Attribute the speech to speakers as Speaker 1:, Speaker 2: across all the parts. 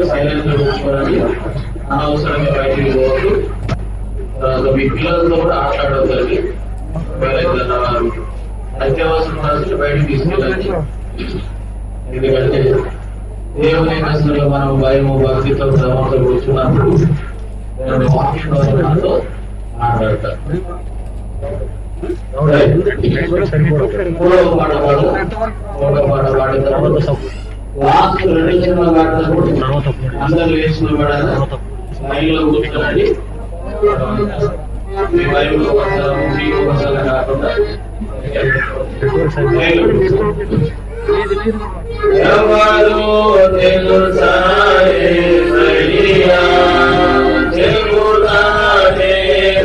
Speaker 1: Silent గా కూర్చోవాలి, అనవసరంగా బయటికి పోవద్దు, మీ పిల్లలతో కూడా ఆటలాడవద్దండి. అత్యవసరం పరిస్థితులు బయటకు తీసుకెళ్ళండి. ఎందుకంటే దేవుని అసలు మనం భయము భక్తితో శ్రమతో కూర్చున్నప్పుడు మనతో మాట్లాడతారు. మూడవ పాట పాడిన తర్వాత లాస్ట్ 2 సినిమా పాడినప్పుడు అందరూ లేచి నిలబడాలి, లైన్లో కూర్చోండి. మీ బైబిల్ మీకు కాకుండా ఎవరు తెలుసాయే సయ్యా చెబుతానే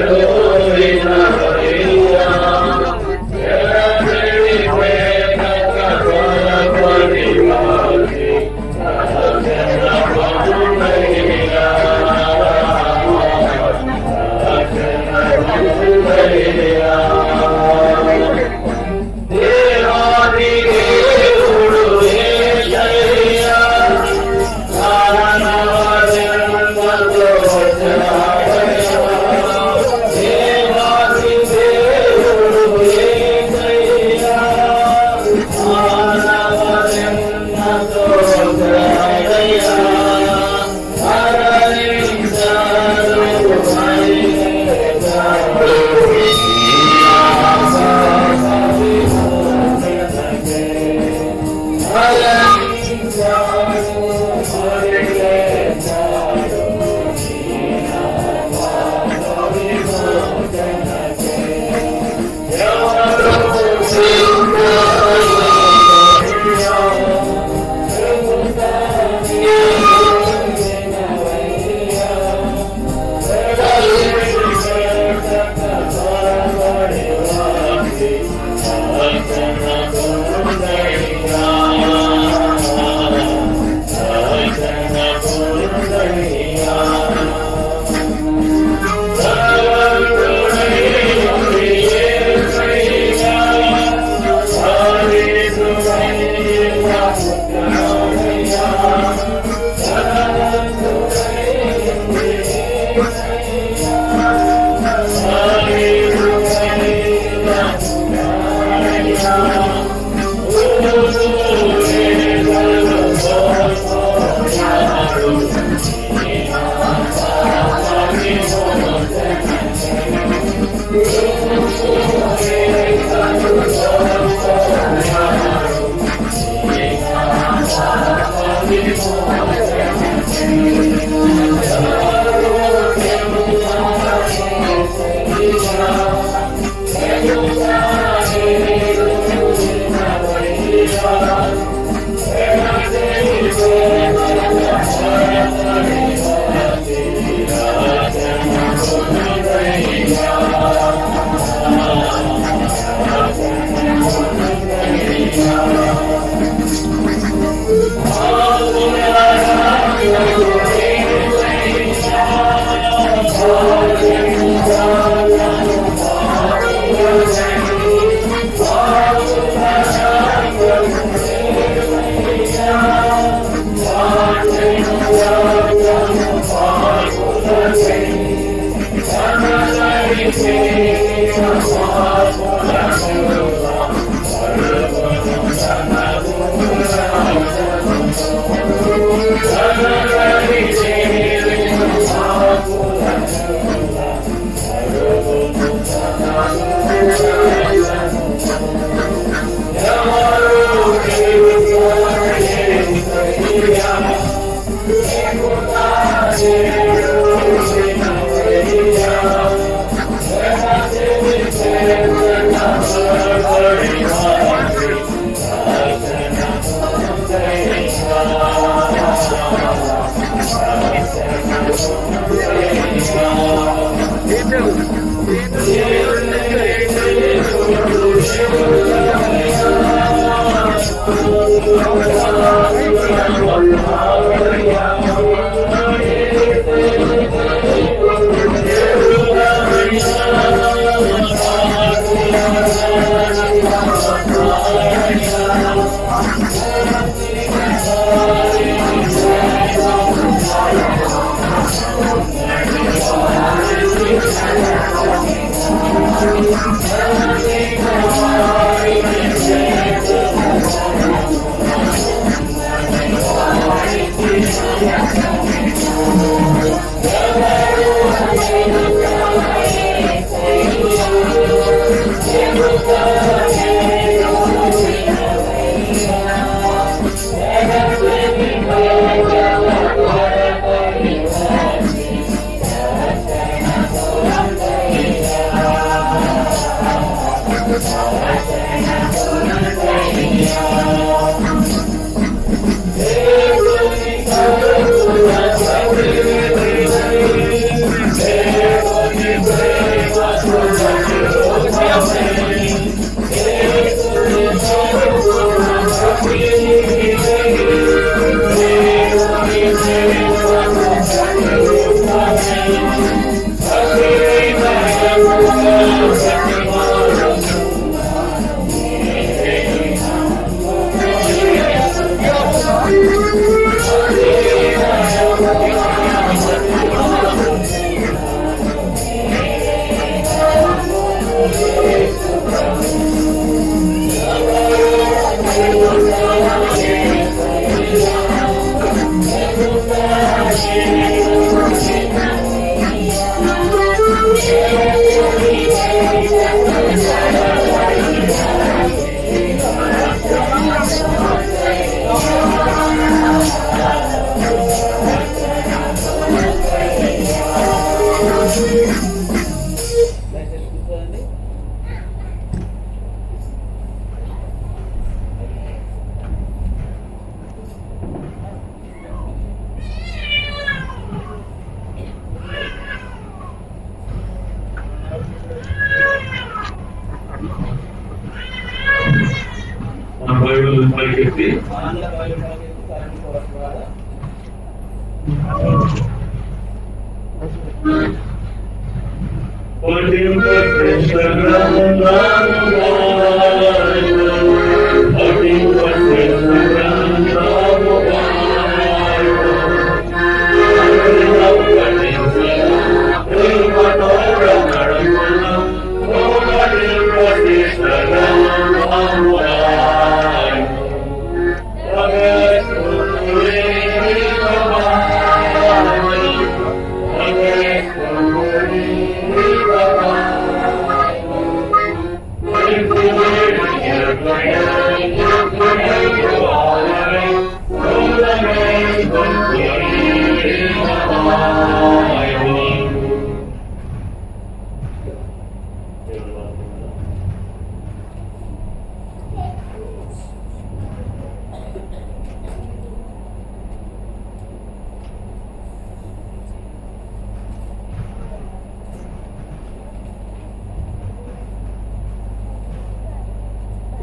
Speaker 1: రోవినయ్యా ఎరడి వేగక కొలపడి వాసి సజన బహుమయ్యా సజన బహుమయ్యా దేవాది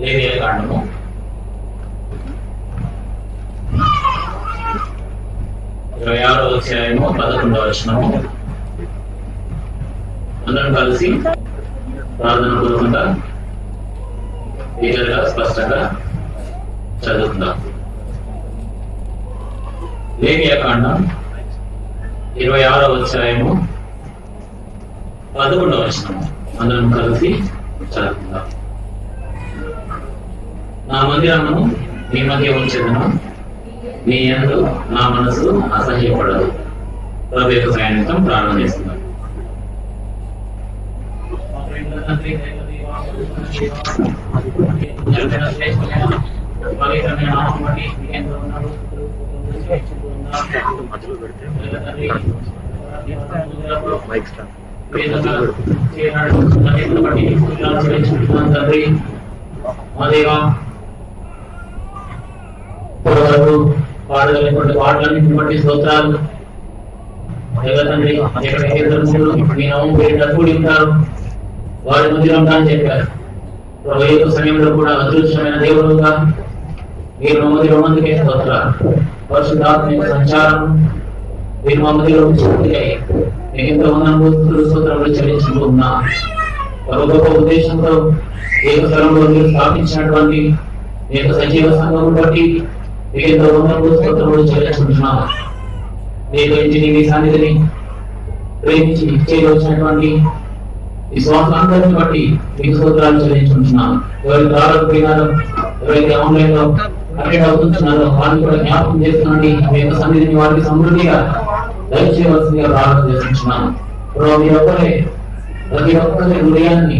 Speaker 1: లేవియా కాండము 26వ అధ్యాయము 11వ వచనము. అందరం కలిసి ప్రార్థన పూర్వకంగా క్లియర్గా స్పష్టంగా చదువుకుందాం. లేవియా కాండం 26వ అధ్యాయము 11వ వచనము. అందరం కలిసి చదువుకుందాం. నా మందిరమును మీ మధ్య ఉంచెదను, మీ యందు నా మనసు అసహ్యపడదు. ప్రభు యొక్క సైనికం ప్రారంభిస్తున్నాం. పాడగలిగినటువంటి పాటలన్నింటిని బట్టి స్తోత్రాలు. తండ్రి ఎక్కడైతే మీ నవం పేరిట కూడి ఉంటారు వారి మందిరం అని చెప్పారు. ప్రభు యొక్క సమయంలో కూడా అదృశ్యమైన దేవుడుగా మీరు మా మందిరం అందుకే స్తోత్రాలు. పరిశుద్ధాత్మ సంచారం మీరు మా మందిరం పూర్తిగా మీకు ఎంతో స్తోత్రములు చెల్లించుకుంటున్నా. ఒక గొప్ప ఉద్దేశంతో ఏక స్థలంలో మీరు స్థాపించినటువంటి ఏక సజీవ సంఘం బట్టి ఎంతో స్తోత్రములు చెల్లించుకుంటున్నాం. మీ గురించి మీ సన్నిధిని ప్రేమించి చేయవలసినటువంటి ఈ శ్వాసందరిని బట్టి మీకు స్తోత్రాలు చెల్లించుకుంటున్నాను. ఎవరికి రాలేకపోయినారో, ఎవరైతే ఆన్లైన్ లో అటెండ్ అవుతున్నారో వారిని కూడా జ్ఞాపకం చేస్తున్నాండి. మీ యొక్క సన్నిధిని వారికి సమృద్ధిగా దయచేయవలసిందిగా ప్రార్థన చేస్తున్నాను. మీ ఒక్కరే ప్రతి ఒక్కరి హృదయాన్ని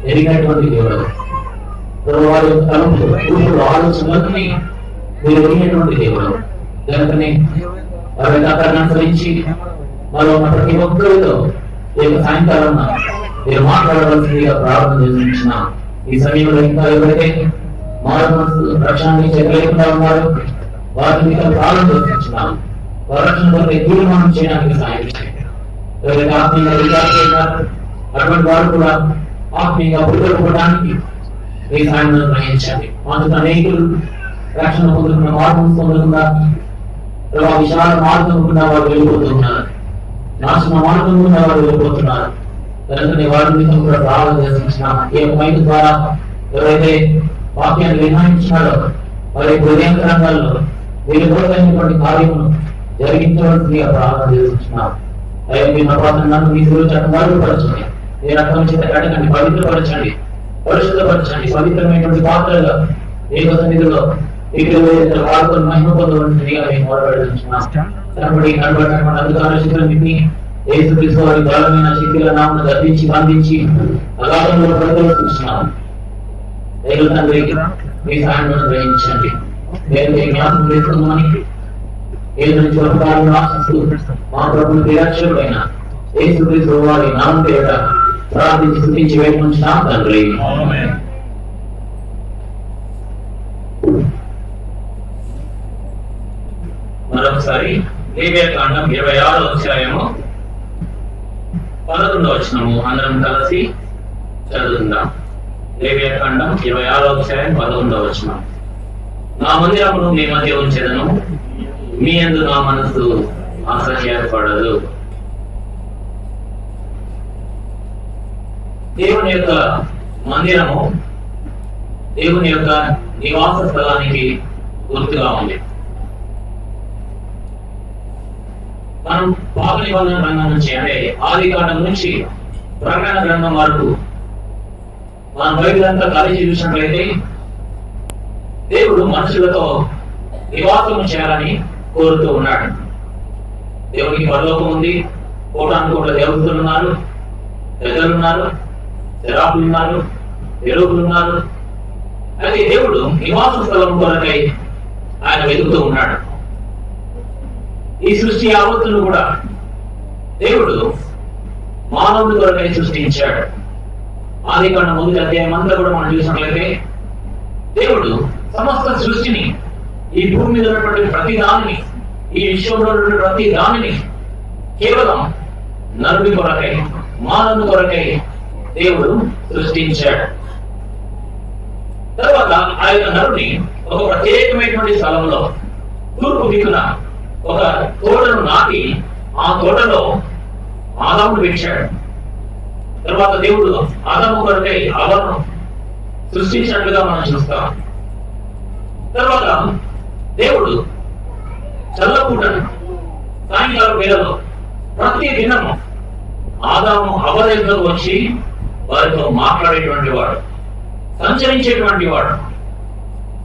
Speaker 1: ఎరిగినటువంటి దేవుడు, వారి యొక్క తలంపులు, ఊహలు, ఆలోచనలన్నీ మీరు ఎరిగినటువంటి దేవుడు. కనుకనే వారి దాకాన్ని అనుసరించి వారు ఉన్న ప్రతి ఒక్కరితో ఈ యొక్క సాయంకాలం మీరు మాట్లాడవలసిందిగా ప్రార్థన చేస్తున్నాం. ఈ సమయంలో ఇంకా ఎవరైతే మారు మనసు రక్షణ చేయలేకుండా ఉన్నారు వారిని మీకు ప్రార్థన చేస్తున్నాం. వారి రక్షణ కొరకు తీర్మానం చేయడానికి సాయం చేయండి. ఎవరైతే ఆత్మీయంగా విచారణ ఉన్నారు అటువంటి వారు కూడా ఆత్మీయంగా పుట్టుకోవడానికి మీ సాయం గ్రహించండి. మాకు అనేకులు రక్షణ పొందుతున్న మార్గం పొందకుండా విశాల మార్గం కూడా వారు వెళ్ళిపోతున్నారు, నాశన మార్గం కూడా వారు వెళ్ళిపోతున్నారు. కనుక వారి మీద కూడా ప్రార్థన చేస్తున్నాం. ఈ యొక్క మైక్ ద్వారా ఎవరైతే వాక్యాన్ని వినాయించినారో వారి హృదయాంతరంగాల్లో వీరి కోరుకైనటువంటి కార్యమును జరిగించవలసిందిగా ప్రార్థన చేస్తున్నాం. అయ్యా మీ నన్ను మీ చట్టం పరచండి, మీ రక్తం చేత కడగండి, పవిత్రపరచండి, పరిశుద్ధపరచండి. పవిత్రమైనటువంటి పాత్రగా ఏ సన్నిధిలో వాడుకొని మహిమ పొందవలసిందిగా మేము మొదలుపెడుతున్నాం. అధికార శక్తులన్నింటినీ యేసుక్రీస్తు వారి బలమైన శక్తిగా నామను గర్వించి బంధించి అగాధంలో ప్రదర్శిస్తున్నాం. దైవ తండ్రి మీ సాయం గ్రహించండి. నేను జ్ఞాపకం చేసుకుందామని ఏడు నుంచి ఒక కాలం ఆశిస్తూ మా ప్రభుత్వ క్రియాక్షకుడైన యేసుక్రీస్తు వారి నామం పేరిట ప్రార్థించి స్తుతించి వేడుకుంటున్నాం తండ్రి. మరొకసారి లేవియాకాండం 26వ అధ్యాయము 11వ వచనము అందరం కలిసి చదువుకుందాం. లేవియాకాండం 26వ అధ్యాయం 11వ వచనం. నా మందిరమును మీ మధ్య ఉంచెదను, మీ యందు నా మనసు అసహ్యపడదు. దేవుని యొక్క మందిరము దేవుని యొక్క నివాస స్థలానికి గుర్తుగా ఉంది. మనం పాత నిబంధన గ్రంథం నుంచి అంటే ఆది కాండం నుంచి ప్రకటన గ్రంథం వరకు మనం బైబిల్ అంతా కలిసి చూసినట్లయితే దేవుడు మనుషులతో నివాసం చేయాలని కోరుతూ ఉన్నాడు. దేవునికి పరలోకం ఉంది, కోటాను కోట్ల దేవతలు ఉన్నారు, పెద్దలు ఉన్నారు, శరాపులు ఉన్నారు, ఎరువులు ఉన్నారు. అయితే దేవుడు నివాస స్థలం కొరకై ఆయన వెతుకుతూ ఉన్నాడు. ఈ సృష్టి యావత్తును కూడా దేవుడు మానవుడి కొరకై సృష్టించాడు. ఆది కాండం 1వ అధ్యాయం అంతా కూడా మనం చూసినట్లయితే దేవుడు సమస్త సృష్టిని, ఈ భూమి మీద ఉన్నటువంటి ప్రతి దానిని, ఈ విశ్వంలో ఉన్నటువంటి ప్రతి దానిని కేవలం నరుడి కొరకై, మానవుని కొరకై దేవుడు సృష్టించాడు. తర్వాత ఆ యొక్క నరుని ఒక ప్రత్యేకమైనటువంటి స్థలంలో తూర్పు దిక్కున ఒక తోటను నాటి ఆ తోటలో ఆదామును పెంచాడు. తర్వాత దేవుడు ఆదాము కొరకై అవ్వను సృష్టించినట్లుగా మనం చూస్తాం. తర్వాత దేవుడు చల్లపూటను సాయంకాలం వేళలో ప్రతి దినము ఆదాము అవ్వ దగ్గరకు వచ్చి వారితో మాట్లాడేటువంటి వాడు, సంచరించేటువంటి వాడు.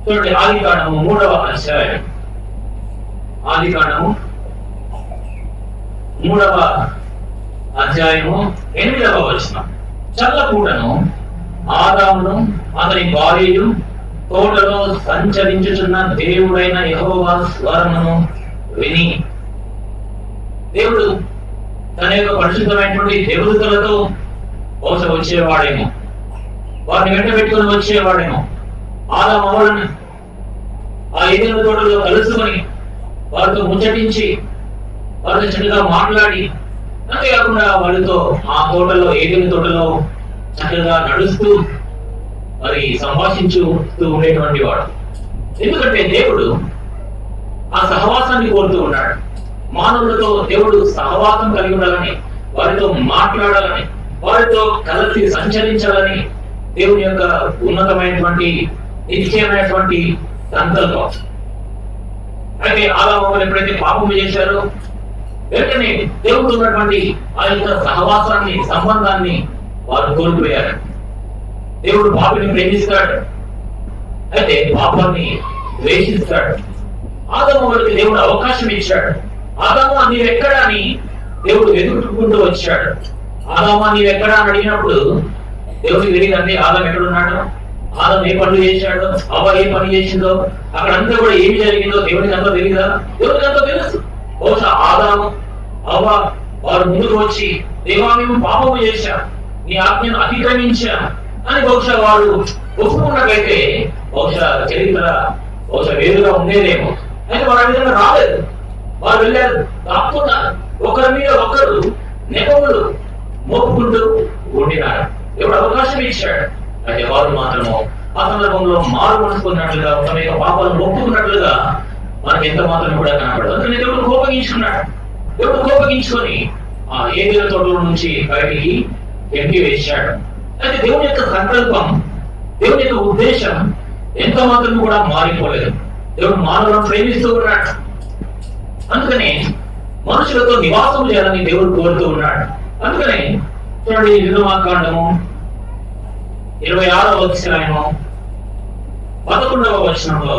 Speaker 1: చూడండి ఆది కాండము 3వ అధ్యాయం, ఆది కాండము 3వ అధ్యాయము 8వ వచనం. చల్లపూటను ఆదామును అతని భార్యయు తోటలో సంచరించుచున్న దేవుడైన యెహోవా స్వరమును విని. దేవుడు తన యొక్క పరిశుద్ధమైనటువంటి దేవదూతలతో బహుశా వచ్చేవాడేమో, వారిని వెంట పెట్టుకుని వచ్చేవాడేమో. ఆదాము అవ్వలను ఆ ఏదెను తోటలో కలుసుకొని వారితో ముచ్చటించి వారితో చక్కగా మాట్లాడి, అంతేకాకుండా వాళ్ళతో ఆ తోటలో ఏదెను తోటలో చక్కగా నడుస్తూ మరి సంభాషించుతూ ఉండేటువంటి వాడు. ఎందుకంటే దేవుడు ఆ సహవాసాన్ని కోరుతూ ఉన్నాడు. మానవులతో దేవుడు సహవాసం కలిగి ఉండాలని, వారితో మాట్లాడాలని, వారితో కలిసి సంచరించాలని దేవుని యొక్క ఉన్నతమైనటువంటి నిశ్చయమైనటువంటి సంకల్పం. అయితే ఆదాము ఎప్పుడైతే పాపం చేశారో వెంటనే దేవుడు ఉన్నటువంటి ఆ యొక్క సహవాసాన్ని, సంబంధాన్ని వారు కోల్పోయారు. దేవుడు పాపిని ప్రేమిస్తాడు, అయితే పాపాన్ని ద్వేషిస్తాడు. ఆదాము వారికి దేవుడు అవకాశం ఇచ్చాడు. ఆదామా నీవెక్కడా అని దేవుడు వెతుక్కుంటూ వచ్చాడు. ఆదామా నీవెక్కడా అని అడిగినప్పుడు దేవుడికి తెలియదండి ఆదాం ఎక్కడున్నాడు, ఆదాం ఏ పనులు చేశాడు, అవ్వ ఏ పని చేసిందో, అక్కడంతా కూడా ఏమి జరిగిందో దేవుడికి అంతా తెలియదా? దేవుడికి అంతా తెలుసు. బహుశా ఆదాము అవ్వ వారు ముందుకు వచ్చి దేవా మేము పాపము చేశాం, నీ ఆజ్ఞను అతిక్రమించాం అని బహుశా వారు ఒప్పుకున్నట్లయితే బహుశా చరిత్ర బహుశా వేరుగా ఉండేదేమో. అయితే వారు ఆ విధంగా రాలేదు. వారు వెళ్ళారు, దాక్కున్నారు, ఒకరి మీద ఒకరు నెపములు మోపుకుంటూ ఉండినారు. దేవుడు అవకాశం ఇచ్చాడు. అయితే వారు మాత్రము ఆ సందర్భంలో మారు మనసుకున్నట్లుగా తమ యొక్క పాపాలను ఒప్పుకున్నట్లుగా మనకి ఎంత మాత్రం కూడా కనపడదు. అందుకని దేవుడు కోపగించుకున్నాడు. దేవుడు కోపగించుకొని ఆ ఏదైనా తోటల నుంచి బయటికి ఎంపి వేశాడు. అయితే దేవుని యొక్క సంకల్పం, దేవుని యొక్క ఉద్దేశం ఎంత మాత్రం కూడా మారిపోలేదు. దేవుడు మానవులను ప్రేమిస్తూ ఉన్నాడు. అందుకనే మనుషులతో నివాసం చేయాలని దేవుడు కోరుతూ ఉన్నాడు. అందుకనే చూడండి, నిర్గమాకాండము 26వ అధ్యాయము 11వ వచనంలో,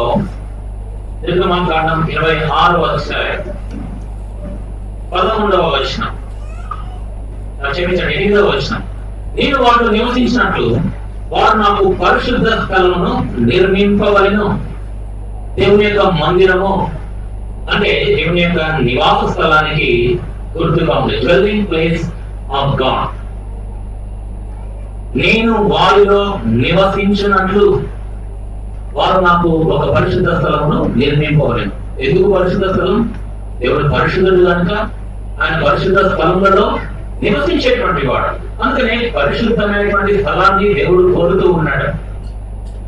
Speaker 1: నిర్గమాకాండం 26వ అధ్యాయం 11వ వచనం, క్షమించండి 8వ వచనం. నేను వారు నివసించినట్లు వారు నాకు పరిశుద్ధ స్థలమును నిర్మింపవలెను. దేవుని యొక్క మందిరము అంటే దేవుని యొక్క నివాస స్థలానికి గుర్తుగా ఉంది, డ్వెల్లింగ్ ప్లేస్ ఆఫ్ గాడ్. నేను వారిలో నివసించినట్లు వారు నాకు ఒక పరిశుద్ధ స్థలమును నిర్మింపవలెను. ఎందుకు పరిశుద్ధ స్థలం? దేవుడు పరిశుద్ధుడు కనుక ఆయన పరిశుద్ధ స్థలములలో నివసించేటువంటి వాడు. అందుకనే పరిశుద్ధమైనటువంటి స్థలాన్ని దేవుడు కోరుతూ ఉన్నాడు.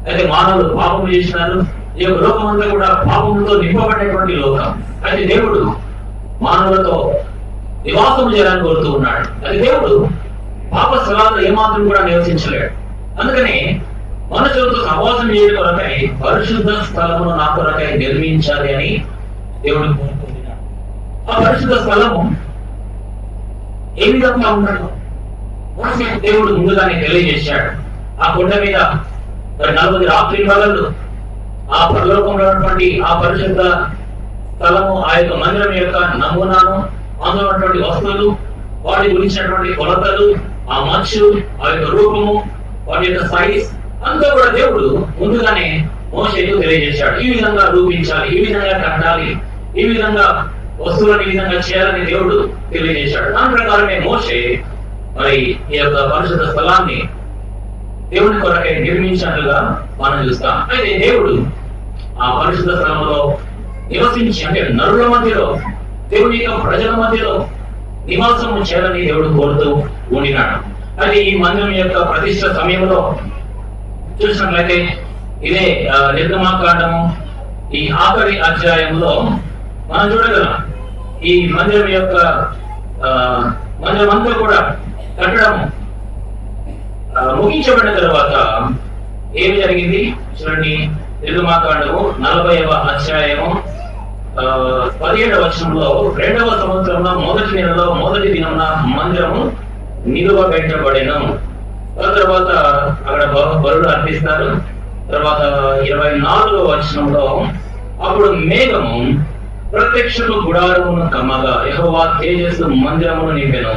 Speaker 1: అయితే మానవులు పాపం చేసినారు. ఈ యొక్క లోకం అంతా కూడా పాపంతో నింపబడినటువంటి లోకం. అయితే దేవుడు మానవులతో నివాసం చేయాలని కోరుతూ ఉన్నాడు. అయితే దేవుడు పాప స్థలాల్లో ఏమాత్రం కూడా నివసించలేడు. అందుకనే మనుషులతో సహవాసం చేయడం కొరకై పరిశుద్ధ స్థలమును నా కొరకై నిర్మించాలి అని దేవుడు కోరుకుంటున్నాడు. ఆ పరిశుద్ధ స్థలము ఏ విధంగా ఉన్నాడు దేవుడు ముందుగానే తెలియజేశాడు. ఆ కొండ మీద 40 రాత్రి పగళ్ళు ఆ పరలోకంలో ఉన్నటువంటి ఆ పరిశుద్ధ స్థలము, ఆ యొక్క మందిరం యొక్క నమూనాను, అందులో ఉన్నటువంటి వస్తువులు, వాటి గురించినటువంటి కొలతలు, ఆ మచ్చు, ఆ యొక్క రూపము, వాటి యొక్క సైజ్ అంతా కూడా దేవుడు ముందుగానే మోషేకు తెలియజేశాడు. ఈ విధంగా రూపించాలి, ఈ విధంగా కట్టాలి, ఈ విధంగా వస్తువులను ఈ విధంగా చేయాలని దేవుడు తెలియజేశాడు. దాని ప్రకారమే మోషే మరి ఈ యొక్క పరిశుద్ధ స్థలాన్ని దేవుని కొరకై నిర్మించినట్లుగా మనం చూస్తాం. అయితే దేవుడు ఆ పరిశుద్ధ స్థలంలో నివసించి, అంటే నరుల మధ్యలో, దేవుని యొక్క ప్రజల మధ్యలో నివాసము చేయాలని దేవుడు కోరుతూ ఉండినాడు. అయితే ఈ మందిరం యొక్క ప్రతిష్ట సమయంలో చూసినట్లయితే ఇదే నిర్గమాకాండము ఈ ఆఖరి అధ్యాయంలో మనం చూడగలం. ఈ మందిరం యొక్క మందిరం అంతా కూడా కట్టడం ముగించబడిన తర్వాత ఏమి జరిగింది చూడండి. నిర్గమాకాండము 40వ అధ్యాయము 17వ వచనంలో, 2వ సంవత్సరంలో మొదటి నెలలో మొదటి దినమున మందిరము నిలువబెట్టబడెను. తర్వాత అక్కడ బలులు అర్పిస్తారు. తర్వాత 24వ వచనంలో, అప్పుడు మేఘము ప్రత్యక్షపు గుడారమును కమ్మగా యెహోవా తేజస్సు మందిరమును నింపెను.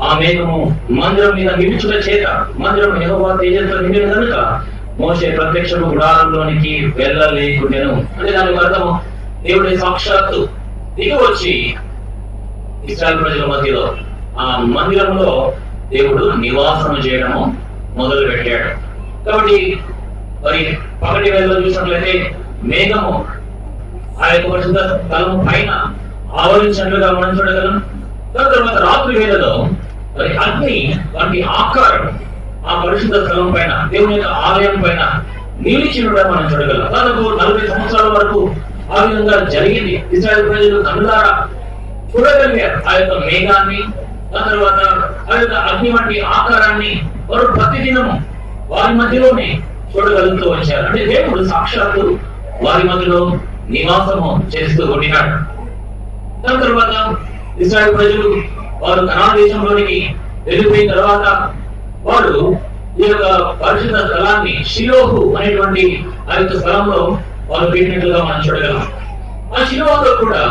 Speaker 1: ఆ మేఘము మందిరం మీద నిలుచుట చేత మందిరం యెహోవా తేజస్సు నింపెను కనుక మోషే ప్రత్యక్షపు గుడారంలోనికి వెళ్ళలేకుండెను. అంటే దానికి అర్థము దేవుడి సాక్షాత్తు దిగి వచ్చి ఇశ్రాయేలు ప్రజల మధ్యలో ఆ మందిరంలో దేవుడు నివాసం చేయడము మొదలు పెట్టాడు. కాబట్టి మరి పగటి వేళలో చూసినట్లయితే మేఘము ఆ యొక్క పరిశుద్ధ స్థలం పైన ఆవరించినట్లుగా మనం చూడగలం. తర్వాత రాత్రి వేళలో మరి అగ్ని వంటి ఆకారం ఆ పరిశుద్ధ స్థలం పైన, దేవుని యొక్క ఆలయం పైన నిలిచినట్టుగా మనం చూడగలం. దాదాపు 40 సంవత్సరాల వరకు ఆ విధంగా జరిగింది. ఇశ్రాయేలు ప్రజలు కన్నులారా చూడగలిగారు ఆ యొక్క మేఘాన్ని, ఆ తర్వాత ఆ యొక్క అగ్ని వంటి ఆకారాన్ని వారు ప్రతిదినము వారి మధ్యలోనే చూడగలుగుతూ వచ్చారు. అంటే దేవుడు సాక్షాత్తు వారి మధ్యలో నివాసము చేస్తూ ఉండినాడు. దాని తర్వాత ఇశ్రాయేలు ప్రజలు వారు కనాను దేశంలోనికి వెళ్ళిపోయిన తర్వాత వాడు ఈ యొక్క పరిశుద్ధ స్థలాన్ని షిలోహు అనేటువంటి ఆ యొక్క స్థలంలో వాళ్ళు పెట్టినట్లుగా మనం చూడగలం. ఆ షిలోహులో కూడా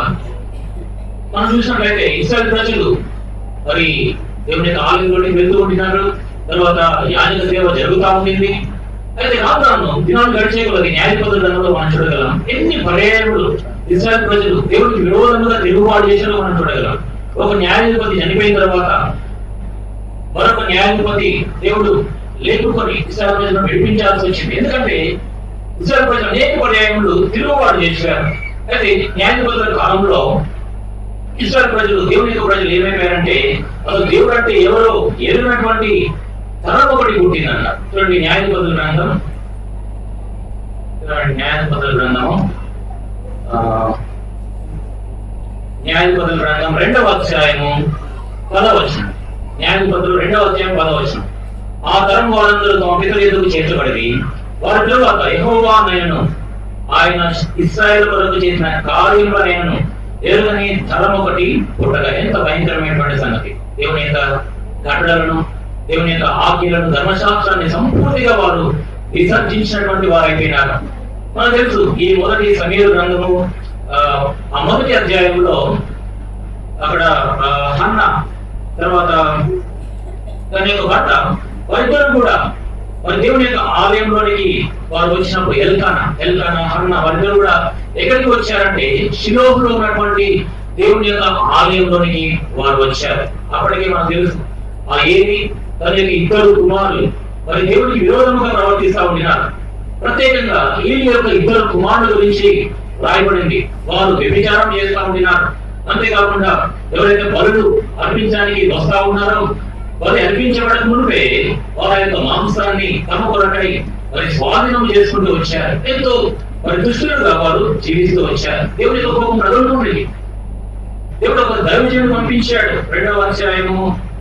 Speaker 1: మనం చూసినట్లయితే ఇశ్రాయేలు ప్రజలు మరి దేవుని యొక్క ఆలయంలోకి వెళ్తూ ఉంటున్నారు. తర్వాత యాజక సేవ జరుగుతూ ఉండింది. అయితే రాను దినాలు గడిచే కొలది న్యాయపద్ధతుల గ్రంథంలో మనం చూడగలం ఎన్ని పర్యాయములు ఇశ్రాయేలు ప్రజలు దేవుడికి విరోధంగా తిరుగుబాటు చేసినా మనం చూడగలం. ఒక న్యాయాధిపతి చనిపోయిన తర్వాత మరొక న్యాయాధిపతి దేవుడు లేపుకొని ఇశ్రాయేలు ప్రజలను విడిపించాల్సి వచ్చింది. ఎందుకంటే ఇశ్రాయేలు ప్రజలు అనేక పర్యాయములు తిరుగుబాటు చేశారు. అయితే న్యాయాధిపతుల కాలంలో ఇశ్రాయేలు ప్రజలు దేవుని యొక్క ప్రజలు ఏమైపోయారంటే అసలు దేవుడు అంటే ఎవరో ఎరిగినటువంటి తరం ఒకటి పుట్టిందన్న. చూడండి న్యాయాధిపతుల గ్రంథం, న్యాయాధిపతుల గ్రంథము న్యాయాధిపతుల గ్రంథం 2వ అధ్యాయము 10వ వచనం. న్యాయాధిపతులు 2వ అధ్యాయం 10వ వచనం. ఆ తరం వారందరూ తమ పితరుల ఎదుగు చేర్చబడి వారి తరువాత యెహోవా నైనను ఆయన ఇశ్రాయేలు కొరకు చేసిన కార్యములనైనను ఎరుగని తరం ఒకటి పుట్టగా. ఎంత భయంకరమైనటువంటి సంగతి! దేవుని యొక్క కట్టడలను, దేవుని యొక్క ఆజ్ఞలను, ధర్మశాస్త్రాన్ని సంపూర్తిగా వారు విసర్జించినటువంటి వారు అయిపోయినారు. మనకు తెలుసు ఈ మొదటి సమీర గ్రంథము ఆ మొదటి అధ్యాయంలో అక్కడ హన్న తర్వాత దాని యొక్క భర్త వారిద్దరు కూడా వారి దేవుని యొక్క ఆలయంలోనికి వారు వచ్చినప్పుడు ఎల్కానా హన్న వారిద్దరు కూడా ఎక్కడికి వచ్చారంటే షిలోహులో ఉన్నటువంటి దేవుని యొక్క ఆలయంలోనికి వారు వచ్చారు. అప్పటికే మనకు తెలుసు ఆ ఏవి తన యొక్క ఇద్దరు కుమారులు వారి దేవుడికి విరోధంగా ప్రవర్తిస్తూ ఉండినారు. ప్రత్యేకంగా ఈ యొక్క ఇద్దరు కుమారుల గురించి రాయబడింది. వారు వ్యభిచారం చేస్తూ ఉండినారు. అంతేకాకుండా ఎవరైతే బలులు అర్పించడానికి వస్తా ఉన్నారో వారు అర్పించబడక మునిపే వారి యొక్క మాంసాన్ని తమ కొరకై వారి స్వాధీనం చేసుకుంటూ వచ్చారు. ఎంతో వారి దుష్టులుగా వారు జీవిస్తూ వచ్చారు. దేవుడి యొక్క కోపం రగులుకుంటుంది. దేవుడు ఒక దైవజనుడు పంపించాడు. 2వ అధ్యాయము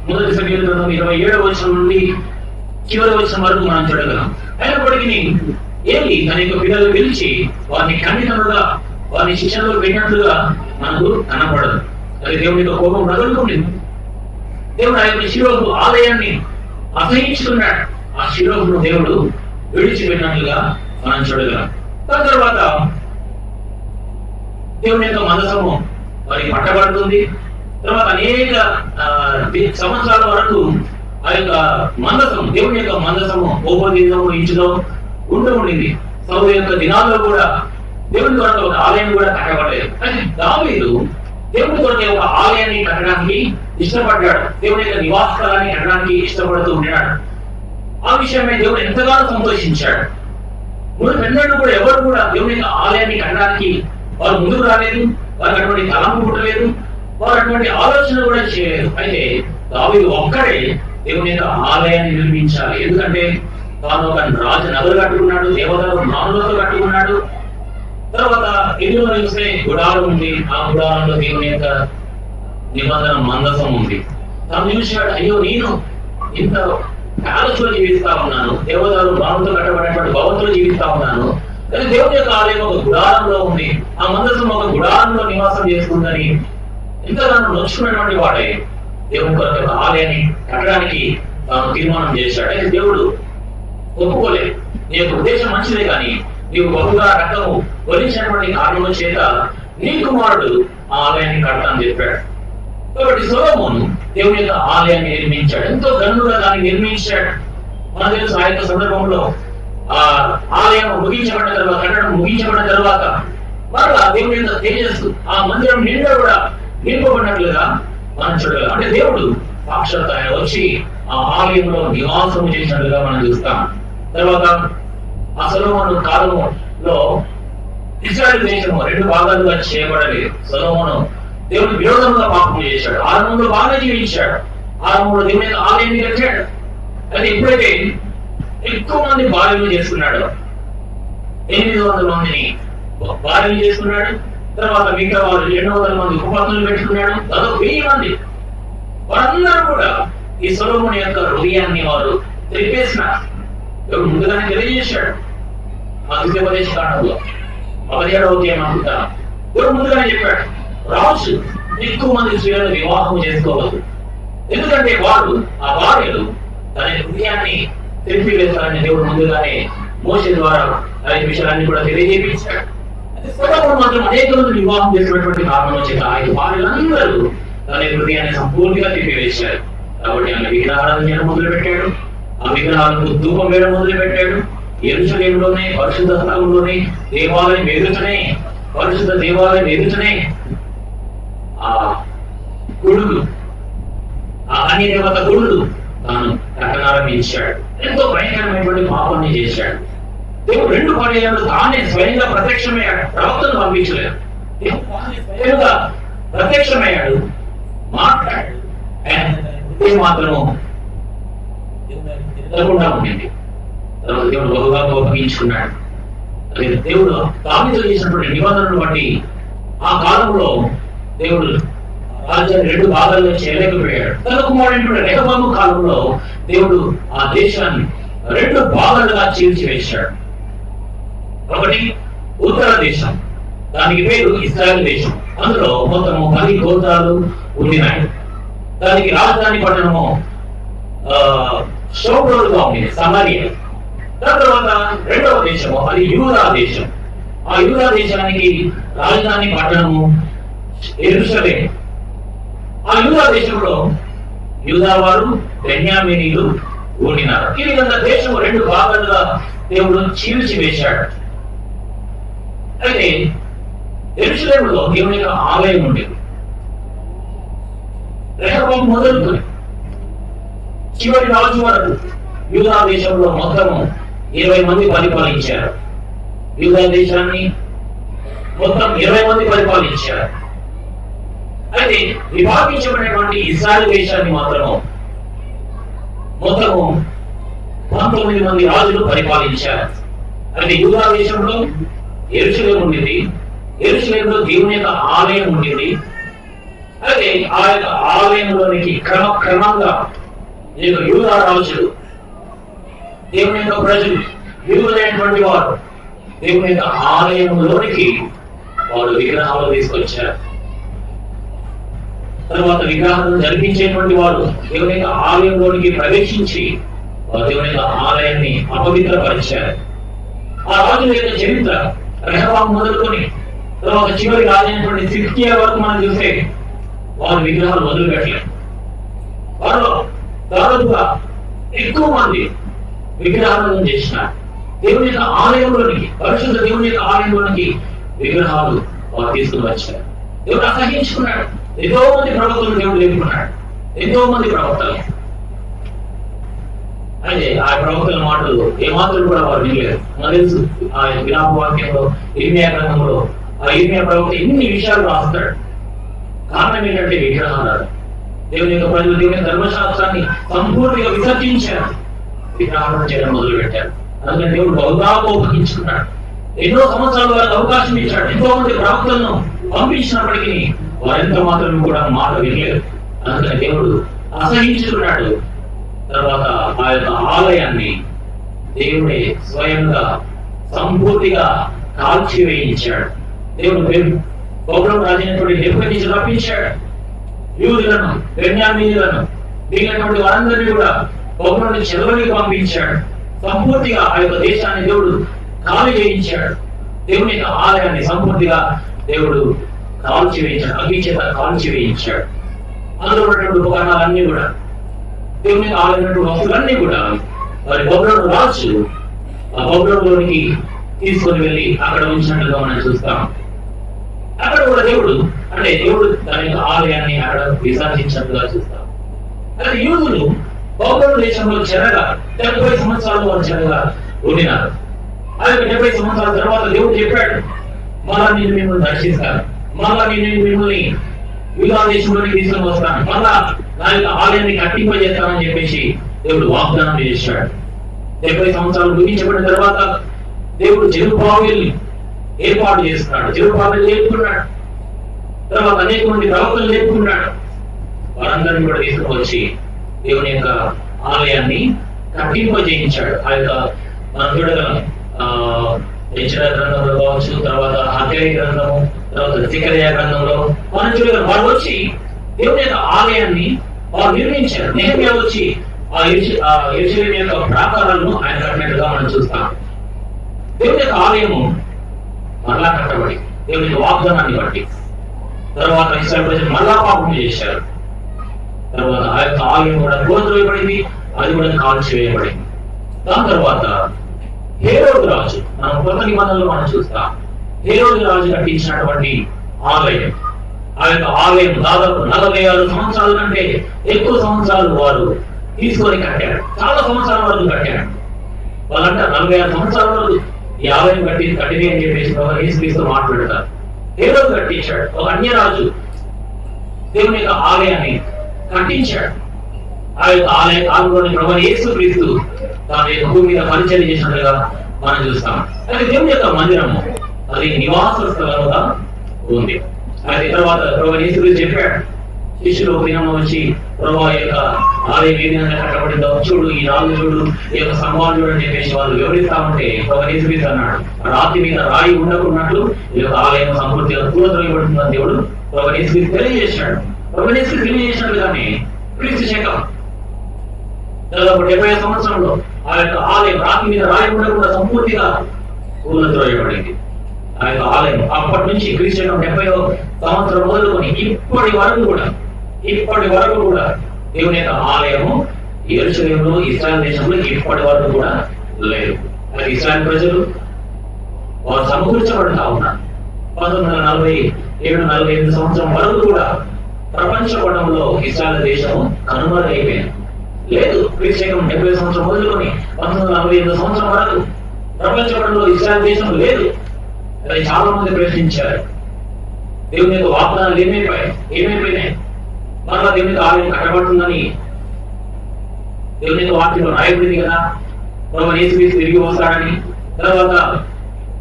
Speaker 1: మొదటి సమీర గ్రంథం 27వ వచనం నుండి చివరి వచనం వరకు మనం చూడగలం. అయినప్పటికీ ఏలి తన యొక్క పిల్లలు పిలిచి వారిని ఖండితంగా వారిని శిక్షణలో పెట్టినట్లుగా మనకు కనపడదు. అది దేవుని యొక్క కోపం రగులుకుంటుంది. దేవుడు ఆ యొక్క షిలోహు ఆలయాన్ని అసహించుకున్నాడు. ఆ షిలోహును దేవుడు విడిచిపెట్టినట్లుగా మనం చూడగలం. దాని తర్వాత దేవుని యొక్క మందసము మరి పట్టబడుతుంది. తర్వాత అనేక సంవత్సరాల వరకు ఆ యొక్క మందసం, దేవుని యొక్క మందసము ఉపదినము ఇంచులో ఉంటూ ఉండింది. సౌలు యొక్క దినాల్లో కూడా దేవుని కొరకు ఒక ఆలయం కూడా కట్టబడలేదు. కానీ దావీదు దేవుని కొరకు ఒక ఆలయాన్ని కట్టడానికి ఇష్టపడ్డాడు. దేవుని యొక్క నివాస స్థలాన్ని కట్టడానికి ఇష్టపడుతూ ఉన్నాడు. ఆ విషయమే దేవుడు ఎంతగానో సంతోషించాడు. పెద్దలు కూడా ఎవరు కూడా దేవుని యొక్క ఆలయాన్ని కట్టడానికి వారు ముందుకు రాలేదు. వారికి అటువంటి తలంపు పుట్టలేదు. వారు అటువంటి ఆలోచన కూడా చేయలేదు. అయితే దావీదు ఒక్కడే దేవుని యొక్క ఆలయాన్ని నిర్మించాలి. ఎందుకంటే తాను ఒక రాజనగరు కట్టుకున్నాడు, దేవతలు మానులతో కట్టుకున్నాడు. తర్వాత ఎదురు చూస్తే గుడారం ఉంది. ఆ గుడారంలో దేవుని యొక్క నిబంధన మందసం ఉంది. తాను చూశాడు, అయ్యో నేను ఇంత ప్యాలెస్ లో జీవిస్తా ఉన్నాను, దేవతలు మానులతో కట్టబడినటువంటి భవంతులు జీవిస్తా ఉన్నాను, కానీ దేవుని యొక్క ఆలయం ఒక గుడారంలో ఉంది, ఆ మందసం ఒక గుడారంలో నివాసం చేస్తుందని ఎంతగానో నొచ్చుకున్నటువంటి వాడే దేవుని కొరకు ఒక ఆలయాన్ని కట్టడానికి తాను తీర్మానం చేశాడు. అయితే దేవుడు ఒప్పుకోలేదు. నీ యొక్క ఉద్దేశం మంచిదే, కానీ నీవు బహుగా రక్తము వరించినటువంటి కారణం చేత నీ కుమారుడు ఆ ఆలయాన్ని కడతానని చెప్పాడు. కాబట్టి సొలొమోను దేవుని యొక్క ఆలయాన్ని నిర్మించాడు. ఎంతో ఘనుడుగా దాన్ని నిర్మించాడు. మన తెలుసు ఆ యొక్క సందర్భంలో ఆ ఆలయం ముగించబడిన తర్వాత, కట్టడం ముగించబడిన తర్వాత మరలా దేవుని యొక్క తేజస్సు ఆ మందిరం నిండా కూడా నింపబడినట్లుగా మనం చూడగలం. అంటే దేవుడు సాక్షాత్ ఆయన వచ్చి ఆ ఆలయంలో నివాసం చేసినట్లుగా మనం చూస్తాం. తర్వాత ఆ సొలొమోను కాలంలో ఇశ్రాయేలు దేశము 2 భాగాలుగా చేయబడలేదు. సొలొమోను దేవుని విరోధంగా పాపం చేశాడు. ఆరంభంలో బాగా జీవించాడు. ఆరంభంలో దేవుని యొక్క ఆలయాన్ని కట్టాడు. అయితే ఎప్పుడైతే ఎక్కువ మంది భార్యలు చేసుకున్నాడు, 800 మందిని భార్యలు చేసుకున్నాడు. తర్వాత మిగతా వాళ్ళు 200 మంది ఉపపత్నులు పెట్టుకున్నాడు. దాదాపు 1000 మంది. వారందరూ కూడా ఈ సొలొమోను యొక్క హృదయాన్ని వారు తెలిపేసినారు. దేవుడు ముందుగానే తెలియజేశాడు. ఆ ద్వితీయోపదేశ కాండంలో 17వ అధ్యాయం అనుకుంటాను. దేవుడు ముందుగానే చెప్పాడు, రాజు ఎక్కువ మంది స్త్రీలను వివాహం చేసుకోవద్దు. ఎందుకంటే వారు ఆ భార్యలు తన హృదయాన్ని తెలిపివేస్తారని దేవుడు ముందుగానే మోషే ద్వారా ఆయన విషయాలన్నీ కూడా తెలియజేపించాడు. సొలొమోను మాత్రం అనేక మంది వివాహం చేసినటువంటి కారణం చేత ఆయన భార్యలందరూ తన హృదయాన్ని సంపూర్తిగా తిప్పివేశారు. కాబట్టి ఆయన విగ్రహాలను చేయడం మొదలు పెట్టాడు. ఆ విగ్రహాలకు ధూపం వేయడం మొదలు పెట్టాడు. యెరూషలేములోనే పరిశుద్ధ స్థలంలోనే దేవాలయం ఎదుటనే పరిశుద్ధ దేవాలయం ఎదుటనే ఆ గుడులు, ఆ అన్య దేవత గుడులు తాను కట్టనారంభించాడు. ఎంతో భయంకరమైనటువంటి పాపాన్ని చేశాడు. దేవుడు 2 పర్యాయాలు తానే స్వయంగా ప్రత్యక్షమయ్యాడు. ప్రవక్తను పంపించలేదు. దేవుడు తానే స్వయంగా ప్రత్యక్షమయ్యాడు, మాట్లాడాడు. మాత్రము తిరగకుండా ఉండింది. తర్వాత దేవుడు బహుగా ఉపయోగించుకున్నాడు. అదే దేవుడు దావీదుతో చేసినటువంటి నిబంధనను బట్టి ఆ కాలంలో దేవుడు రాజ్యాన్ని 2 భాగాల్లో చేయలేకపోయాడు. తన కుమారుడైనటువంటి రెహబాము కాలంలో దేవుడు ఆ దేశాన్ని 2 భాగాలుగా చీల్చివేశాడు. ఒకటి ఉత్తర దేశం, దానికి పేరు ఇశ్రాయేలు దేశం. అందులో మొత్తము 10 గోత్రాలు ఉండినాయి. దానికి రాజధాని పట్టణము షోమ్రోనుగా ఉండేది, సమరియా. దాని తర్వాత 2వ దేశము అది యూదా దేశం. ఆ యూదా దేశానికి రాజధాని పట్టణము యెరూషలేము. ఆ యూదా దేశంలో యూదా వారు బెన్యామీనీయులు ఉండినారు. ఈ విధంగా దేశము 2 భాగాలుగా దేవుడు చీల్చి వేశాడు. అయితే యెరూషలేములో దేవుని యొక్క ఆలయం ఉండేది. రెహబాము మొదలుకొని చివరి రాజు వరకు యూదా దేశంలో మొత్తము 20 మంది పరిపాలించారు. యూదా దేశాన్ని మొత్తం 20 మంది పరిపాలించారు. అయితే విభాగించబడినటువంటి ఇశ్రాయేలు దేశాన్ని మాత్రము మొత్తము 19 మంది రాజులు పరిపాలించారు. అయితే యూదా దేశంలో యెరూషలేము ఉండేది. యెరూషలేములో దేవుని యొక్క ఆలయం ఉండేది. అయితే ఆ యొక్క ఆలయంలోనికి క్రమంగా యూదా రాజులు, దేవుని యొక్క ప్రజలు, యూదులైనటువంటి వారు దేవుని యొక్క ఆలయంలోనికి వారు విగ్రహాలు తీసుకొచ్చారు. తర్వాత విగ్రహాలను జరిపించేటువంటి వారు దేవుని యొక్క ఆలయంలోనికి ప్రవేశించి వారు దేవుని యొక్క ఆలయాన్ని అపవిత్రపరిచారు. ఆ రాజుల యొక్క చరిత్ర రెహబాము మొదలుకొని తర్వాత చివరి రాజైనటువంటి సిద్కియా వరకు మనం చూస్తే వారు విగ్రహాలు వదిలిపెట్టలేదు. వారు దాదాపుగా ఎక్కువ మంది విగ్రహాలను చేసినారు. దేవుని యొక్క ఆలయంలోనికి, పరిశుద్ధ దేవుని యొక్క ఆలయంలోనికి విగ్రహాలు వారు తీసుకుని వచ్చారు. దేవుడు అసహించుకున్నాడు. ఎంతో మంది ప్రవక్తలు దేవుడు లేపుకున్నాడు. ఎంతో మంది ప్రవక్తలు. అయితే ఆ ప్రవక్తల మాటలు ఏమాత్రం కూడా వారు వినలేదు. నాకు తెలుసు ఆ విలాప వాక్యంలో ఇర్మియా గ్రంథంలో ఆ ఇర్మియా ప్రవక్త ఎన్ని విషయాలు రాస్తాడు. కారణం ఏంటంటే విగ్రహాలు. దేవుని యొక్క ప్రజలు దేవుని ధర్మశాస్త్రాన్ని సంపూర్ణంగా విసర్జించారు, విగ్రహాలను చేయడం మొదలు పెట్టారు. అందుకని దేవుడు బహుగా ఉపయోగించుకున్నాడు. ఎన్నో సంవత్సరాల వారికి అవకాశం ఇచ్చాడు. ఎంతో మంది ప్రవక్తలను పంపించినప్పటికీ వారెంత మాత్రం కూడా మాట వినలేదు. అందుకని దేవుడు అసహించుకున్నాడు. తర్వాత ఆ యొక్క ఆలయాన్ని దేవుడే స్వయంగా సంపూర్తిగా కాల్చివేయించాడు. దేవుడు బబులోను రాజైనటువంటి నెబుకద్నెజరు రప్పించాడు. యూదులను, బెన్యామీనీయులను, మిగిలినటువంటి వారందరినీ కూడా బబులోను చెరలోకి పంపించాడు. సంపూర్తిగా ఆ యొక్క దేశాన్ని దేవుడు కాలు చేయించాడు. దేవుని యొక్క ఆలయాన్ని సంపూర్తిగా దేవుడు కాల్చివేయించాడు, అగ్ని చేత కాల్చివేయించాడు. అందులో ఉన్నటువంటి ఉపకరణాలన్నీ కూడా, దేవుని ఆలయం వస్తువులన్నీ కూడా వారి బబులోను రాజు ఆ బబులోనులోనికి తీసుకొని వెళ్ళి అక్కడ ఉంచినట్లుగా మనం చూస్తాం. అక్కడ కూడా దేవుడు దాని యొక్క ఆలయాన్ని అక్కడ విసర్జించినట్లుగా చూస్తాం. అయితే యూదులు బబులోను దేశంలో చెరగా 70 సంవత్సరాలు వారు చెరగా ఉండినారు. ఆ యొక్క 70 సంవత్సరాల తర్వాత దేవుడు చెప్పాడు, మళ్ళా నేను మిమ్మల్ని దర్శిస్తాను, మళ్ళా నేను మిమ్మల్ని యూదా దేశంలోకి తీసుకొని వస్తాను, మళ్ళా నా యొక్క ఆలయాన్ని కట్టింపజేస్తానని చెప్పేసి దేవుడు వాగ్దానం చేశాడు. 70 సంవత్సరాలు ముగించబడిన తర్వాత దేవుడు జెరుబ్బాబెలుని ఏర్పాటు చేస్తున్నాడు. జెరుబ్బాబెలు లేపుకున్నాడు. తర్వాత అనేక మంది ప్రవక్తలు లేపుకున్నాడు. వారందరినీ కూడా తీసుకుని వచ్చి దేవుని యొక్క ఆలయాన్ని కట్టింపజేయించాడు. ఆ యొక్క మనం చూడగలం యెషయా గ్రంథంలో కావచ్చు, తర్వాత హగ్గయి గ్రంథము, తర్వాత జకర్యా గ్రంథంలో మనం చూడగలం. వారు వచ్చి దేవుని యొక్క ఆలయాన్ని వారు నిర్మించారు. నెహెమ్యా వచ్చి యెరూషలేము యొక్క ప్రాకారాలను ఆయన కట్టినట్టుగా మనం చూస్తాం. దేవుని యొక్క ఆలయము మరలా కట్టబడి దేవుని యొక్క వాగ్దానాన్ని బట్టి తర్వాత ఇశ్రాయేలు ప్రజలు మరలా పాపం చేశారు. తర్వాత ఆ యొక్క ఆలయం కూడా కూలద్రోయబడింది, అది కూడా కాల్చివేయబడింది. దాని తర్వాత హేరోదు రాజు, మనం కొత్త నిబంధనలు మనం చూస్తాం, హేరోదు రాజు కట్టించినటువంటి ఆలయం, ఆ యొక్క ఆలయం దాదాపు 46 సంవత్సరాల కంటే ఎక్కువ సంవత్సరాలు వారు తీసుకొని కట్టారు. చాలా సంవత్సరాల వరకు కట్టారు. వాళ్ళంటే 46 సంవత్సరాల వరకు ఈ ఆలయం కట్టింది అని చెప్పేసి యేసుక్రీస్తు మాట్లాడతారు. హేరోదు కట్టించాడు, ఒక అన్యరాజు దేవుని యొక్క ఆలయాన్ని కట్టించాడు. ఆ యొక్క ఆలయ కాలంలోని ప్రభువైన యేసుక్రీస్తు తాను యొక్క భూమి మీద పరిచయం చేసినట్లుగా మనం చూస్తాం. అయితే దేవుని యొక్క మందిరము అది నివాస స్థలంగా ఉంది. అయితే తర్వాత ప్రభువైన యేసుక్రీస్తు చెప్పాడు, శిష్యులు ఒక దినం వచ్చి ప్రభువా యొక్క ఆలయం ఏ విధంగా కట్టబడిందో చూడు, ఈ రాళ్ళు చూడు, ఈ యొక్క స్తంభాలు చూడని చెప్పేసి వాళ్ళు వివరిస్తా ఉంటే ప్రభువైన యేసుక్రీస్తు అన్నాడు, రాతి మీద రాయి ఉండకున్నట్లు ఈ యొక్క ఆలయం సంపూర్తిగా కూలద్రోయబడుతుందని దేవుడు ప్రభువైన యేసుక్రీస్తు తెలియజేశాడు. ప్రభువైన యేసుక్రీస్తు తెలియజేసినట్లుగానే క్రీస్తు శకం దాదాపు 70 సంవత్సరంలో ఆ యొక్క ఆలయం రాతి మీద రాయి ఉండకుండా సంపూర్తిగా కూలద్రోయబడింది. ఆ యొక్క ఆలయం అప్పటి నుంచి క్రీస్తు 70వ సంవత్సరం మొదలుకొని ఇప్పటి వరకు కూడా దేవుని యొక్క ఆలయము యెరూషలేములో ఇశ్రాయేలు దేశంలో ఇప్పటి వరకు కూడా లేదు. అది ఇశ్రాయేలు ప్రజలు వారు సమకూర్చబడతా ఉన్నారు. 1947-48 సంవత్సరం వరకు కూడా ప్రపంచ పటంలో ఇశ్రాయేలు దేశము కనుమరుగైపోయింది. లేదు, క్రీస్తు 70 సంవత్సరం మొదలుకొని 1948 సంవత్సరం వరకు ప్రపంచ పటంలో ఇశ్రాయేలు దేశం లేదు. అది చాలా మంది ప్రశ్నించారు, దేవుని యొక్క వాగ్దానాలు ఏమైపోయినాయి, మరలా దేవుని యొక్క ఆలయం కట్టబడుతుందని దేవుని యొక్క వాక్యంలో రాయబడింది కదా, ప్రభువైన యేసుక్రీస్తు తిరిగి వస్తాడని. తర్వాత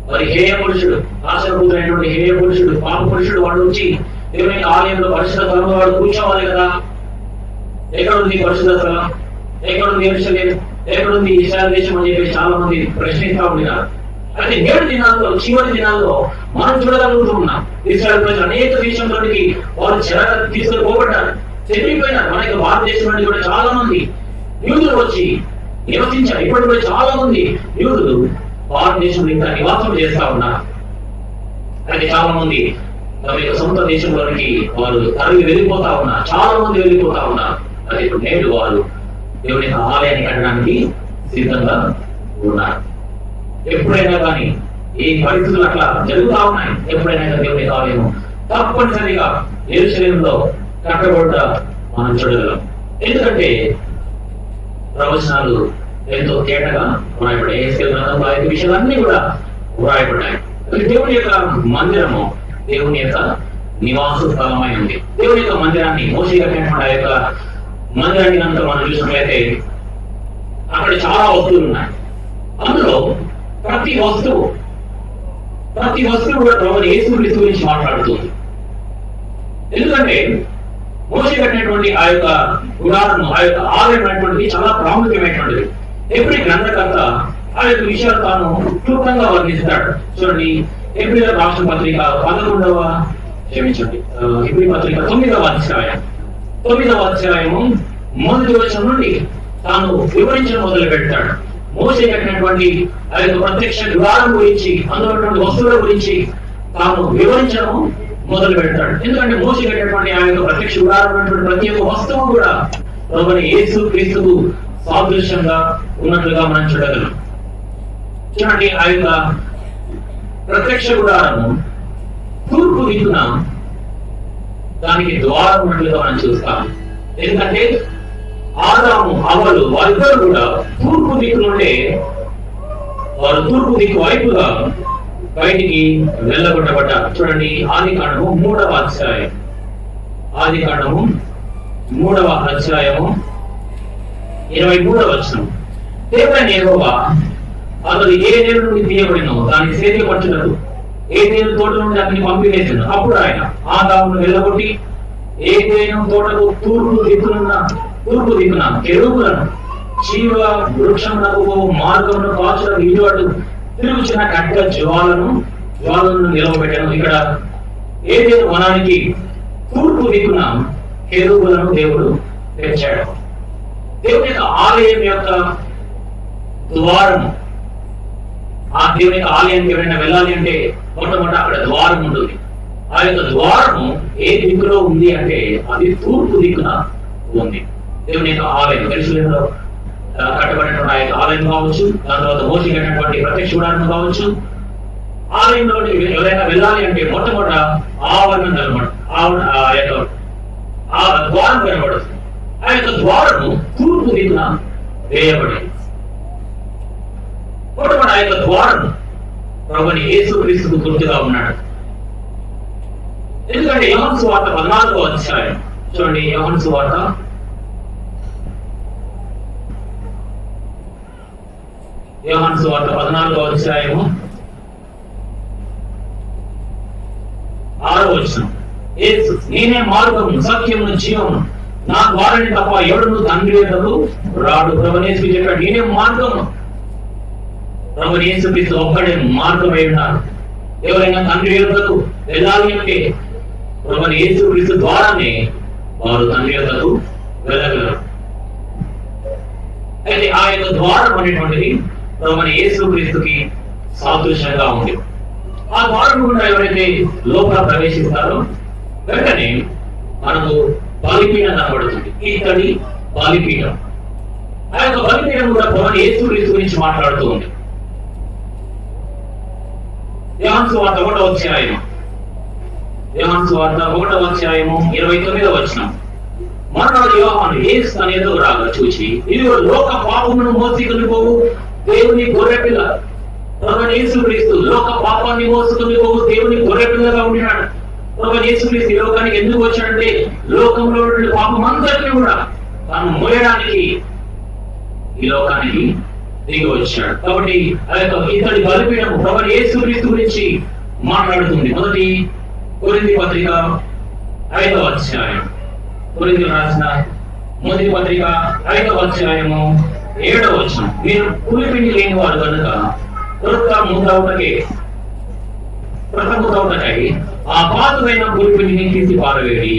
Speaker 1: మరి హేయ పురుషుడు, ఆశీర్వదమైనటువంటి హేయ పురుషుడు, పాప పురుషుడు వాడు వచ్చి దేవుని యొక్క ఆలయంలో పరిశుద్ధ స్థలంలో వాడు కూర్చోవాలి కదా. ఎక్కడుంది పరిశుద్ధ స్థలం, ఎక్కడుంది యెరూషలేము, ఎక్కడుంది ఇశ్రాయేలు దేశం అని చెప్పి చాలా మంది ప్రశ్నిస్తా ఉన్నారు. అయితే నేటి దినాల్లో, చివరి దినాల్లో మనం చూడగలుగుతున్నాం, ఇశ్రాయేలు ప్రజలు అనేక దేశంలోనికి వారు చెరగా తీసుకొని పోబడ్డారు, చెరిగిపోయినారు. మన యొక్క భారతదేశం నుండి కూడా చాలా మంది యూదులు వచ్చి నివసించారు. ఇప్పటి కూడా చాలా మంది యూదులు భారతదేశంలో ఇంకా నివాసం చేస్తా ఉన్నారు. అయితే చాలా మంది తమ యొక్క సొంత దేశంలోనికి వారు తరలి వెళ్ళిపోతా ఉన్నారు, చాలా మంది వెళ్ళిపోతా ఉన్నారు. అది ఇప్పుడు నేడు వారు దేవుని యొక్క ఆలయాన్ని కట్టడానికి సిద్ధంగా ఉన్నారు. ఎప్పుడైనా కానీ ఈ పరిస్థితులు అట్లా జరుగుతా ఉన్నాయి. ఎప్పుడైనా దేవుని ఆలయం తప్పనిసరిగా యెరూషలేములో కట్టబడ్డ మనం చూడగలం. ఎందుకంటే ప్రవచనాలు ఎంతో తేటగా వ్రాయబడ్డాయి. గ్రంథంలో ఐదు విషయాలన్నీ కూడా వ్రాయబడ్డాయి. దేవుని యొక్క మందిరము దేవుని యొక్క నివాస స్థలమై ఉంది. దేవుని యొక్క మందిరాన్ని మోషే కట్టినటువంటి ఆ యొక్క మందిరాన్ని కనుక మనం చూసినట్లయితే అక్కడ చాలా వస్తువులు ఉన్నాయి. అందులో ప్రతి వస్తువు కూడా ప్రభువైన యేసుక్రీస్తు గురించి మాట్లాడుతుంది. ఎందుకంటే మోషే కట్టినటువంటి ఆ యొక్క గుడారము, ఆ యొక్క ఆలయం అనేటువంటిది చాలా ప్రాముఖ్యమైనటువంటిది. ఎప్పుడు గ్రంథకర్త ఆ యొక్క విషయాలు తాను క్లుప్తంగా వర్ణిస్తాడు. చూడండి, ఎబ్రీ రాష్ట్ర పత్రిక 9వ అధ్యాయము 9వ వచనం నుండి తాను వివరించడం మొదలు పెడతాడు. మోషే కట్టినటువంటి ఆ యొక్క ప్రత్యక్ష గుడారం గురించి, అందులో వస్తువుల గురించి తాను వివరించడం మొదలు పెడతాడు. ఎందుకంటే మోషే కట్టినటువంటి ఆ యొక్క ప్రత్యక్ష గుడారం ప్రతి ఒక్క వస్తువు కూడా ప్రభువైన యేసుక్రీస్తుకు సాదృశ్యంగా ఉన్నట్లుగా మనం చూడగలం. చూడండి, ఆ యొక్క ప్రత్యక్ష గుడారము తూర్పు దిక్కున దానికి ద్వారం ఉన్నట్లుగా మనం చూస్తాం. ఎందుకంటే ఆదాము హవ్వలు వారిద్దరు కూడా తూర్పు దిక్కు నుండే వారు తూర్పు దిక్కు వైపుగా బయటికి వెళ్ళగొట్టబడ్డారు. చూడండి, ఆదికాండము 3వ అధ్యాయం, ఆదికాండము 3వ అధ్యాయము 23వ వచనం. దేవుడైన యెహోవా అతడు ఏదెను నుండి తీయబడినో దాన్ని సేద్యపరచుటకు ఏదెను తోట నుండి అతన్ని పంపివేసాను. అప్పుడు ఆయన ఆదామును వెళ్ళగొట్టి ఏదెను తోటకు తూర్పు దిక్కున కెరూబులను జీవ వృక్షమునకు మార్గమును కాచుల నిలువడు తిరుగుచిన కట్ట జ్వాలను నిలవబెట్టాను. ఇక్కడ ఏదెను వనానికి తూర్పు దిక్కున కెరూబులను దేవుడు తెచ్చాడు. దేవుని యొక్క ఆలయం యొక్క ద్వారము. ఆ దేవుని యొక్క ఆలయానికి ఎవరైనా వెళ్ళాలి అంటే మొట్టమొదట అక్కడ ద్వారం ఉంటుంది. ఆ యొక్క ద్వారము ఏ దిక్కులో ఉంది అంటే అది తూర్పు దిక్కున ఉంది. దేవుని యొక్క ఆలయం పరిశుభ్రంలో కట్టబడినటువంటి ఆ యొక్క ఆలయం కావచ్చు, దాని తర్వాత మోసి కట్టినటువంటి ప్రత్యక్ష గుడారం కావచ్చు. ఆలయంలో ఎవరైనా వెళ్ళాలి అంటే మొట్టమొదట ఆవరణ కనబడు, ఆ యొక్క ఆ ద్వారం కనబడుతుంది. ఆ యొక్క ద్వారము తూర్పు దిక్కున వేయబడింది. మొట్టమొదటి ఆ యొక్క ద్వారం ప్రభుని యేసుక్రీస్తుకు గుర్తుగా ఉన్నాడు. ఎందుకంటే యోహాను సువార్త 14వ అధ్యాయం చూడండి. యోహాను సువార్త 14వ అధ్యాయము 6వ వచనం. యేసు నేనే మార్గము సత్యము జీవము, నా ద్వారానే తప్ప ఎవడును తండ్రి యొద్దకు రాడు. ప్రభుని యేసు చెప్పాడు, నేనే మార్గము. ప్రభుని యేసుక్రీస్తు ఒక్కడే మార్గమై ఉన్నారు. ఎవరైనా తండ్రి యొద్దకు వెళ్ళాలి అంటే ప్రభుని యేసుక్రీస్తు ద్వారానే వారు తండ్రి యొద్దకు వెళ్ళగలరు. అయితే ఆ యొక్క ద్వారం అనేటువంటిది ప్రభుని యేసుక్రీస్తుకి సాదృశ్యంగా ఉంది. ఆ ద్వారం గుండా ఎవరైతే లోపల ప్రవేశిస్తారో వెంటనే మనకు బలిపీఠం కనబడుతుంది. ఇతడి బలిపీఠం. ఆ యొక్క బలిపీఠం కూడా ప్రభుని యేసుక్రీస్తు గురించి మాట్లాడుతూ ఉంది. యోహాను సువార్త 1వ అధ్యాయం 29వ వచనం. మర్నాడు యోహాను యేసు తన ఎదుగు రాగా చూచి, ఇదిగో లోక పాపమును మోసుకొని పోవు దేవుని గొర్రెపిల్ల. ప్రభువైన యేసుక్రీస్తు లోక పాపాన్ని మోసుకొని పోవు దేవుని గొర్రెపిల్లగా ఉండినాడు. ప్రభువైన యేసుక్రీస్తు ఈ లోకానికి ఎందుకు వచ్చాడంటే లోకంలో పాపం అంతటిని కూడా తాను మోయడానికి ఈ లోకానికి దిగి వచ్చాడు. కాబట్టి ఆ యొక్క ఇతడి బలిపీఠం ప్రభువైన యేసుక్రీస్తు గురించి మాట్లాడుతుంది. మొదటి కొరింథీ పత్రిక 5వ అధ్యాయం, కొరింథీయులకు రాసిన మొదటి పత్రిక 5వ అధ్యాయము 7వ వచనం. మీరు పులిపిండి లేని వారు కనుక ప్రథముతౌటకై ఆ పాతమైన పులిపిండిని తీసి పారవేడి,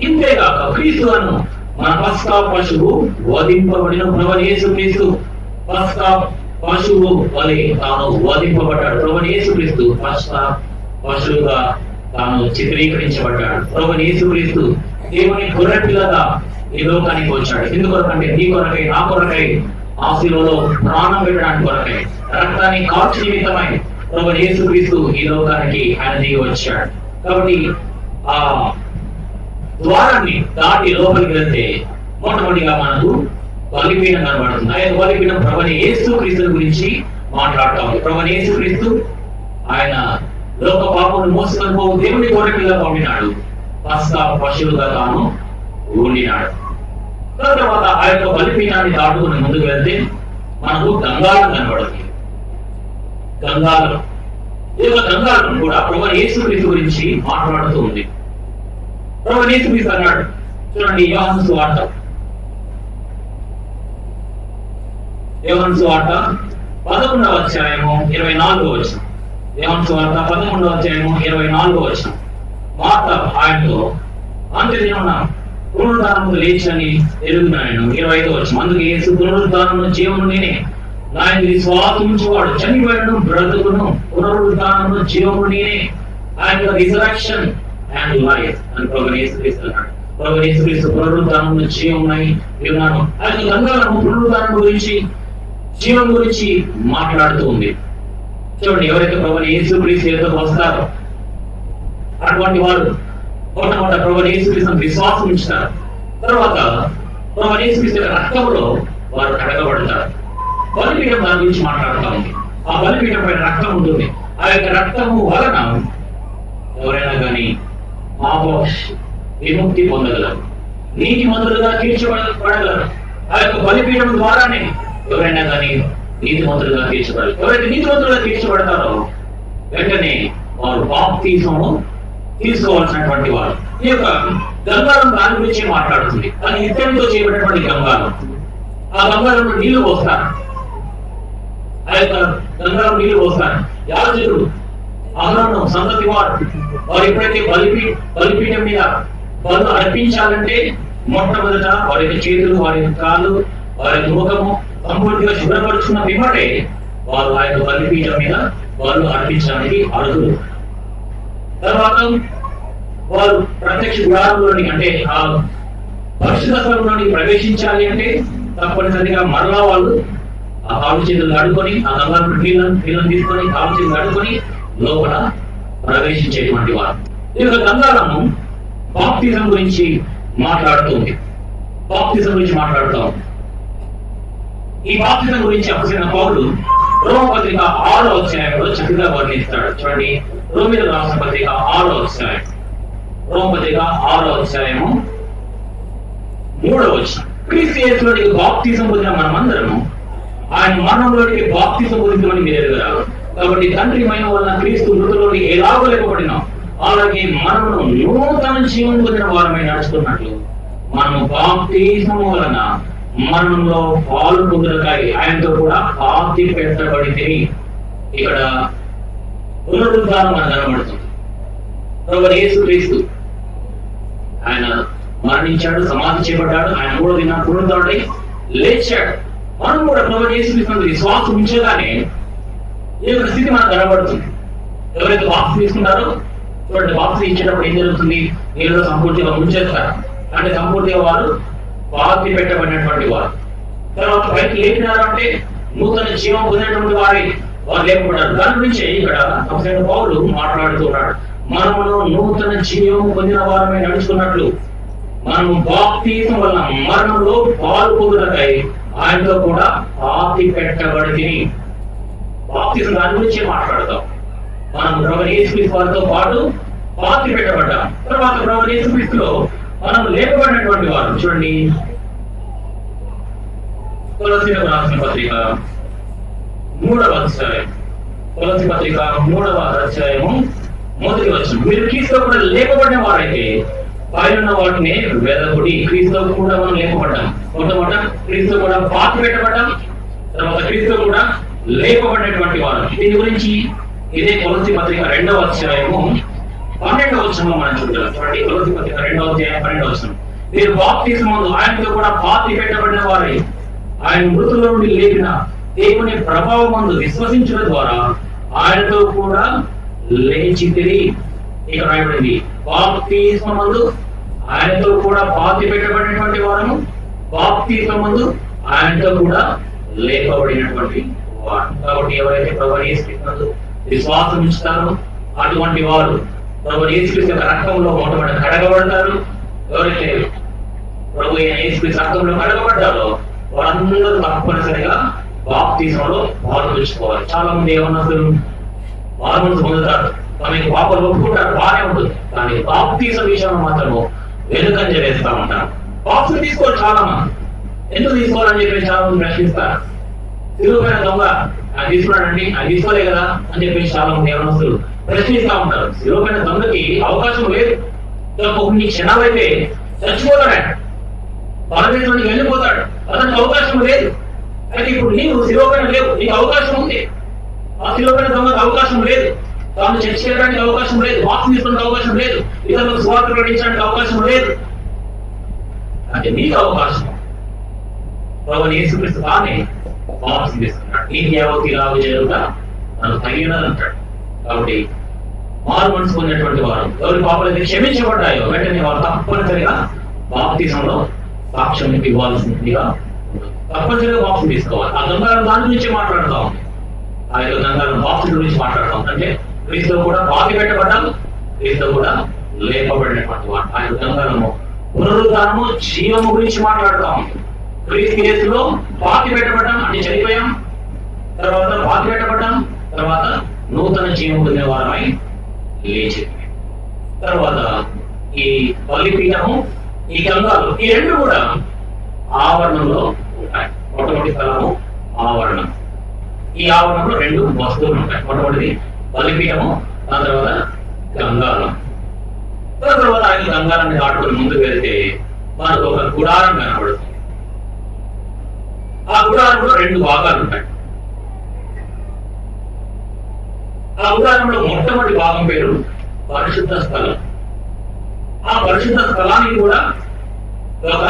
Speaker 1: ఇంతేగాక క్రీస్తులను మన పస్కా పశువు వధింపబడిన ప్రభువైన యేసుక్రీస్తు పస్కా పశువు వలె తాను వధింపబడ్డాడు. ప్రభువైన యేసుక్రీస్తు పస్కా పశువుగా తాను చిత్రీకరించబడ్డాడు. ప్రభువైన యేసుక్రీస్తు దేవుని గొర్రెపిల్లగా ఈ లోకానికి వచ్చాడు. ఎందుకొరకంటే నీ కొరకై నా కొరకై ఆ శిలువలో ప్రాణం పెట్టడానికి కొరకై రక్తాన్ని కార్చి నిమిత్తమై ప్రభువైన యేసుక్రీస్తు ఈ లోకానికి ఆయన దిగి వచ్చాడు. కాబట్టి ఆ ద్వారాన్ని దాటి లోపలికి వెళ్తే మొట్టమొదటిగా మనకు బలిపీఠం కనబడుతుంది. ఆ యొక్క బలిపీఠం ప్రభువైన యేసుక్రీస్తు గురించి మాట్లాడుతూ ఉంది. ప్రభువైన యేసుక్రీస్తు ఆయన లోక పాపమును మోసుకొని పోవు దేవుని గొర్రెపిల్లగా ఉండినాడు. పస్కా పశువుగా తాను ఉండినాడు. తర్వాత ఆ యొక్క బలిపీఠాన్ని దాటుకుని ముందుకు వెళ్తే మనకు గంగాళం కనబడుతుంది. గంగాళం, ఈ యొక్క గంగాళం కూడా ప్రభువైన యేసుక్రీస్తు గురించి మాట్లాడుతూ ఉంది. ప్రభువైన యేసుక్రీస్తు అన్నాడు చూడండి. యోహాను సువార్త 11వ అధ్యాయము 24వ వచనం. యోహాను సువార్త 11వ అధ్యాయము 24వ వచనం. మార్త ఆయనతో అంత్యదినమున పునరుద్ధానము లేచని ఎరుగున్నాను. 25వ వచనం. అందుకే యేసు పునరుద్ధానము జీవము నేనే, నా యందు విశ్వాసించువాడు చనిపోయినను బ్రతుకును, పునరుద్ధానము జీవము నేనే. ఆయన రిజరక్షన్ అండ్ లైఫ్ అని ప్రభువైన యేసుక్రీస్తు అన్నాడు. ప్రభువైన యేసుక్రీస్తు పునరుద్ధానము జీవమునై ఉన్నాను. ఆయన గంగాళము పునరుద్ధానం గురించి జీవం గురించి మాట్లాడుతూ ఉంది. చూడండి, ఎవరైతే ప్రభువైన యేసుక్రీస్తు ఎదురుకు వస్తారో అటువంటి వారు మొట్టమొదట ప్రభువైన యేసుక్రీస్తును విశ్వాసం ఉంచుతారు. తర్వాత ప్రభువైన యేసుక్రీస్తు రక్తంలో వారు కడగబడతారు. బలిపీఠం దాని గురించి మాట్లాడుతూ ఉంది. ఆ బలిపీఠం పైన రక్తం ఉంటుంది. ఆ యొక్క రక్తము వలన ఎవరైనా కానీ పాప విముక్తి పొందగలరు, నీతి మంతులుగా తీర్చబడగలరు. ఆ యొక్క బలిపీఠం ద్వారానే ఎవరైనా కానీ నీతి మంతులుగా తీర్చబడరు. ఎవరైతే నీతి మంతులుగా తీర్చబడతారో వెంటనే వారు బాప్తిసము తీసుకోవాల్సినటువంటి వారు. ఈ యొక్క గంగాళం దాని గురించి మాట్లాడుతుంది. అది ఇత్తడితో చేయబడినటువంటి గంగాళం. ఆ గంగాళంలో నీళ్లు పోస్తారు. ఆ యొక్క గంగాళం నీళ్లు పోస్తారు. యాజకుడు అహరోను సంతతి వారు ఎప్పుడైతే బలిపీఠం మీద బలు అర్పించాలంటే మొట్టమొదట వారి యొక్క చేతులు, వారి యొక్క కాళ్ళు, వారి యొక్క ముఖము సంపూర్తిగా శుభ్రపరుచుకున్న పిమ్మటే వారు ఆ యొక్క బలిపీఠం మీద వాళ్ళు అర్పించడానికి అర్హులు. తర్వాత వారు ప్రత్యక్ష గుడారంలోని అంటే ఆ పరిశుద్ధ స్థలంలోని ప్రవేశించాలి అంటే తప్పనిసరిగా మరలా వాళ్ళు ఆ కాలు చేతులు అడుకొని ఆ బంగారు నీళ్ళను తీసుకొని కాలు చేతులు అడుకొని లోపల ప్రవేశించేటువంటి వారు. ఈ యొక్క గంగారము బాప్తిజం గురించి మాట్లాడుతుంది. బాప్తిజం గురించి మాట్లాడుతాం. ఈ బాప్తిజం గురించి అప్పసిన పౌలు రోమపత్రిక 6వ అధ్యాయంలో చక్కగా వర్ణిస్తాడు. చూడండి, రోమిలకు రాసిన పత్రిక 6వ అధ్యాయం, రోమపత్రిక 6వ అధ్యాయము 3వ వచనం. క్రీస్తు యేసులోనికి బాప్తిజం పొందిన మనమందరము ఆయన మరణంలోనికి బాప్తిజం పొందించమని మీరు ఎరుగరారు. కాబట్టి తండ్రి మహిమ వలన క్రీస్తు మృతులోని ఎలాగో లేకపోయినా అలాగే మనము నూతన జీవం పొందిన వారమై నడుచుకున్నట్లు మనము బాప్తిజం వలన మరణంలో పాలు పొందులకాయి ఆయనతో కూడా పాతి పెట్టబడితే. ఇక్కడ పునరుద్ధానం మనకు కనబడుతుంది. ప్రభువు యేసుక్రీస్తు ఆయన మరణించాడు, సమాధి చేయబడ్డాడు, ఆయన 3వ దినాన పునరుద్ధానుడై లేచాడు. మనం కూడా ప్రభువు యేసుక్రీస్తు విశ్వాసం ఉంచగానే ఈ యొక్క స్థితి మనకు కనబడుతుంది. ఎవరైతే బాప్తిజం తీసుకుంటారో చూడండి, బాప్తిజం ఇచ్చేటప్పుడు ఏం జరుగుతుంది? నీళ్ళలో సంపూర్తిగా ముంచేస్తారు. అంటే సంపూర్తిగా వారు పాతి పెట్టబడినటువంటి వారు. తర్వాత పైకి లేపినారంటే నూతన జీవం పొందినటువంటి వారు లేపబడ్డారు. దాని గురించి ఇక్కడ అపొస్తలుడైన పౌలు మాట్లాడుతున్నాడు. మనమును నూతన జీవం పొందిన వారమే నడుచుకున్నట్లు మనము బాప్తిజం వలన మరణంలో పాలు పొందుటకై ఆయనతో కూడా పాతి పెట్టబడితిని. బాప్తిజం దాని గురించి మాట్లాడతాం. మనం ప్రభువు యేసుక్రీస్తు వారితో పాటు పాతి పెట్టబడ్డాం. తర్వాత ప్రభువు యేసుక్రీస్తులో మనం లేపబడినటువంటి వారు. చూడండి, కొలస్సీలకు రాసిన పత్రిక 3వ అధ్యాయం, కొలస్సీ పత్రిక 3వ అధ్యాయము 1వ వచనం. మీరు క్రీస్తులో కూడా లేపబడిన వారైతే పైన వాటిని వెదకుడి. క్రీస్తులో కూడా మనం లేపబడ్డాం. మొట్టమొదట క్రీస్తులో కూడా పాతి పెట్టబడ్డాం. తర్వాత క్రీస్తులో కూడా లేపబడినటువంటి వారు. దీని గురించి ఇదే కొలస్సీ పత్రిక 2వ అధ్యాయము 12వ వచనంలో మనం చూద్దాం. చూడండి, కొలస్సీ పత్రిక 2వ అధ్యాయం 12వ వచనం. మీరు బాప్తిజం ముందు ఆయనతో కూడా పాతి పెట్టబడిన వారై ఆయన మృతుల నుండి లేపిన దేవుని ప్రభావం ముందు విశ్వసించడం ద్వారా ఆయనతో కూడా లేచితిరి. ఇక రాయబడింది, బాప్తిజం ముందు ఆయనతో కూడా పాతి పెట్టబడినటువంటి వారము, బాప్తిజం ముందు ఆయనతో కూడా లేపబడినటువంటి వారు. కాబట్టి ఎవరైతే ప్రభువు యేసుక్రీస్తు విశ్వాసం ఉంచుతారో అటువంటి వారు ప్రభువు యేసుక్రీస్తు యొక్క రక్తంలో మొట్టమొదటి కడగబడతారు. ఎవరైతే ప్రభువు యేసుక్రీస్తు రక్తంలో కడగబడ్డారో వారందరూ తప్పనిసరిగా బాప్తిజంలో పాల్గొంచుకోవాలి. చాలా మంది ఏమన్నారు, మారుమనసు పొందుతారు, తనకి పాపలు ఒప్పుకుంటారు, బాగానే ఉంటుంది. కానీ బాప్తిజం విషయంలో మాత్రము వెనుకంజ వేస్తా ఉంటారు. బాప్తిజం తీసుకోవాలి చాలా మంది. ఎందుకు తీసుకోవాలని చెప్పి చాలా మంది ప్రశ్నిస్తారు. తిరుగుపోయిన దొంగ అది తీసుకున్నాడండి, అది తీసుకోలే కదా అని చెప్పేసి చాలా మంది యవనస్తులు ప్రశ్నిస్తా ఉంటారు. తిరుగుపోయిన దొంగకి అవకాశం లేదు. కొన్ని క్షణాలైతే చచ్చిపోతాడు, పరదేశానికి వెళ్ళిపోతాడు, అతనికి అవకాశం లేదు. అయితే ఇప్పుడు నీవు శిరోపైన లేవు, నీకు అవకాశం ఉంది. ఆ శిరోపైన దొంగకు అవకాశం లేదు, తాను చర్చ చేయడానికి అవకాశం లేదు, బాప్తిజం తీసుకోవడానికి అవకాశం లేదు, ఇతరులకు సువార్త ప్రకటించడానికి అవకాశం లేదు. అంటే నీకు అవకాశం. ప్రభువు యేసుక్రీస్తు తానే బాప్తిజం తీసుకున్నాడు. ఈ యావతి లాభ జరుగుగా తను తగినది అంటాడు. కాబట్టి మారు మనసు పొందినటువంటి వారు ఎవరి పాపాలైతే క్షమించబడ్డాయో వెంటనే వారు తప్పనిసరిగా బాప్తిజంలో సాక్ష్యం ఇవ్వాల్సిందిగా తప్పనిసరిగా బాప్తిజం తీసుకోవాలి. ఆ గంగారం దాని గురించి మాట్లాడతాం. ఆ యొక్క గంగారం బాప్తిజం గురించి మాట్లాడతాం. అంటే క్రీస్తులో కూడా పాతి పెట్టబడ్డాం, క్రీస్తులో కూడా లేపబడినటువంటి వాడు. ఆ యొక్క గంగారము పునరుద్ధానము జీవము గురించి మాట్లాడతాం. క్రీస్తు యేసులో పాతి పెట్టబడ్డాం అంటే చనిపోయాం, తర్వాత పాతి పెట్టబడ్డాం, తర్వాత నూతన జీవం పొందిన వారమై లేచి. తర్వాత ఈ బలిపీఠము, ఈ గంగాలు, ఈ రెండు కూడా ఆవరణంలో ఉంటాయి. మొట్టమొదటి స్థలము ఆవరణం. ఈ ఆవరణంలో రెండు వస్తువులు ఉంటాయి. మొట్టమొదటిది బలిపీఠము, దాని తర్వాత గంగాలం. తర్వాత ఆయన గంగాలాన్ని దాటుకుని ముందుకు వెళ్తే మనకు ఒక గుడారం కనబడుతుంది. ఆ గుడారంలో రెండు భాగాలు ఉంటాయి. ఆ గుడారంలో మొట్టమొదటి భాగం పేరు పరిశుద్ధ స్థలం. ఆ పరిశుద్ధ స్థలానికి కూడా ఒక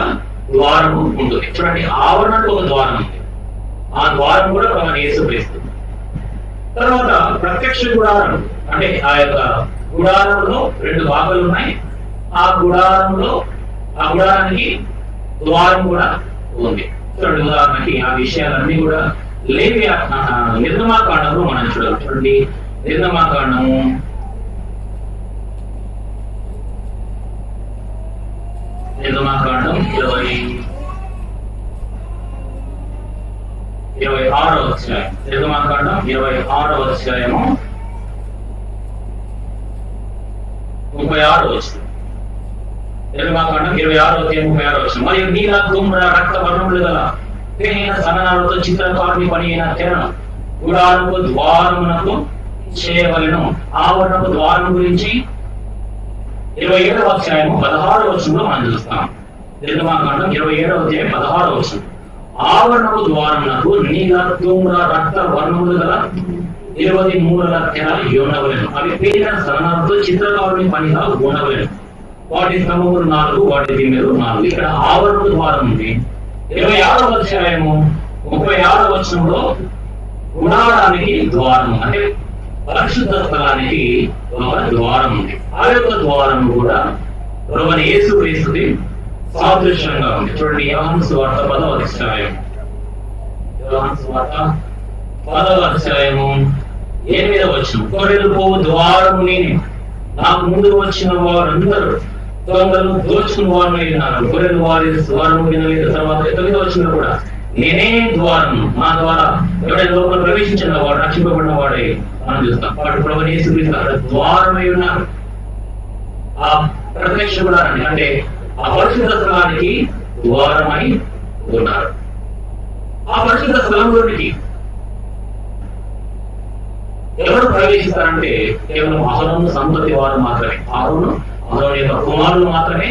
Speaker 1: ద్వారము ఉంటుంది. చూడండి, ఆవరణకు ఒక ద్వారం ఉంది. ఆ ద్వారం కూడా ప్రధాన యేసుక్రీస్తు. తర్వాత ప్రత్యక్ష గుడారం, అంటే ఆ యొక్క గుడారంలో 2 భాగాలు ఉన్నాయి. ఆ గుడారానికి ద్వారం కూడా ఉంది. చూడండి, ఉదాహరణకి ఆ విషయాలన్నీ కూడా లేవి నిర్గమాకాండంలో మనం చూడాలి. చూడండి, నిర్గమాకాండము 26వ అధ్యాయం. నిర్గమాకాండం 26వ అధ్యాయము 36వ వచనం. నిర్గమాకాండం 26వ అధ్యాయం 36వ వచనం. మరియు నీల ధూమ్ర రక్త వర్ణములు గల సన్ననాలతో చిత్రకారుని పని అయిన తెరను గుడారపు ద్వారమునకు చేయవలెను. ఆవరణపు ద్వారం గురించి 27వ అధ్యాయము 16వ వచనంలో మనం చూస్తాం. నిర్గమాకాండం 27వ అధ్యాయం 16వ వచనం. ఆవరణపు ద్వారమునకు నీల ధూమ్ర రక్త వర్ణములు గల 20 మూరల తెర ఉండవలెను. అవి పేరిన సన్ననాలతో చిత్రకారుని పనిగా ఉండవలెను. వాటి స్తంభములు 4, వాటి దిమ్మెలు 4. ఇక్కడ ఆవరణపు ద్వారం ఉంది. 26వ అధ్యాయము 36వ వచనంలో గుడారానికి ద్వారం, అంటే పరిశుద్ధ స్థలానికి ఒక ద్వారం ఉంది. ఆ యొక్క ద్వారం కూడా ప్రభువైన యేసుక్రీస్తుకి సాదృశ్యంగా ఉంది. చూడండి, యోహాను సువార్త 10వ అధ్యాయం. యోహాను సువార్త 10వ అధ్యాయము 8వ వచనం. గొర్రెలు పోవు ద్వారము నేనే, నాకు ముందు వచ్చిన వారందరూ దొంగలు దోచుకుని వారు అయినారు. గొర్రెలు వారి ద్వారము వినలేదు. తర్వాత 9వ వచనం కూడా నేనే ద్వారం, నా ద్వారా ఎవరైనా లోపల ప్రవేశించిన వాడు రక్షింపబడిన వాడే మనం చూస్తాం. వాడు ప్రభువైన యేసుక్రీస్తు అక్కడ ద్వారమై ఉన్నారు. ఆ ప్రత్యక్ష గుడారాన్ని, అంటే ఆ పరిశుద్ధ స్థలానికి ద్వారమై ఉన్నారు. ఆ పరిశుద్ధ స్థలంలోనికి ఎవరు ప్రవేశిస్తారంటే కేవలం అహరోను సంతతి వారు మాత్రమే. అహరోను యొక్క కుమారులు మాత్రమే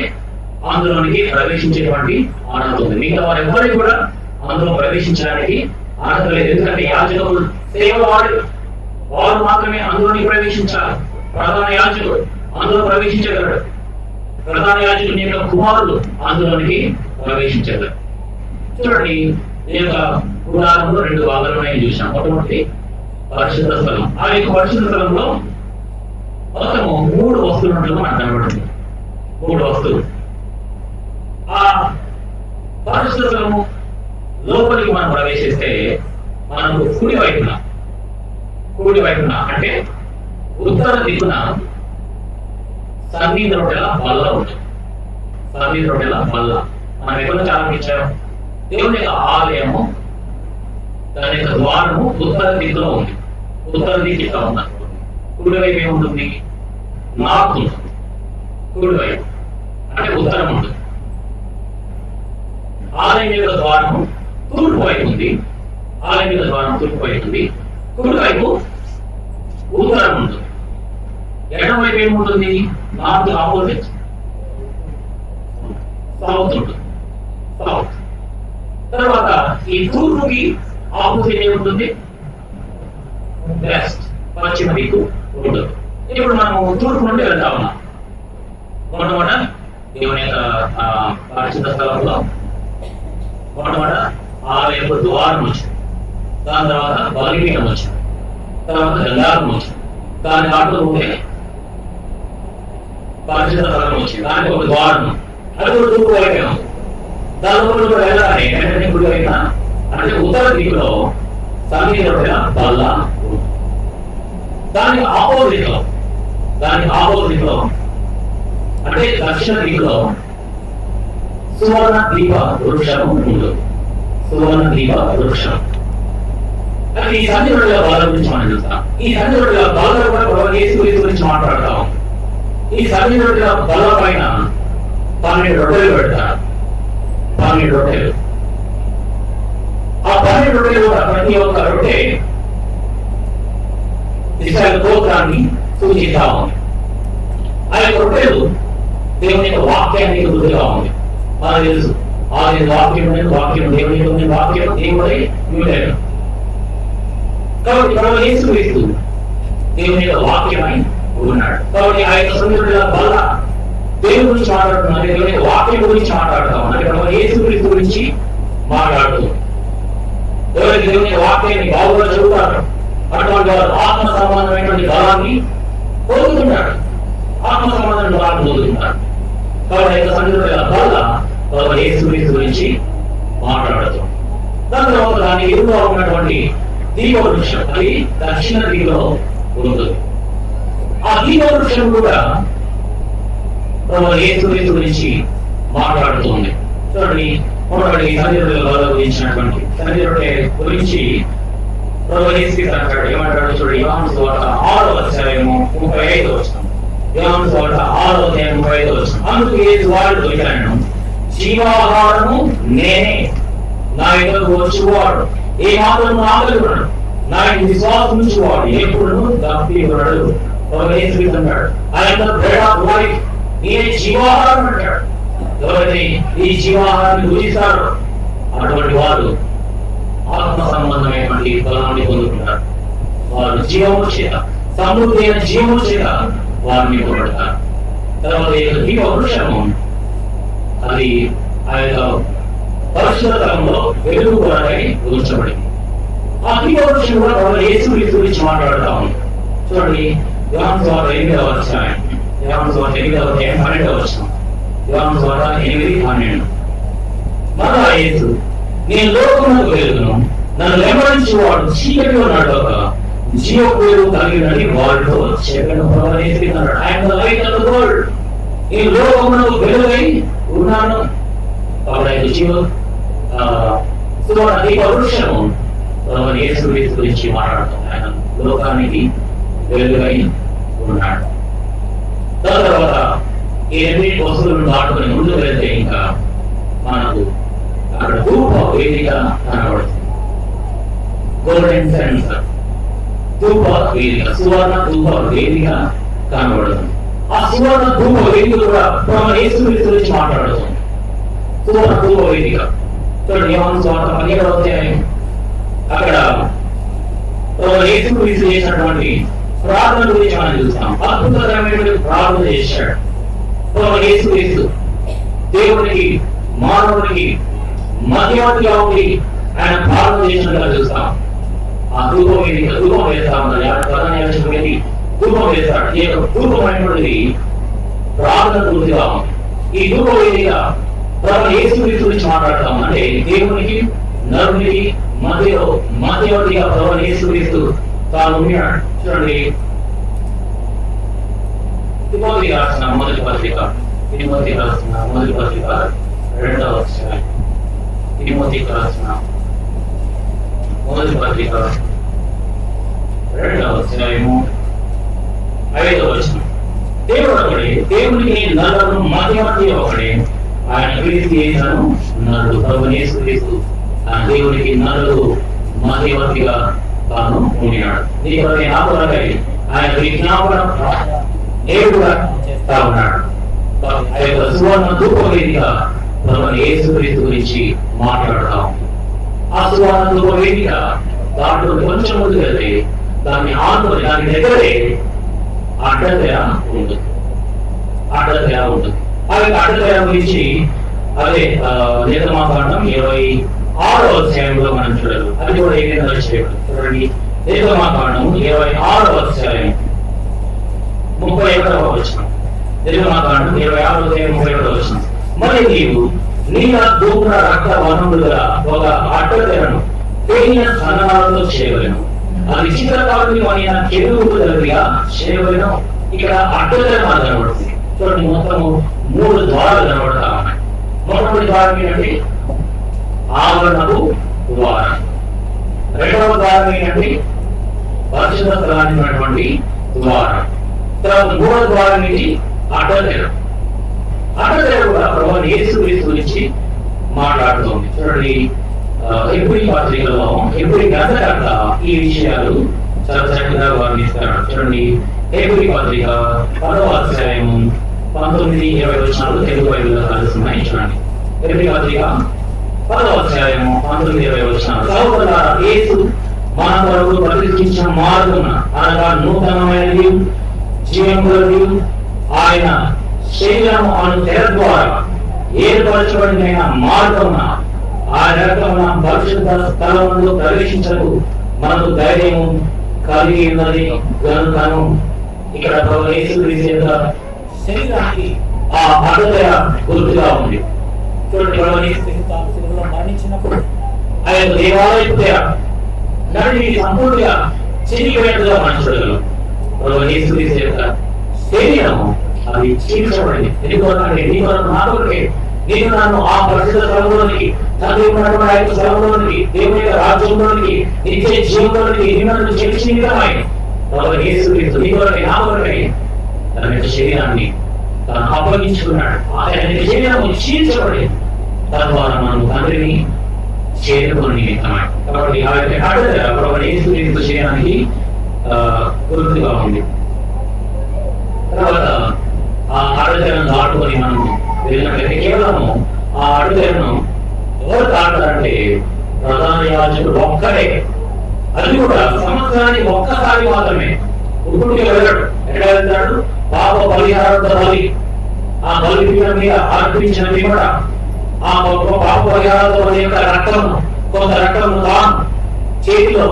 Speaker 1: అందులోనికి ప్రవేశించేటువంటి అర్హత ఉంది. మిగతా వారు ఎవరికి కూడా అందులో ప్రవేశించడానికి అర్హత లేదు. ఎందుకంటే యాజకులు సేవ వారు మాత్రమే అందులోనికి ప్రవేశించాలి. ప్రధాన యాజకుడు అందులో ప్రవేశించగలడు. ప్రధాన యాజకుని యొక్క కుమారులు అందులోనికి ప్రవేశించగలరు. చూడండి, ఈ యొక్క గుడారంలో 2 భాగాలు ఉన్నాయని చూసాం. మొట్టమొదటి పరిశుద్ధ స్థలం. ఆ యొక్క పరిశుద్ధ స్థలంలో మొత్తము 3 వస్తువులు ఉన్నట్లు మనకు కనబడుతుంది. 3 వస్తువులు. ఆ పరిశుద్ధ స్థలము లోపలికి మనం ప్రవేశిస్తే మనకు కుడి వైపున అంటే ఉత్తర దిక్కున సన్నిధి రొట్టెల బల్ల ఉంటుంది. సన్నిధి రొట్టెల బల్ల మనం ఎక్కడ ఆరంభించాం. దేవుని యొక్క ఆలయము, దాని యొక్క ద్వారము ఉత్తర దిక్కులో ఉంది. ఉత్తర దిక్కు ఇక్కడ ఉన్న కుడి వైపు ఏముంటుంది? నార్త్ ఉంటుంది. కుడి వైపు అంటే ఉత్తరం ఉంటుంది. ఆలయం యొక్క ద్వారము తూర్పు వైపు ఉంది. ఆలయం యొక్క ద్వారం తూర్పు వైపు ఉంది. కుడి వైపు ఉత్తరం ఉంటుంది. ఎడమ వైపు ఏముంటుంది? నార్త్ ఆపోజిట్ సౌత్ ఉంటుంది. సౌత్. తర్వాత ఈ తూర్పుకి ఆపోజిట్ ఏముంటుంది? వెస్ట్, పశ్చిమ దిక్కు ఉంటుంది. ఇప్పుడు మనము తూర్పు నుండి వెళ్తా ఉన్నాం. మొట్టమొదట దేవుని యొక్క పరిశుద్ధ స్థలంలో మొట్టమొదట ఆలయపు ద్వారం వచ్చింది. దాని తర్వాత బలిపీఠం వచ్చింది. తర్వాత గంగారం వచ్చింది. దాని దాంట్లో ఉంటే పరిశుద్ధ స్థలం వచ్చింది. దానికి ఒక ద్వారం, అది కూడా తూర్పు వైపు. దాని లోపల కూడా వెళ్ళాలి. వెంటనే కుడి వైపున అంటే ఉత్తర దిక్కులో సన్నిధి రొట్టెల బల్ల. దానికి ఆపోజిట్ లో అంటే దక్షిణ దిక్కులో సువర్ణ దీప వృక్షం ఉంటుంది. సువర్ణ దీప వృక్షం. అది ఈ సన్నిధి రొట్టెల బల్ల గురించి మనం చూస్తాం. ఈ సన్నిధి రొట్టెల బల్ల కూడా ప్రభువైన యేసుక్రీస్తు గురించి మాట్లాడతాం. ఈ సన్నిధి రొట్టెల బల్ల పైన 12 రొట్టెలు పెడతారు. 12 రొట్టెలు. ఆ 12 రొట్టెలు కూడా ప్రతి ఒక్క రొట్టె ఇస్రాయేలు గోత్రాన్ని సూచిస్తా ఉంది. ఆ యొక్క రొట్టెలు దేవుని యొక్క వాక్యానికి గుర్తుగా ఉంది. మనకు తెలుసు, ఆయన వాక్యం దేవుని వాక్యం దేవుడై ఉండేది. కాబట్టి ప్రభువైన యేసుక్రీస్తు దేవుని యొక్క వాక్యమై ఉన్నాడు. కాబట్టి ఆ యొక్క సన్నిధి రొట్టెల బల్ల దేవుని గురించి మాట్లాడుతున్నాం, దేవుని వాక్యం గురించి మాట్లాడతాం, అంటే ప్రభు యేసుక్రీస్తు గురించి మాట్లాడుతూ ఎవరైతే దేవుని వాక్యాన్ని బాగుగా చదువుతారు అటువంటి వారు ఆత్మ సంబంధమైనటువంటి బలాన్ని పొందుతుంటారు, ఆత్మ సంబంధమైన బలాన్ని పొందుతుంటారు. కాబట్టి యొక్క సంగతుల వల్ల ప్రభు యేసుక్రీస్తు గురించి మాట్లాడుతాం. దాని తర్వాత దాని ఎదురుగా ఉన్నటువంటి దీప వృక్షం, అది దక్షిణ దిగులో ఉంటుంది. ఆ దీప వృక్షం కూడా ప్రభు యేసుక్రీస్తు గురించి మాట్లాడుతుంది. చూడండి, మొదటి సంగతుల గురించినటువంటి సంగతుల గురించి ప్రభు యేసుక్రీస్తు అంటాడు, ఏమంటాడు చూడండి, యోహాను సువార్త 6వ అధ్యాయము 35వ వచనం. యోహాను సువార్త 6వ అధ్యాయం 35వ వచనం. అందుకు యేసు వాడు దొరికాను, జీవాహారము నేనే, నా ఎదురు వచ్చువాడు ఏ మాత్రం ఆగలుగున్నాడు, నా విశ్వాసం ఉంచువాడు ఎప్పుడు తప్పివాడు. అన్నాడు, ఆయన బ్రెడ్ ఆఫ్ లైఫ్, నేనే జీవాహారం అంటాడు. ఎవరైతే ఈ జీవాహారాన్ని పూజిస్తారో అటువంటి వారు ఆత్మ సంబంధమైనటువంటి బలాన్ని పొందుకుంటారు. వారు జీవము చేత, సమృద్ధి అయిన జీవము చేత వారిని పొందుతారు. తర్వాత ఈ వృక్షము అది ఆ యొక్క పరిశుద్ధ తలంలో వెలుగు కొరకై ఉంచబడింది. ఆ వృక్షం కూడా యేసుక్రీస్తు గురించి మాట్లాడుతా ఉంది. చూడండి, యోహాను సువార్త 8వ అధ్యాయం, యోహాను సువార్త 8వ అధ్యాయం 12వ వచనం. యోహాను సువార్త 8:12. మరలా యేసు, నేను లోకమునకు వెలుగును, నన్ను వెంబడించువాడు చీకటిలో నడవక జీవపు వెలుగు కలిగినని వారితో చెప్పిన ప్రవహిస్తున్నాడు. ఆయన లైట్ ఆఫ్ ది వరల్డ్, నేను లోకమునకు వెలుగై ఉన్నాను. కాబట్టి జీవ దీప వృక్షము యేసుక్రీస్తు గురించి మాట్లాడుతుంది. ఆయన లోకానికి వెలుగై ఉన్నాడు. దాని తర్వాత ఈ రెండింటి వస్తువులను దాటుకుని ముందుకు వెళ్తే ఇంకా మనకు అక్కడ ధూప వేదిక కనబడుతుంది. గోల్డెన్ సెన్సర్ ధూప వేదిక, సువర్ణ ధూప వేదిక కనబడుతుంది. ఆ సువర్ణ ధూప వేదిక కూడా యేసుక్రీస్తు గురించి మాట్లాడుతుంది. సువర్ణ ధూప వేదిక చూడండి, యోహాను సువార్త 17వ అధ్యాయం. అక్కడ యేసుక్రీస్తు చేసినటువంటి ప్రార్థన గురించి మనం చూస్తాం. అద్భుతకరమైనటువంటి ప్రార్థన చేశాడు యేసుక్రీస్తు. దేవునికి మానవునికి మధ్యవర్తిగా ఉండి ఆయన ప్రార్థన చేసినట్టుగా చూస్తాం. ఆ ధూపం వేదిక, ధూపం వేస్తా ఉన్నది, ప్రధాన వెళ్ళి ధూపం వేస్తాడు. ఈ యొక్క ధూపమైనటువంటిది ప్రార్థన గుర్తుగా ఉంది. ఈ ధూప వేదిక యేసుక్రీస్తు గురించి మాట్లాడతాం. అంటే దేవునికి నరునికి మధ్యలో మధ్యవర్తిగా యేసుక్రీస్తు తాను ఉన్నాడు. చూడండి, తిమోతి రాసిన మొదటి పత్రిక, తిమోతి రాసిన మొదటి పత్రిక 2వ అధ్యాయం, తిమోతి రాసిన మొదటి పత్రిక 2వ అధ్యాయము 5వ వచనం. దేవుడు ఒకడే, దేవునికి నరులను మధ్యవర్తి ఒకడే, ఆయన క్రీస్తు యేసును నరుడు. ప్రభు యేసుక్రీస్తు ఆ దేవునికి నరుడు మధ్యవర్తిగా తాను ఉన్నాడు. నీ కొరకై నా కొరకై ఆయన విజ్ఞాపన దేవుడుగా చేస్తా ఉన్నాడు. ఆ యొక్క సువర్ణ ధూప వేదిక ప్రభు యేసుక్రీస్తు గురించి మాట్లాడతాం. ఆ సువర్ణ ధూప వేదిక దాంట్లో కొంచెం ముందు వెళ్తే దాన్ని ఆనుకొని దాని దగ్గరే అడ్డతెర ఉంటుంది. అడ్డతెర ఉంటుంది. ఆ యొక్క అడ్డతెర గురించి అదే నిర్గమాకాండం 26వ అధ్యాయంలో మనం చూడదు. అది కూడా ఏ విధంగా చేయబడి చూడండి, నిర్గమాకాండం 26వ అధ్యాయం 31వ వచనం. నిర్గమాకాండం 26వ అధ్యాయం 31వ వచనం. మరి నీవు నీల ధూమ్ర రక్త వనములుగా ఒక అడ్డతెరను పేరిన సన్ననాలతో చేయవలెను, అది చిత్రకారుని అయిన కెరూబు దగ్గరగా చేయవలెను. ఇక్కడ అడ్డతెర మాత్రం కనబడుతుంది. చూడండి, మొత్తము 3 ద్వారాలు కనబడతా ఉన్నాయి. మొదటి ద్వారం ఏంటంటే ఆవరణకు ద్వారం, రెండవ ద్వారం ఏంటంటే పరిశుద్ధ స్థలానికి ద్వారం, తర్వాత 3వ ద్వారం ఏంటి అడ్డతెర. అడ్డతెర కూడా ప్రభు యేసుక్రీస్తు గురించి మాట్లాడుతోంది. చూడండి, హెబ్రీ పత్రికలో హెబ్రీ గ్రంథకర్త ఈ విషయాలు చాలా చక్కగా వర్ణిస్తాడు. చూడండి, హెబ్రీ పత్రిక 10వ అధ్యాయం 19-20 వచనాలు తెలుగు బైబిల్లో కలుస్తున్నాయి. చూడండి, హెబ్రీ పత్రిక 10వ అధ్యాయం 19-20 వచనాలు. సహోదరులారా, యేసు మన కొరకు ప్రతిష్ఠించిన మార్గమున అనగా నూతనమైనది జీవములది ఆయన శరీరము అను తెర ద్వారా ఏర్పరచబడిన మార్గమున ఆ రకమైన పరిశుద్ధ స్థలములో ప్రవేశించకు మనకు ధైర్యము కలిగి ఉన్నది గనుకను ఇక్కడ యేసుక్రీస్తు యొక్క శరీరానికి ఆ భద్రత గుర్తుగా ఉంది. చూడండి, మరణించినప్పుడు ఆ యొక్క దేవాలయ నడిని సంపూర్ణంగా చిరిగిపోయినట్టుగా మనం చూడగలం. యేసుక్రీస్తు యొక్క శరీరము అది చీల్చబడింది. ఎందుకంటే నీ కొరకు నా కొరకే నేను నన్ను ఆ పరిశుద్ధ స్థలంలోనికి, తండ్రి ఉన్నటువంటి ఆ యొక్క స్థలంలోనికి, దేవుని యొక్క రాజ్యంలోనికి, నిత్య జీవంలోనికి నిన్ను చేర్చిన విధమైన యేసుక్రీస్తు నీ కొరకే నా కొరకే తన యొక్క శరీరాన్ని తను అప్పగించుకున్నాడు. ఆయన యొక్క శరీరము చీల్చబడింది. తద్వారా మనం తండ్రిని చేరుకుని కాబట్టి ఆ యొక్క యేసుక్రీస్తు శరీరానికి గుర్తుగా ఉంది. తర్వాత ఆ అడుగులను దాటుకొని మనం వెళ్ళినట్లయితే కేవలము ఆ అడుగులను ఎవరు దాటారంటే ప్రధాన యాజకుడు ఒక్కడే. అది కూడా సంవత్సరానికి ఒక్కసారి మాత్రమే. ఉప్పుడికి వెళ్ళాడు. ఎక్కడ వెళ్తాడు? పాప పరిహారార్థ బలి. ఆ బలి పీఠం మీద అర్పించిన పిమ్మట ఆ పాప పరిహారార్థ బలి యొక్క రక్తము, కొంత రక్తము తాను చేతిలో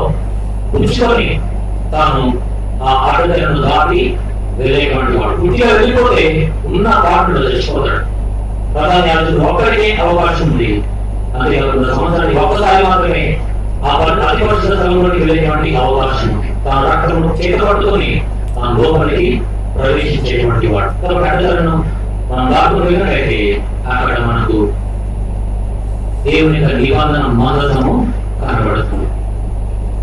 Speaker 1: ఉంచుకొని తాను ఆ అడుగులను దాటి వెళ్ళేటువంటి వాడు. పుట్టిగా వెళ్ళిపోతే ఉన్న పాటలు తెచ్చిపోతాడు. ప్రధాన యాజకుడు ఒక్కడికే అవకాశం ఉంది. అంటే సంవత్సరానికి ఒక్కసారి మాత్రమే ఆ అతి పరిశుద్ధ స్థలంలోకి వెళ్ళేటువంటి అవకాశం ఉంది. తాను రక్తము చేతి పట్టుకొని తాను లోపలికి ప్రవేశించేటువంటి వాడు. కాబట్టి అడుగులను మనం దాటుకుని వెళ్ళినట్లయితే అక్కడ మనకు దేవుని యొక్క నిబంధన మందసము కనబడుతుంది.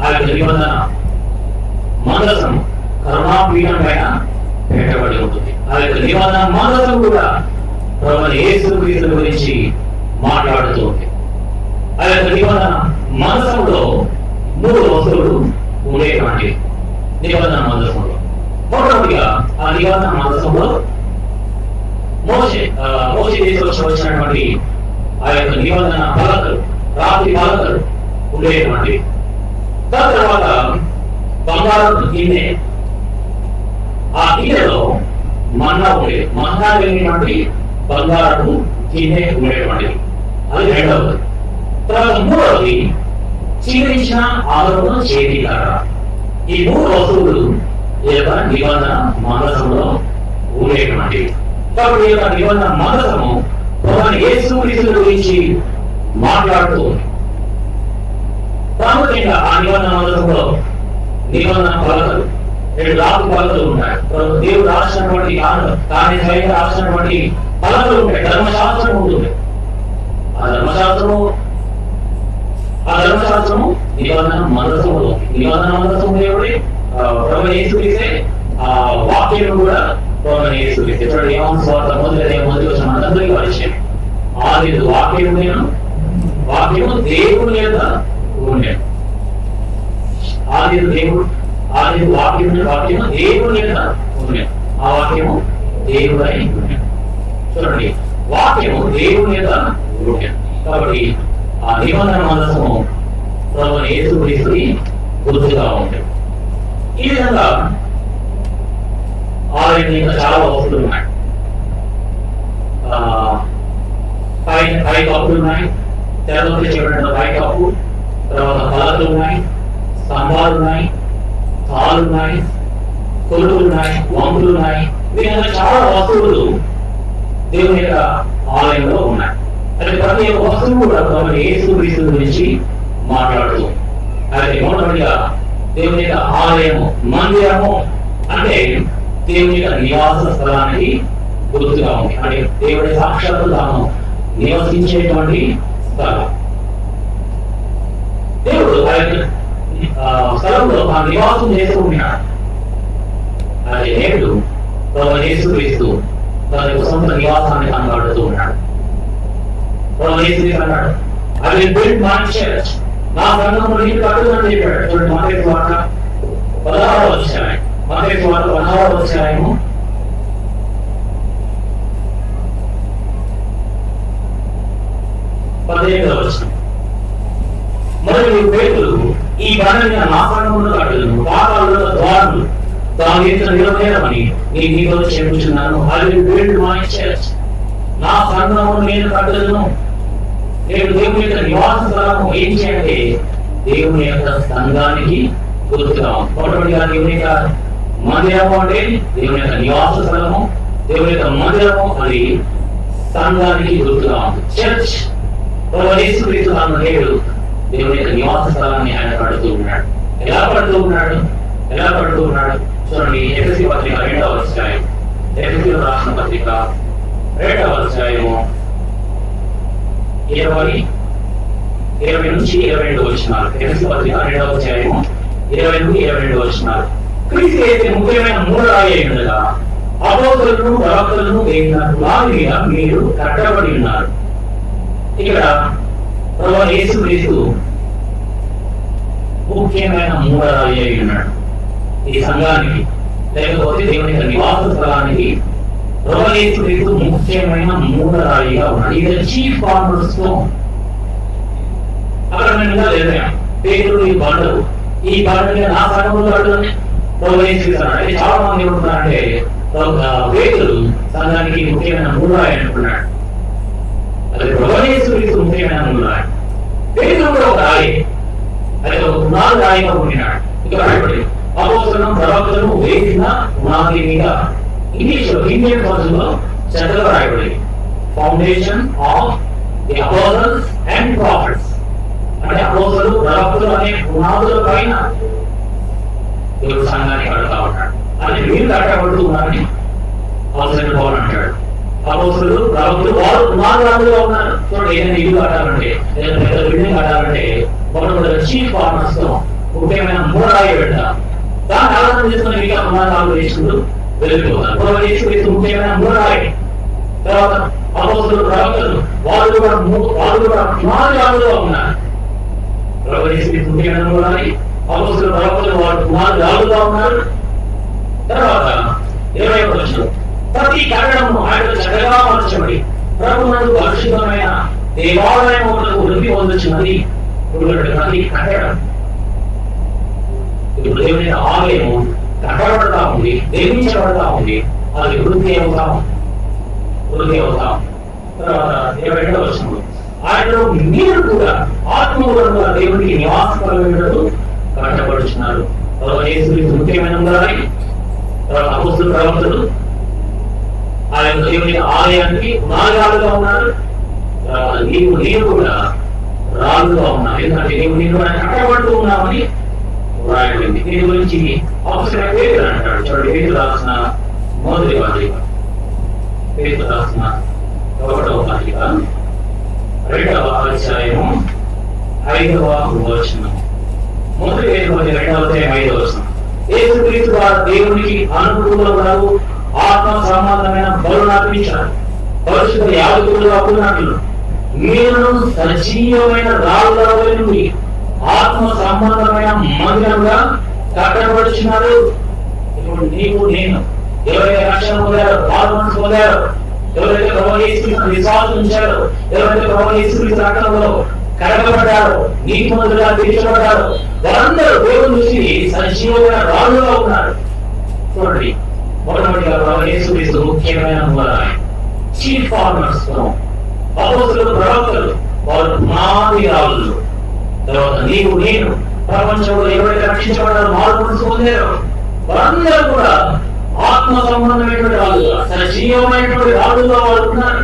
Speaker 1: ఆ యొక్క నిబంధన మందసము కరుణాపీఠం పైన పెట్టబడి ఉంటుంది. ఆ యొక్క నిబంధన మందసం కూడా ప్రభువైన యేసుక్రీస్తు గురించి మాట్లాడుతూ ఉంది. ఆ యొక్క నిబంధన మందసంలో 3 వస్తువులు ఉండేటువంటి నిబంధన మందసంలో మొట్టమొదటిగా ఆ నిబంధన మందసంలో మోషే దేశంలో వచ్చినటువంటి ఆ యొక్క నిబంధన పలకలు, రాత్రి పలకలు ఉండేటువంటి. దాని తర్వాత బంగారం గిన్నె, ఆ గిన్నెలో మన్నా ఉండేది. మన్నా వెళ్ళినటువంటి బంగారపు గిన్నె ఉండేటువంటిది. అది రెండవది. తర్వాత మూడవది చిగురించిన ఆరోపణ చేతి కర్ర. ఈ 3 వస్తువులు ఈ యొక్క నిబంధన మందసంలో ఉండేటువంటివి. కాబట్టి ఈ యొక్క నిబంధన మందసము యేసుక్రీస్తు గురించి మాట్లాడుతూ ఉంది. ప్రాముఖ్యంగా ఆ నిబంధన మందసంలో నిబంధన పలకలు, 2 రాత్రి పలకలు ఉంటాయి. దేవుడు రాసినటువంటి తానే స్వయంగా రాసినటువంటి పలకలు ఉంటాయి. ధర్మశాస్త్రం ఉంటుంది. ఆ ధర్మశాస్త్రము నిబంధన మందసంలో, నిబంధన మందసం దేవుడి ప్రభువైన యేసుక్రీస్తే ఆ వాక్యం కూడా ప్రభువైన యేసుక్రీస్తే. చూడండి, యోహాను సువార్త మొదటి వచనం అందరికీ పరిచయం. ఆదిలో వాక్యం ఉండెను, వాక్యము దేవుని యొక్క ఉండెను. ఆదిలో వాక్యము దేవుని యొక్క ఉండెను. ఆ వాక్యము దేవుడై ఉండెను. చూడండి, వాక్యము దేవుని యొక్క ఉండెను. కాబట్టి ఆ నిబంధన మందసము ప్రభువైన యేసుక్రీస్తుకి గుర్తుగా ఉంటుంది. ఈ విధంగా ఆయన ఇంకా చాలా వస్తువులు ఉన్నాయి. పై కప్పులు ఉన్నాయి, తెరలో చేయబడిన పై కప్పు, తర్వాత పలకలు ఉన్నాయి, స్తంభాలు ఉన్నాయి, తాళ్ళు ఉన్నాయి, కొలుపులు ఉన్నాయి, వంపులు ఉన్నాయి. విధంగా చాలా వస్తువులు దేవుని యొక్క ఆలయంలో ఉన్నాయి. అంటే ప్రతి ఒక్క వస్తువు కూడా ప్రభువైన యేసుక్రీస్తు గురించి మాట్లాడుతూ. అయితే మొట్టమొదటిగా దేవుని యొక్క ఆలయము, మందిరము అంటే దేవుని యొక్క నివాస స్థలానికి గుర్తుగా ఉంది. అంటే దేవుడి సాక్షాత్తు తాను నివసించేటువంటి స్థలం. దేవుడు ఆ యొక్క స్థలంలో ఆ నివాసం చేస్తూ ఉన్నాడు. అదే నేడు ప్రభువైన యేసుక్రీస్తు తన యొక్క సొంత నివాసాన్ని కనబడుతూ ఉన్నాడు. ప్రభువైన యేసుక్రీస్తు అన్నాడు, I will build my church. నా సంఘమును నీకు కట్టుదని చెప్పాడు. చూడండి, మత్తయి సువార్త 16వ అధ్యాయం, మత్తయి సువార్త 16వ అధ్యాయము 15వ వచనం. మరియు పేతురు, ఈ బండ మీద నా సంఘమును కట్టుదును, పాతాళములో ద్వారములు దావీదు నిలవేరమని నీతో చెప్పుచున్నాను. I will build my church. నా సంఘమును నేను కట్టుదును. నేను దేవుని యొక్క నివాస స్థలము ఏం చేయండి? దేవుని యొక్క సంఘానికి గుర్తుగా మొట్టమొదటిగా దేవుని యొక్క మందిరము అంటే దేవుని యొక్క నివాస స్థలము, దేవుని యొక్క మందిరము అది సంఘానికి గుర్తుగా ఉంది. చర్చ్ నేడు దేవుని యొక్క నివాస స్థలాన్ని ఆయన పడుతూ ఉన్నాడు. ఎలా పడుతూ ఉన్నాడు? చూడండి, ఎఫెసీ పత్రిక 2వ అధ్యాయం, ఎఫెసీయులకు రాసిన పత్రిక 2వ అధ్యాయము 20 నుంచి 22 వచనాలు. ఎఫెసీ పత్రిక 2వ అధ్యాయము 20 నుండి 22 వచనాలు. క్రీస్తు అయితే ముఖ్యమైన మూలరాయి అయి ఉండగా అపోస్తలులను ప్రవక్తలను వేసిన పునాది మీద మీరు కట్టబడి ఉన్నారు. ఇక్కడ ప్రభువైన యేసుక్రీస్తు ముఖ్యమైన మూలరాయి అయి ఉన్నాడు ఈ సంఘానికి, లేకపోతే దేవుని యొక్క నివాస స్థలానికి. ప్రభువైన యేసుక్రీస్తు ముఖ్యమైన మూలరాయిగా ఉన్నాడు. ఇది చీఫ్ కార్నర్ స్టోన్. అక్కడ మేము ఇంకా లేదు, పేతురు ఈ బండలు, ఈ బండ మీద నా సంఘంలో అడ్డుని ప్రభువైన యేసుక్రీస్తు అన్నాడు. అయితే చాలా మంది ఏమంటున్నారంటే పేతురు సంఘానికి ముఖ్యమైన మూలరాయి అనుకున్నాడు. అది ప్రభువైన యేసుక్రీస్తు ముఖ్యమైన మూలరాయి. పేతురు కూడా ఒక రాయి, అది ఒక పునాది రాయిగా ఉండినాడు. ఇక రాయబడి అపోస్తలులను ప్రవక్తలను వేసిన పునాది మీద ఇంగ్లీష్లో, ఇండియన్ భాషలో చక్కగా రాయబడి foundation of the apostles and profits. అంటే అపోస్తలు ప్రవక్తలు అనే పునాదుల పైన దేవుడు సంఘాన్ని కడతా ఉంటాడు. అని మీరు కట్టబడుతూ ఉన్నారని అపోస్తలుడు పౌలు అంటాడు. అపోస్తలులు ప్రవక్తలు వారు పునాదులుగా ఉన్నారు. చూడండి, ఏదైనా ఇల్లు కట్టాలంటే, ఏదైనా పెద్ద బిల్డింగ్ కట్టాలంటే మొట్టమొదటి చీఫ్ కార్నర్స్ తో ముఖ్యమైన మూలరాయి పెడతారు. దాన్ని ఆలోచన చేసుకుని మిగతా పునాదాలు వేసుకుంటూ వెళ్ళిపోతారు. ముఖ్యమైన మూలరాయి. తర్వాత అపోస్తలులు ప్రవక్తలు వాళ్ళు కూడా పునాదులుగా ఉన్నారు. ముఖ్యమైన మూలరాయి. అపోస్తలులు ప్రవక్తలు వాళ్ళు పునాదులుగా ఉన్నారు. తర్వాత 21వ వచనం, ప్రతి కట్టడము ఆయన చక్కగా మార్చబడి ప్రభువునందు పరిశుద్ధమైన దేవాలయములకు వృద్ధి పొందుచున్నది. ప్రతి కట్టడం, ఇప్పుడు దేవుని ఆలయము కట్టబడతా ఉంది, నిర్మించబడతా ఉంది, అది వృద్ధి అవుతాం. తర్వాత 22వ వచనం, ఆయనలో మీరు కూడా ఆత్మూలంగా దేవునికి నివాసపరమైనట్టు కట్టబడుచున్నారు. ముఖ్యమైన మూలరాయి. తర్వాత అపోస్తలులు ప్రవక్తలు ఆయన దేవుని ఆలయానికి పునాదులుగా ఉన్నారు. నీవు కూడా రాళ్ళుగా ఉన్నావు. ఎందుకంటే నీవు కట్టబడుతూ ఉన్నామని రాయబడింది. దీని గురించి అపోస్తలుడైన పేతురు అంటాడు. చూడండి, పేతురు రాసిన మొదటి పత్రిక, పేతురు రాసిన 1వ పత్రిక 2వ అధ్యాయము 5వ వచనం. మొదటి పేతురు 2వ అధ్యాయం 5వ వచనం, యేసుక్రీస్తు వారు దేవునికి అనుకూలములకు ఆత్మ సంబంధమైన బలులను అర్పించారు. పరిశుద్ధ యాజకులుగా ఉన్నట్లు మీరు సజీవమైన రాళ్ళ నుండి ఆత్మ సంబంధమైన మందిరంగా కట్టబడుచున్నారు. ఇప్పుడు నీవు నేను ఎవరైతే రక్షణ పొందారో, పాల్గొన పొందారో, ఎవరైతే ప్రభువైన యేసుక్రీస్తును విశ్వాసం ఉంచారో, ఎవరైతే ప్రభువైన యేసుక్రీస్తు రక్షణలో కడగబడ్డారో, నీతిమంతులుగా తీర్చబడ్డారో, వారందరూ దేవుని చూసి సజీవమైన రాళ్ళుగా ఉన్నారు. చూడండి, మొట్టమొదటిగా ప్రభువైన యేసుక్రీస్తు ముఖ్యమైన మూలరాయి, చీఫ్ కార్నర్ స్టోన్. అపోస్తలులు ప్రవక్తలు వారు పునాది రాళ్ళు. తర్వాత నీవు నేను ప్రపంచంలో ఎవరైతే రక్షించబడ్డారో, మార్పు పొందారో, వారందరూ కూడా ఆత్మ సంబంధమైనటువంటి రాళ్ళుగా, సజీవమైనటువంటి రాళ్ళుగా వారు ఉన్నారు.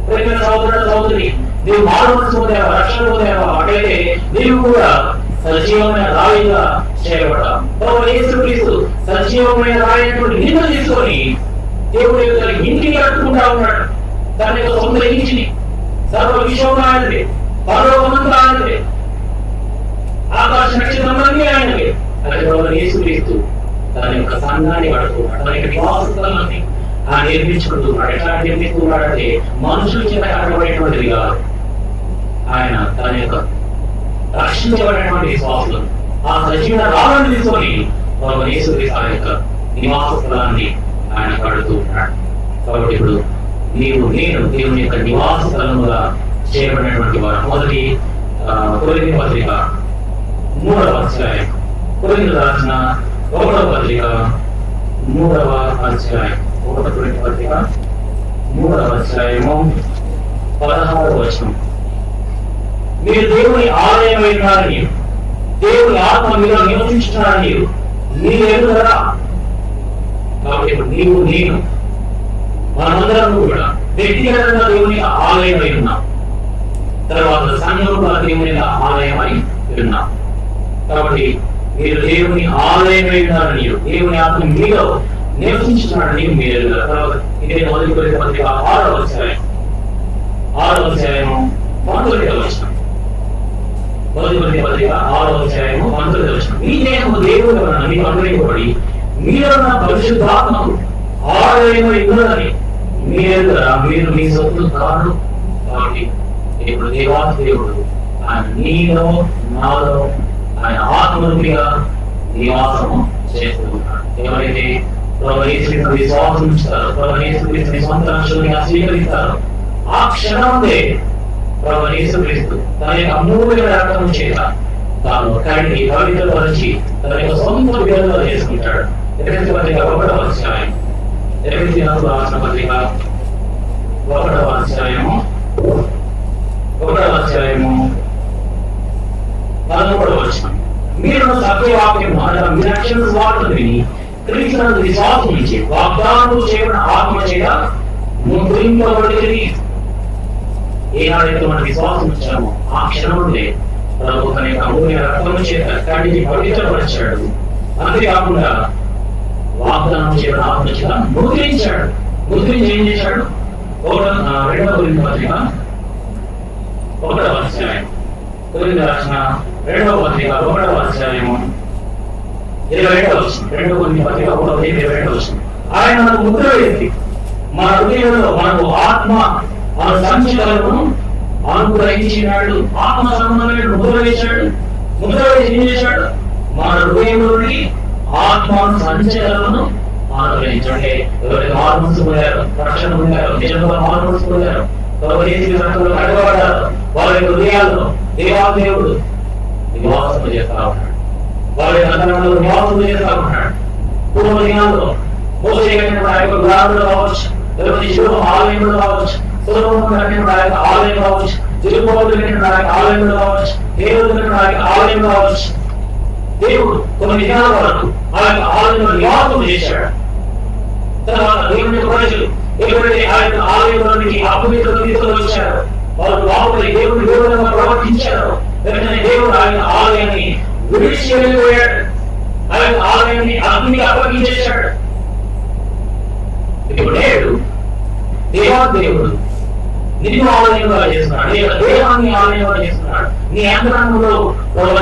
Speaker 1: ప్రేమైన సహోదరుడు సహోదరి, నీవు మార్పు పొందావా, రక్షణ పొందావా, అట్లయితే నీవు కూడా సజీవమైన రాయిగా చేయబడ్డావు. ప్రభువైన యేసుక్రీస్తు సజీవమైన రాయినటువంటి నిన్ను తీసుకొని దేవుడి యొక్క ఇంటిని కట్టుకుంటా ఉన్నాడు. దాని యొక్క సొంత ఇంటిని, సర్వ విశ్వం ఆయనది, పరలోకమంతా ఆయనది, ఆకాశ నక్షత్రములన్నీ ఆయనవి. అది ప్రభువైన యేసుక్రీస్తు తన యొక్క సంఘాన్ని కడుతున్నాడు, తన యొక్క నివాస స్థలాన్ని ఆయన నిర్మించుకుంటున్నాడు. ఎట్లా నిర్మిస్తున్నాడంటే మనుషుల చేత కట్టబడేటువంటిది కాదు. ఆయన తన యొక్క రక్షించబడినటువంటి విశ్వాసులు ఆ సజీవ రాళ్ళని తీసుకొని ప్రభువైన యేసుక్రీస్తు ఆయన యొక్క నివాస స్థలాన్ని ఆయన కడుతూ ఉన్నాడు. కాబట్టి ఇప్పుడు నీవు నేను దేవుని యొక్క నివాస స్థలముగా చేయబడినటువంటి వారు. మొదటి కొరింథీ పత్రిక 3వ అధ్యాయం, కొరింథీయులకు రాసిన 1వ పత్రిక 3వ అధ్యాయం 1 కొరింథీ పత్రిక 3వ అధ్యాయము 16వ వచనం. మీరు దేవుని ఆలయమై ఉన్నారని, దేవుని ఆత్మ మీలో నివసించున్నారని మీరు ఎరుగుదరా. కాబట్టి నీవు నేను మనమందరం కూడా వ్యక్తిగతంగా దేవుని ఆలయమై ఉన్నాం. తర్వాత సంఘంగా దేవుని ఆలయమై ఉన్నాం. కాబట్టి మీరు దేవుని ఆలయమై ఉన్నారని, దేవుని ఆత్మ మీలో నివసించున్నారని మీరు ఎరుగుదరా. తర్వాత ఇదే మొదటి కొరింథీ పత్రిక 6వ అధ్యాయం 19వ వచనం. మొదటి కొరింథీ పత్రిక 6వ అధ్యాయము 19వ వచనం. మీ దేహము దేవుని వలన మీకు అనుగ్రహింపబడి మీలో ఉన్న పరిశుద్ధాత్మకు ఆలయమై ఉన్నదని మీరెరుగుదరా. మీరు మీ సొత్తు కాదు. కాబట్టి ఇప్పుడు దేవాది దేవుడు ఆయన నీలో నాలో ఆయన ఆత్మరూపిగా నివాసము చేస్తూ ఉన్నాడు. ఎవరైతే ప్రభువైన యేసుక్రీస్తుని విశ్వాసం ఉంచుతారో, ప్రభువైన యేసుక్రీస్తుని సొంత రక్షకునిగా స్వీకరిస్తారో, ఆ క్షణంలో ప్రభువైన యేసుక్రీస్తు తన యొక్క అమూల్యమైన రక్తము చేత తాను కడిగి పవిత్రపరిచి తన యొక్క సొంత బిడ్డలుగా చేసుకుంటాడు. ఎఫెసీ పత్రిక 1వ అధ్యాయం, ఎఫెసీ రాసిన పత్రిక 1వ అధ్యాయము 13వ వచనం. మీరు సత్యవాక్యము అనగా మీ రక్షణ వార్తను విని క్రీస్తునందు విశ్వాసం నుంచి వాగ్దానము చేయబడిన ఆత్మ చేత ముద్రింపబడినది. ఏనాడైతే మనం విశ్వాసం ఉంచామో ఆ క్షణంలో ప్రభు తన యొక్క అమూల్య రక్తము చేత కడిగి పవిత్రపరిచాడు. అంతేకాకుండా వాగ్దానం చేయబడిన ఆత్మ చేత ముద్రించాడు. ముద్రించి ఏం చేశాడు? 2వ కొరింథీ పత్రిక 1వ అధ్యాయం, కొరింథీ రాసిన 2వ పత్రిక 1వ అధ్యాయము 22వ వచనం. 2వ కొరింథీ పత్రిక 1వ అధ్యాయం 22వ వచనం. ఆయన మనకు ముద్ర వేసి మన హృదయంలో మనకు ఆత్మ మన సంచితలను అనుగ్రహించినాడు. ఆత్మ సంబంధమైన ముద్ర వేశాడు. ముద్ర వేసి ఏం చేశాడు? మన హృదయంలోని ఆత్మ సంచలనను అనుగ్రహించండి. ఎవరైతే మార్మన్స్ పొందారు, రక్షణ పొందారు, నిజంగా మార్మన్స్ పొందారు, అడగబడ్డారు, వారి హృదయాల్లో దేవాదేవుడు నివాసం చేస్తా ఉన్నాడు. వారి అంతరంగంలో నివాసం చేస్తా ఉన్నాడు. పూర్వ దినాల్లో మోసే కట్టిన ఆ యొక్క గ్రామంలో కావచ్చు, లేకపోతే శిలువ ఆలయంలో కావచ్చు, సొలొమోను కట్టిన ఆ యొక్క ఆలయం కావచ్చు, జెరుబ్బయలు కట్టిన ఆ యొక్క ఆలయంలో కావచ్చు, హేరోదు కట్టిన ఆ యొక్క ఆలయంలో కావచ్చు, దేవుడు కొన్ని దినాల వరకు ఆ యొక్క ఆలయంలో నివాసం చేశాడు. తర్వాత దేవుని ప్రజలు ఎప్పుడైతే ఆ యొక్క ఆలయంలోనికి అపవిత్రతను తీసుకొని వచ్చారు, వారు లోపల దేవుని విరోధంగా ప్రవర్తించారు. వెంటనే దేవుడు ఆ యొక్క ఆలయాన్ని విడిచి వెళ్ళిపోయాడు. ఆ యొక్క ఆలయాన్ని అగ్నికి అప్పగించేశాడు. ఇప్పుడు నేడు దేవాదేవుడు నిన్ను ఆలయంగా చేస్తున్నాడు, దేహాన్ని ఆలయంగా చేస్తున్నాడు. నీ అంతరంగంలో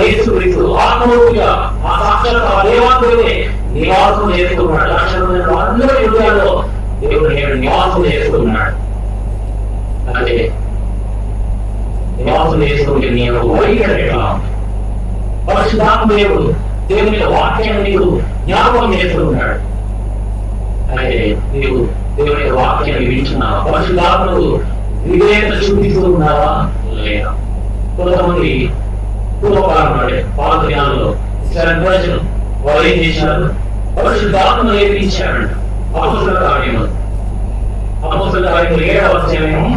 Speaker 1: యేసుక్రీస్తు ఆత్మరూపిగా ఆ సాక్షాత్ ఆ దేవాదేవుడే నివాసం చేసుకున్నాడు. అందరి హృదయాల్లో దేవుడు నేడు నివాసం చేసుకున్నాడు. అంటే నివాసం చేసుకుంటే నీ యొక్క వైఖరి ఎట్లా? పరిశుద్ధాత్మ దేవుడు దేవుని వాక్యాన్ని నీకు జ్ఞాపకం చేస్తున్నాడు. అయితే నీవు దేవుని యొక్క వాక్యాన్ని వింటున్నావా? పరిశుద్ధాత్మకు విధేయత చూపిస్తూ ఉన్నావా లేదా? కొంతమంది పూర్వకాలం పాత దినాల్లో ప్రజలు వారు ఏం చేశారు? పరిశుద్ధాత్మను నేర్పించారంట. అపోస్తలుల కార్యములు 7వ అధ్యాయము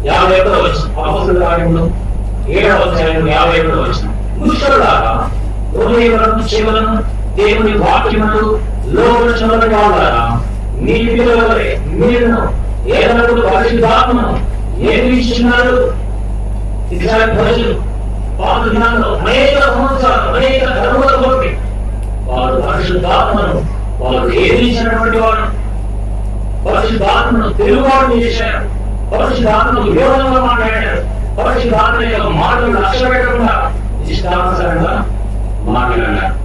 Speaker 1: 51వ వచనం. అపోస్తలుల కార్యములు 7వ అధ్యాయము 51వ వచనం. పురుషులారా, హృదయములను చెవులను దేవుని వాక్యమును లోబరుచున్న వాళ్ళారా, మీ పిల్లలవలే మీరును ఏదైనా పరిశుద్ధాత్మను నేర్పించున్నారు. ఇస్రాయేల్ ప్రజలు పాత దినాల్లో అనేక సంవత్సరాలు అనేక ధర్మాల కొట్టి వారు పరిశుద్ధాత్మను వారు ఏదించినటువంటి వారు, పరిశుద్ధాత్మను తిరుగుబాటు చేశారు, పరిశుద్ధాత్మకు విరోధంగా మాట్లాడారు, పరిశుద్ధాత్మ యొక్క మాటలు లక్ష్య పెట్టకుండా ఇష్టానుసారంగా మాట్లాడారు.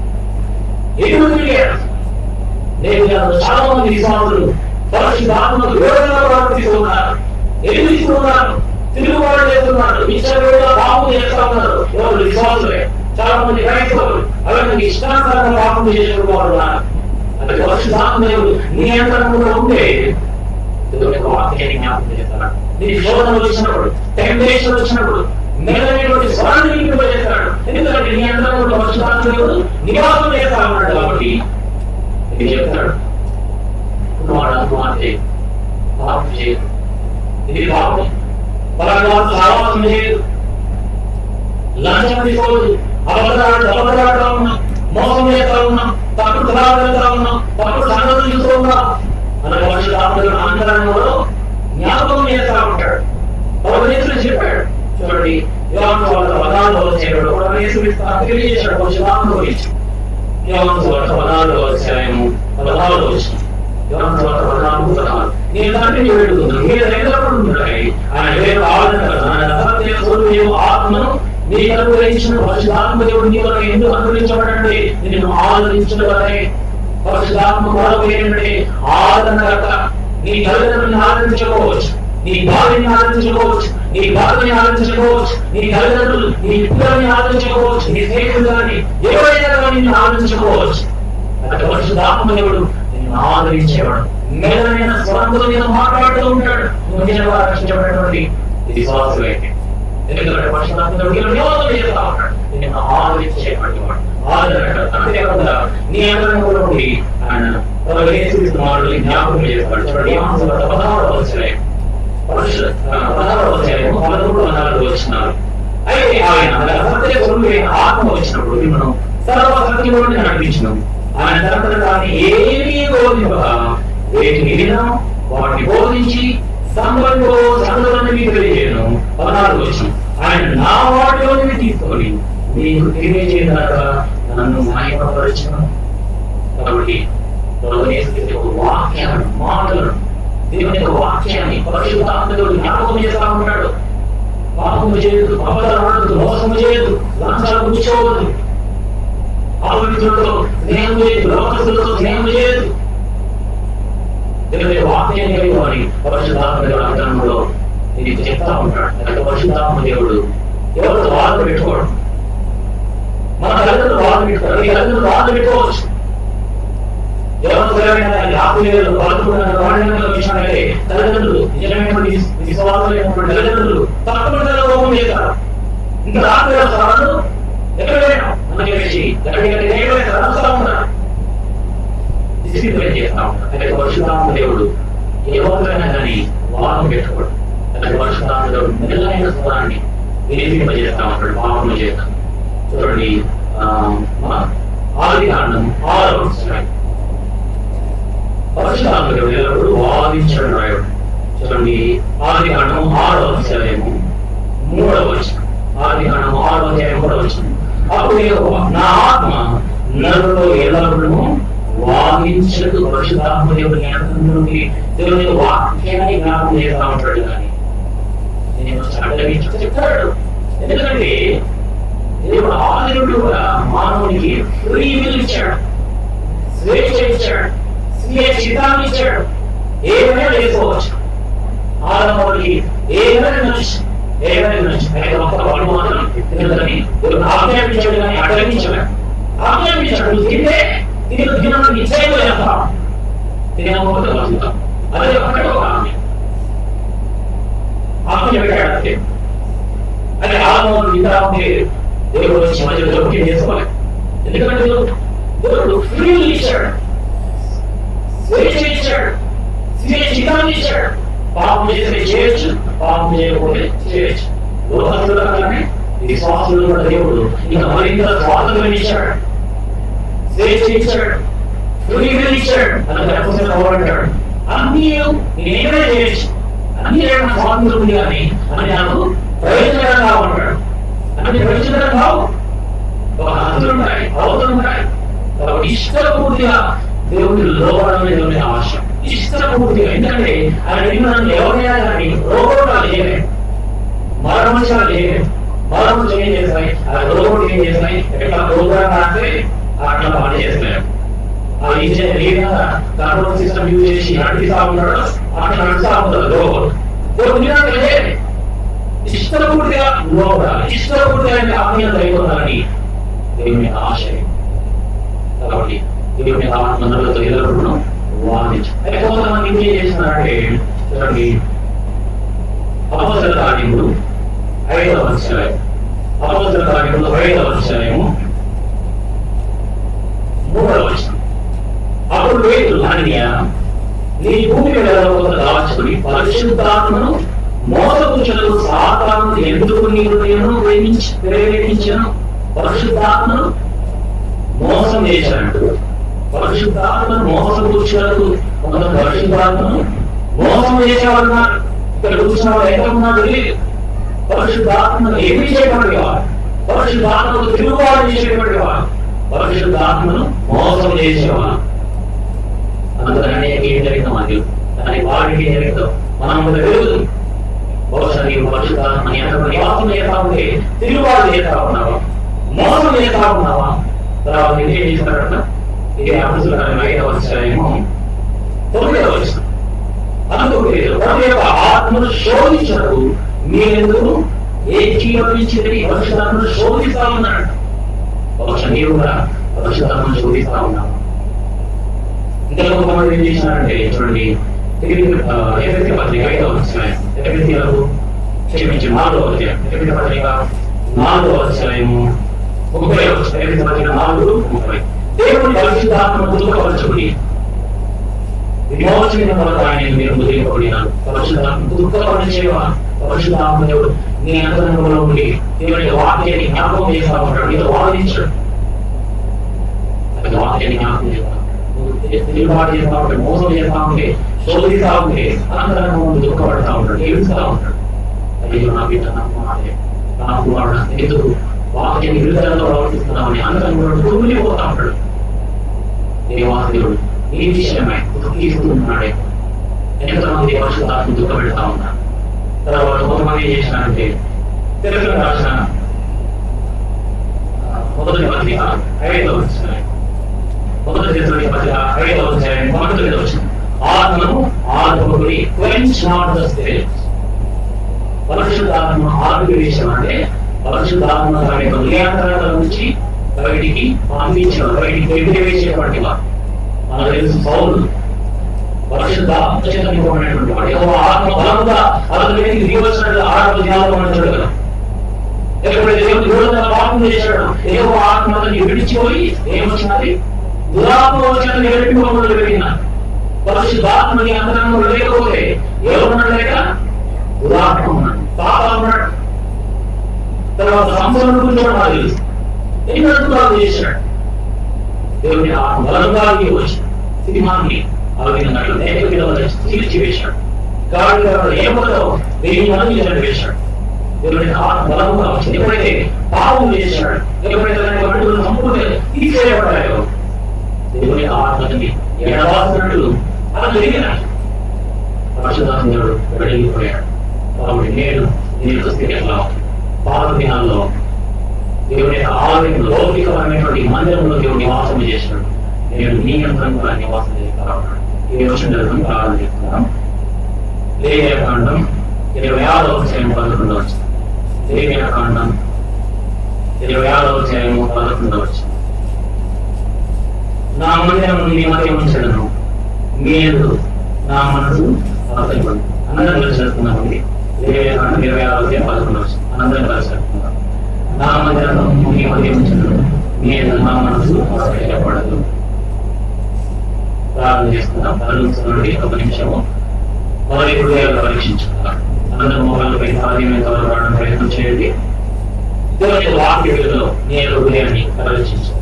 Speaker 1: ఎటువంటి నేను చాలా మంది విశ్వాసులు పరిశుద్ధాత్మకు విరోధంగా ప్రవర్తిస్తున్నారు, ఎదిరిస్తున్నారు, తిరుగుబాటు చేస్తున్నారు, విచ్చలవిడిగా పాపం చేస్తా ఉన్నారు. ఎవరు విశ్వాసులే, చాలా మంది క్రైస్తవులు అలాగే ఇష్టానుసారంగా పాపం చేసే వారు ఉన్నారు. అంటే పరిశుద్ధాత్మ దేవుడు నీ అంతరంగంలో ఉంటే దేవుని యొక్క వాక్యాన్ని జ్ఞాపకం చేస్తాడు. నీ శోధన వచ్చినప్పుడు, టెంప్టేషన్ వచ్చినప్పుడు మెల్లైనటువంటి స్వరాన్ని చేస్తాడు. ఎందుకంటే నీ అంతరంగంలో పరిశుద్ధాత్మ దేవుడు నివాసం చేస్తా ఉన్నాడు. కాబట్టి ఇది చెప్తాడు, వాడు అంటే పాపం చేయదు. ఇది పాపం. పలానా సావాసం చేయదు, లంచం తీసుకోదు, అబద్ధాలు ఉన్నాం, మోసం చేస్తా ఉన్నాం, తప్పుడు సలహాలు వెళ్తా ఉన్నాం, తప్పుడు సంగతులు చూస్తూ ఉన్నాం అనే పరిశుద్ధాత్మ అంతరంగంలో జ్ఞాపకం చేస్తా ఉంటాడు. పరమేశ్వరుడు చెప్పాడు చూడండి, యోహాను సువార్త 14వ అధ్యాయంలో తెలియజేశాడు పరిశుద్ధాత్మ గురించి. యోహాను సువార్త 14వ అధ్యాయము 16వ వచనం. యోహాను సువార్త 14:16. నేను తండ్రిని వేడుకున్నాను, మీరు ఎల్లప్పుడూ ఉంటాయి. ఆయన వేరు ఆదరణ కదా, ఆయన సత్య స్వరూపము ఆత్మను నీకు అనుగ్రహించిన పరిశుద్ధాత్మ దేవుడు నీ వల్ల ఎందుకు అనుగ్రహించబడండి? నిన్ను ఆదరించబడే పరిశుద్ధాత్మ కొరకు ఏంటంటే ఆదరణ. నీ తల్లిదండ్రులను ఆదరించుకోవచ్చు, నీ భార్యని ఆదరించుకోవచ్చు, నీ భార్యని ఆదరించుకోవచ్చు, నీ తల్లిదండ్రులు నీ పిల్లల్ని ఆదరించుకోవచ్చు, నీ స్నేహితులు కానీ ఎవరైనా కానీ నిన్ను ఆదరించుకోవచ్చు. అక్కడ పరిశుద్ధాత్మ దేవుడు నిన్ను ఆదరించేవాడు. మేలైన స్వరంతో నేను మాట్లాడుతూ ఉంటాడు. నువ్వు నిజంగా రక్షించబడినటువంటి విశ్వాసులైతే, ఎందుకంటే పరిశుద్ధాత్మ దేవుడు యోగం చేస్తా ఉంటాడు, నిన్ను ఆదరించేవాడు. అంతేకాకుండా నీ అంతరంగంలో నుండి ఆయన మాటలు జ్ఞాపకం చేస్తాడు. చూడండి, 16వ అధ్యాయం 13-14 వచనాలు. అయితే ఆయన సత్య స్వరూపమైన ఆత్మ వచ్చినప్పుడు మనం సర్వసత్యంలోనే నడిపించినాం. ఆయన తరపున దాన్ని ఏమీ బోధింపక వేటిని వినడం వాటిని బోధించి సంగతులను మీకు తెలియజేయను. 14వ వచనం. ఆయన నా వాటిలోని తీసుకొని మీకు తెలియజేయక నన్ను మహిమపరచును. కాబట్టి వాక్యాలను, మాటలను, దేవుని యొక్క వాక్యాన్ని పరిశుద్ధాత్మతో జ్ఞాపకం చేస్తా ఉంటాడు. పాపము చేయదు, అబద్ధాలు, మోసము చేయదు, లంచాలు కూర్చోవద్దు, అపవిత్రులతో స్నేహం చేయదు, లోకస్తులతో స్నేహం చేయదు. దేవుని వాక్యం కలిగి పరిశుద్ధాత్మ దేవుడు అంతరంలో ఇది చెప్తా ఉంటాడు. అంటే పరిశుద్ధాత్మ దేవుడు ఎవరితో వాదన పెట్టుకోవడం, మన తల్లిదండ్రులు వాదన పెట్టుకోవడం, ఈ తల్లిదండ్రులు వాదన పెట్టుకోవచ్చు. తల్లిదండ్రులు నిజమైనటువంటి విశ్వాసమైనటువంటి తల్లిదండ్రులు తప్పకుండా లోపం చేస్తారు. ఇంకా రాత్రి వాళ్ళు ఎక్కడైనా అని చెప్పేసి చేస్తా ఉంటారు, డిసిప్లిన్ చేస్తా ఉంటారు. అంటే పరిశుద్ధాత్మ దేవుడు ఎవరికైనా కానీ వాదన పెట్టుకోడు. అంటే పరిశుద్ధాత్మ దేవుడు మెల్లైన స్వరాన్ని వినిపింపజేస్తా ఉంటాడు, పాపం చేస్తాం. చూడండి, ఆదికాండం 6వ అధ్యాయం. పరిశుద్ధాత్మ దేవుడు ఎల్లప్పుడూ వాదించడం రాయడు. చూడండి, ఆదికాండం 6వ అధ్యాయము 3వ వచనం. ఆదికాండం 6వ అధ్యాయం 3వ వచనం. అప్పుడు నా ఆత్మ నరులో ఎల్లప్పుడూ వాదించదు. పరిశుద్ధాత్మ దేవుడు జ్ఞాపకం నుండి దేవుని వాక్యాన్ని జ్ఞాపకం చేస్తా ఉంటాడు. కానీ నేను చెప్తాడు, ఎందుకంటే దేవుడు ఆది నుండి కూడా మానవునికి ఫ్రీ విల్ ఇచ్చాడు, స్వేచ్ఛ ఇచ్చాడు, స్వీయ చిత్తాన్ని ఇచ్చాడు. ఏమైనా చేసుకోవచ్చు. ఆరంభానికి ఏమైనా నచ్చు, ఏమైనా నచ్చు. అయితే ఒక్క వాడు మాత్రం తినదని ఆజ్ఞాపించాడు, కానీ అడ్డగించాడు. ఆజ్ఞాపించాడు, తింటే తినడానికి నిశ్చయంగా చేస్తాం, తినకపోతే వస్తాం. అదే ఒక్కటే ఒక ఆజ్ఞ పెట్టాడు. అంతే. అదే ఆత్మను నిద్ర ఉంటే దేవుడు వచ్చి మధ్య జోక్యం చేసుకోవాలి. ఎందుకంటే దేవుడు ఫ్రీ ఇచ్చాడు, స్వేచ్ఛ ఇచ్చాడు, స్వీయ చిత్తాన్ని ఇచ్చాడు. పాపం చేస్తే చేయొచ్చు, పాపం చేయకపోతే చేయొచ్చు. లోకస్తులు కానీ విశ్వాసులు కూడా దేవుడు ఇంకా మరింత స్వాతంత్రం ఇచ్చాడు, స్వేచ్ఛ ఇచ్చాడు, ఫ్రీ విల్ ఇచ్చాడు. అంటాడు, అన్ని నేనే చేయొచ్చు, అన్ని ఏమైనా స్వాతంత్రం ఉంది కానీ అని నాకు ప్రయోజనకరంగా ఉంటాడు. అన్ని ప్రయోజనకరం కావు, ఒక హద్దులు ఉంటాయి, అవతలు ఉంటాయి. కాబట్టి ఇష్టపూర్తిగా దేవుడి లోపడమే దేవుని ఆశయం, ఇష్టపూర్తిగా. ఎందుకంటే ఆయన నన్ను ఎవరైనా కానీ రోబోటాలు చేయలేదు, మరమనుషాలు చేయలేదు. మరమనుషులు ఏం చేస్తాయి, ఆ రోబోట్ ఏం చేస్తాయి, ఎట్లా ప్రోగ్రామ్ రాస్తే అట్లా పని చేస్తాయి. ఆ ఇంజనీర్ ఏదైనా కంట్రోల్ సిస్టమ్ యూజ్ చేసి నడిపిస్తా ఉంటాడు, అట్లా నడుస్తా ఉంటాడు రోబోట్. ఇష్టపూర్తిగా లోపడాలి, ఇష్టపూర్తిగా ఆత్మీయత అయిపోతారని దేవుని ఆశయం. కాబట్టి దేవుని ఆత్మలతో ఎల్లప్పుడూ వాదించారు. అయితే కొంతమంది ఏం చేస్తున్నారంటే, చూడండి, అపొస్తలుల కార్యములు 5వ అధ్యాయం, అపొస్తలుల కార్యములు 5వ అధ్యాయము 3వ వచనం. అప్పుడు పేతురు, అననీయ, నీ భూమి మీద దాచుకుని పరిశుద్ధాత్మను మోసపుచ్చుటకు సాతాను ఎందుకు నీ హృదయమును ప్రేరేపించను? పరిశుద్ధాత్మను మోసం చేశాడు. పరిశుద్ధాత్మను మోసపుచ్చుటకు కొంత పరిశుద్ధాత్మను మోసం చేసేవాడున్నారు. ఇక్కడ చూసిన వాడు ఎంతకున్నాడు తెలియదు. పరిశుద్ధాత్మను ఏమి చేయబడి వాడు, పరిశుద్ధాత్మకు తిరుగుబాటు చేసేటువంటి వాడు, పరిశుద్ధాత్మను మోసం చేసేవాడు. అందుకని ఏం జరిగిందో మాకు దాని వాడికి ఏం జరిగిందో మనం తెలుగు. బహుశా నీవు పరిశుద్ధాత్మ నివాసం చేస్తా ఉంటే తిరుగుబాటు చేస్తా ఉన్నావా, మోసం చేస్తా ఉన్నావా? తర్వాత ఏం చేస్తాడట? ఇది అపుస్తలుల 5వ అధ్యాయము 9వ వచనం. అందుకు ప్రభు యొక్క ఆత్మను శోధించడు మీరెందుకు ఏకీభవించి పరిశుద్ధాత్మను శోధిస్తా ఉన్నాడు. బహుశా నీవు కూడా పరిశుద్ధాత్మను శోధిస్తా ఉన్నావు. ఇంకా కొంతమంది ఏం చేసినారంటే చూడండి, ఎఫెసీ పత్రిక 5వ అధ్యాయం, ఎఫెసీలకు క్షమించి 4వ అధ్యాయం, ఎఫెసీ పత్రిక 4వ అధ్యాయము 30వ వచనం, ఎఫెసీ పత్రిక 4:30. దేవుని పరిశుద్ధాత్మను దుఃఖపరచుకుని విమోచన కొరకు ఆయన మీరు ముద్రింపబడినారు. పరిశుద్ధాత్మ దుఃఖపరిచేవా? పరిశుద్ధాత్మ దేవుడు నీ అంతరంగంలో ఉండి దేవుని వాక్యాన్ని జ్ఞాపకం చేస్తా ఉంటాడు. నీతో వాదించడు, అది వాక్యాన్ని జ్ఞాపకం చేస్తాడు. తిరుగుబాటు చేస్తా ఉంటే, మోసం చేస్తా ఉంటే, శోధిస్తా ఉంటే అంతరంగం దుఃఖపడతా ఉంటాడు, ఏడుస్తా ఉంటాడు. అయ్యో నా బిడ్డ, నా కుమారుడే, నా కుమారుడు ఎందుకు వాక్యాన్ని విరుద్ధంగా ప్రవర్తిస్తున్నామని అంతరంగంలో కుమిలిపోతా ఉంటాడు. దేవాదేవుడు ఈ విషయమై తీసుకుంటున్నాడే. ఎంతమంది పరిశుద్ధాత్మ దుఃఖపెడతా ఉన్నారు. తర్వాత కొంతమంది ఏం చేసినారంటే తెలుగులో రాసిన మొదటి పత్రిక 5వ అధ్యాయం, మొదటి పత్రిక 5వ అధ్యాయం 19వ వచనం, ఆత్మను ఆత్మకుడి quench not the spirit. పరిశుద్ధాత్మ ఆత్మవిషయం అంటే పరిశుద్ధాత్మ తన యొక్క హృదయాంతరాల నుంచి బయటికి పంపించిన, బయటికి ఎగిరివేసేటువంటి వాడు. మనకు తెలుసు పౌలు పరిశుద్ధాత్మ చేత నింపబడినటువంటి వాడు. ఆత్మ బలముగా అతని మీదకి దిగి వచ్చినట్లు 6వ దినాల్లో మనం చూడగలం. ఎప్పుడైతే దేవుడు దూరంగా పాపం చేశాడు, ఏవో ఆత్మ అతన్ని విడిచిపోయి ఏమొచ్చినది? దురాత్మ వచ్చినది ఎదుర్కోవడం పెరిగినారు. పరిశుద్ధాత్మని అంతరంగంలో లేకపోతే ఎవరున్నాడు? లేక దురాత్మ ఉన్నాడు, పాపం ఉన్నాడు. తర్వాత సంపూర్ణ గురించి కూడా మనకు తెలుసు. ఎన్ని అద్భుతాలు చేశాడు. దేవుని ఆత్మ బలంగా వచ్చి సింహాన్ని అలగినట్లు తీర్చివేశాడు. కాబట్టి ఏమో 1000 మంది చనివేశాడు. దేవుని ఆత్మ బలంగా వచ్చింది. ఎప్పుడైతే పాపం చేశాడు, ఎప్పుడైతే సంపూర్ణ తీసేయబడ్డాయో దేవుని ఆత్మని ఎడవాసినట్లు అలా జరిగినాడు. పరిశుద్ధాత్ముడు వెడలిపోయాడు. కాబట్టి నేను స్థితి ఎట్లా పాత దినాల్లో దేవుని ఆలయం లౌకికమైనటువంటి మందిరంలో దేవుడు నివాసం చేసినాడు. నేను నీ అంతరంగా నివాసం చేస్తాను. ఈ రోజు ప్రారంభం చేస్తున్నాం. లేఖకాండం 26వ అధ్యాయం 11వ వచనం. లేఖకాండం 26వ అధ్యాయం 11వ వచనం. నా మందిరం నీ మధ్య ఉంచడను, మీరు నా మనసు ఆశపడు. అందరం కలిసి చేస్తున్నామండి. లేఖకాండం 26వ అధ్యాయం 11వ వచనం. అందరం కలిసి చేస్తున్నాం. నా మందిరం నీ మధ్య ఉంచడను, నేను నా మనసు ఆశపడదు. ప్రార్థన చేస్తున్నాం. ప్రారంభించండి. ఒక నిమిషము మొదటి హృదయాలు పరీక్షించుకున్నాం. అందరూ మొబైల్పై సాధ్యమైన వాడడం ప్రయత్నం చేయండి. దేవుని వాక్య విలువలో నేను హృదయాన్ని పరీక్షించు.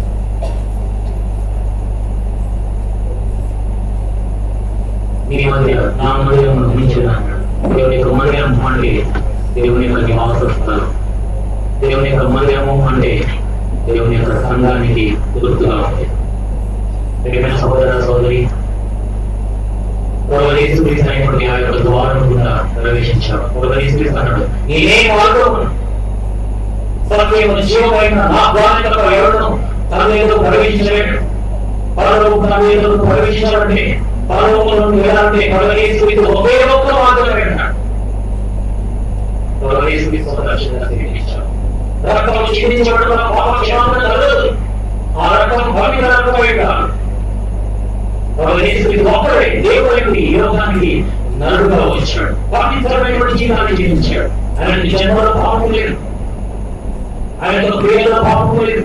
Speaker 1: మీ మధ్య నా మందిరం గురించినాడు. దేవుని యొక్క మందిరం అంటే దేవుని యొక్క నివాసస్థలం. దేవుని యొక్క మందిరము అంటే దేవుని యొక్క సంఘానికి గుర్తుగా ఉంది. ప్రియమైన సహోదర సోదరి, యేసుక్రీస్తు ఆ యొక్క ద్వారం గుండా ప్రవేశించాడు. యేసుక్రీస్తు అన్నాడు, నేనే మార్గం, సత్యమును, జీవమైన నా ద్వారం తప్ప ఎవరును తన ఏదో ప్రవేశించలేడు. పరలోకము తన ఏదో ప్రవేశించాలంటే పరలోకంలో వెళ్ళాలంటే యేసుక్రీస్తు ఒకే ఒక్క మార్గమే అన్నాడు. యేసుక్రీస్తు దర్శనంగా తెలియజేశాడు. రక్తము చిందించబడిన వల్ల పాప క్షమాపణ కలగదు. ఆ రక్తం పవిత్ర రక్తమై కాదు. ఒక్కడే దేవుడికి ఈ లోకానికి నలుగుగా వచ్చాడు. పవిత్రమైనటువంటి జీవితాన్ని జీవించాడు. ఆయన జన్మలో పాపం లేదు, ఆయన క్రియలో పాపం లేదు,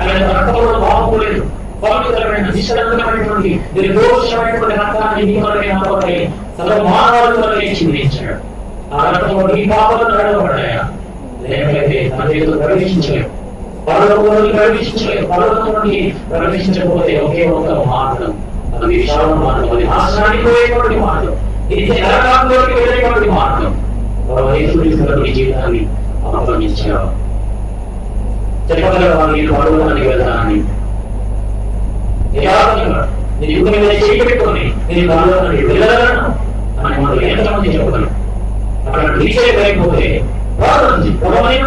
Speaker 1: ఆయన రక్తంలో పాపం లేదు. పవిత్రమైన నిశ్చలమైనటువంటి నిర్దోషమైనటువంటి రక్తాన్ని నీ కొరకై నా కొరకై సర్వ మానవాళి కొరకై చిందించాడు. ఆ రక్తంలో నీ పాపాలు నడవబడ్డాయా? లేకపోతే తండ్రి ఎదుట ప్రవేశించలేవు, పరలోకంలోకి ప్రవేశించలేవు. పరలోకంలోకి ప్రవేశించకపోతే ఒకే ఒక మార్గం, అది విశాల మార్గం, అది నాశనానికి పోయేటువంటి మార్గం, ఇది నరకాల్లోకి వెళ్ళేటువంటి మార్గం. యేసుక్రీస్తుని జీవితాన్ని అప్పగించావు. చెప్పగలవా నేను పరలోకానికి వెళ్తానని? నేను యుగ మీద చేయి పెట్టుకొని నేను పరలోకానికి వెళ్ళగలను అని మనం ఎంతమంది చెప్పగలను? అక్కడ రీచే లేకపోతే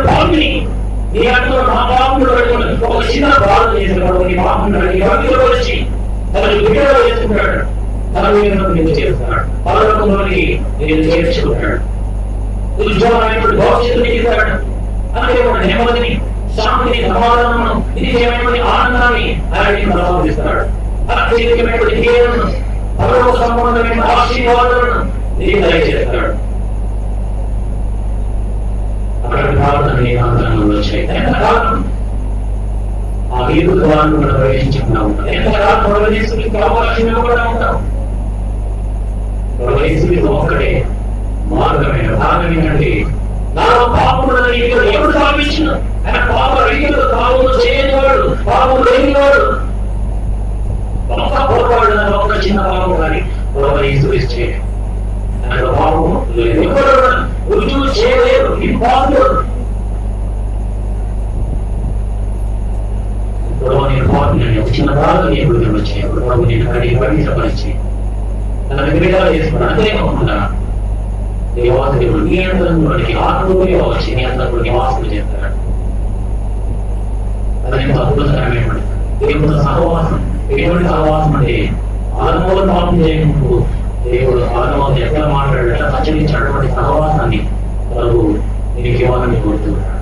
Speaker 1: పాల్గొని నీ అక్కడ మా పాపంలో పెట్టుకుని ఒక చిన్న బాధ చేసినప్పుడు నీ పాపంలో వచ్చి తనని విడుదల చేసుకుంటాడు, తన మీద చేస్తాడు, పరలోకంలోకి నేను చేర్చుకుంటాడు, ఉజ్వలమైనటువంటి భవిష్యత్తుని ఇస్తాడు. అందుకే మన నెమ్మదిని, శాంతిని, సమాధానమును, నిత్యమైనటువంటి ఆనందాన్ని ఆయన ప్రసాదిస్తాడు. అత్యధికమైనటువంటి దీవెనలను, పరలోక సంబంధమైన ఆశీర్వాదాలను నీకు దయచేస్తాడు. అక్కడ ప్రార్థన ఆనందంలో వచ్చాయి. ఎంతకాలం ఆ వీరు ద్వారం కూడా ప్రవేశించకుండా ఉంటారు, ఎంతకాలం ప్రవేశించడానికి అవకాశం ఇవ్వకుండా ఉంటారు. ప్రవేశించడం ఒక్కడే మార్గమైన భాగం ఏంటంటే నాలో పాపములను ఎవరు స్థాపించిన ఆయన పాప రీతిలో పాపము చేయనివాడు, పాపము లేనివాడు, ఒక్క పొరపాటు ఒక్క చిన్న పాపం కానీ ప్రవేశిస్తే ఆయన పాపము లేదు, ఎవరు రుజువు చేయలేరు. ఇంపాసిబుల్. నేను పాపం చిన్న భాగం ఎప్పుడు వచ్చాయి, నేను కడిగి పండించపరిచి తన విగ్రహాలు చేసుకున్నాను. అంతేకాకుండా దేవాదేవుడు నీ అందరికి ఆత్మలోకి వచ్చి నీ అందరూ నివాసం చేస్తాడు. అది ఎంతో అద్భుతకరమైనటువంటి దేవుడు సహవాసం. ఎటువంటి సహవాసం అంటే ఆత్మలో పాపం చేయకుండా దేవుడు ఆత్మలో ఎట్లా మాట్లాడాడు, ఎట్లా సచ్చరించినటువంటి సహవాసాన్ని ప్రభు నీకు ఇవ్వాలని కోరుతున్నాడు.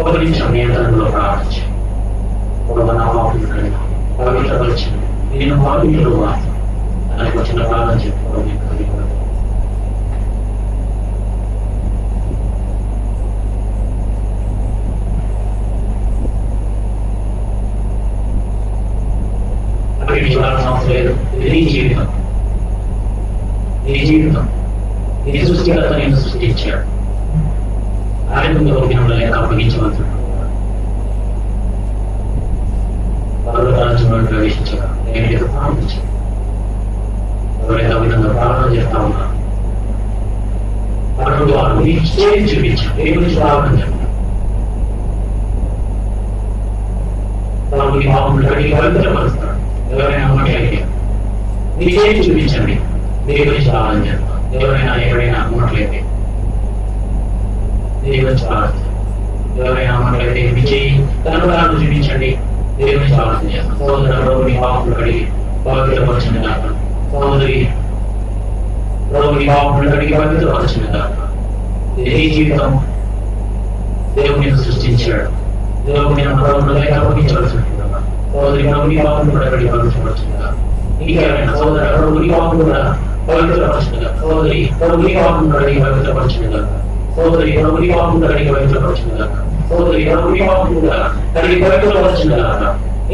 Speaker 1: ఒక నిమిషం నియంత్రణలో ప్రార్థించి పవిత్రపరిచింది నేను పాపించడు వాసం అని వచ్చిన ప్రార్థన చెప్పడం అక్కడికి చూడాల్సిన అవసరం లేదు. ఇది నీ జీవితం, నీ జీవితం, నీ సృష్టికర్త నేను సృష్టించాడు. ఆరోగ్యంలో లేక అప్పగించవలసిన పర్వతాలను ప్రవేశించగా నేను ప్రార్థించాను. ఎవరైతే ఆ విధంగా ప్రార్థన చేస్తా ఉన్నారు అటువంటి వారు నీకు చేసి చూపించారు. ఏ గురించి ప్రార్థన చేస్తారు? నీ పాపములు కడిగి పవిత్రపరుస్తాడు. ఎవరైనా ఉన్నట్లయితే నీ చేసి చూపించండి, దేని గురించి ప్రార్థన చేస్తాం. ఎవరైనా ఎక్కడైనా ఉన్నట్లయితే దేని గురించి ప్రార్థన, ఎవరైనా ఉన్నట్లయితే మీ చేయి తనకు చూపించండి, దేని గురించి ప్రార్థన చేస్తాం. సోదరుడు నీ పాపములు కడిగి పవిత్రపరచండి కాక, సోదరి ప్రభుని పాపములు కడిగి పవిత్రపరచండి కాక. ఇది జీవితం, దేవుని సృష్టించాడు, దేవుని ప్రభుత్వం అప్పగించవలసి ఉంటుంది. సోదరి ప్రభుని పాపం కూడా కడిగి పవిత్రపరచండి కాక. ఇంకేమైనా సోదర ప్రభుని పాపం కూడా పవిత్రపరచండి కాక. సోదరి ప్రభుని పాపం కడిగి పవిత్రపరచండి కాక. సోదరి ప్రభుని పాపం కడిగి పవిత్రపరచండి కాక. సోదరి ప్రభుని పాపం కూడా కడిగి పవిత్రపరచండి కాక.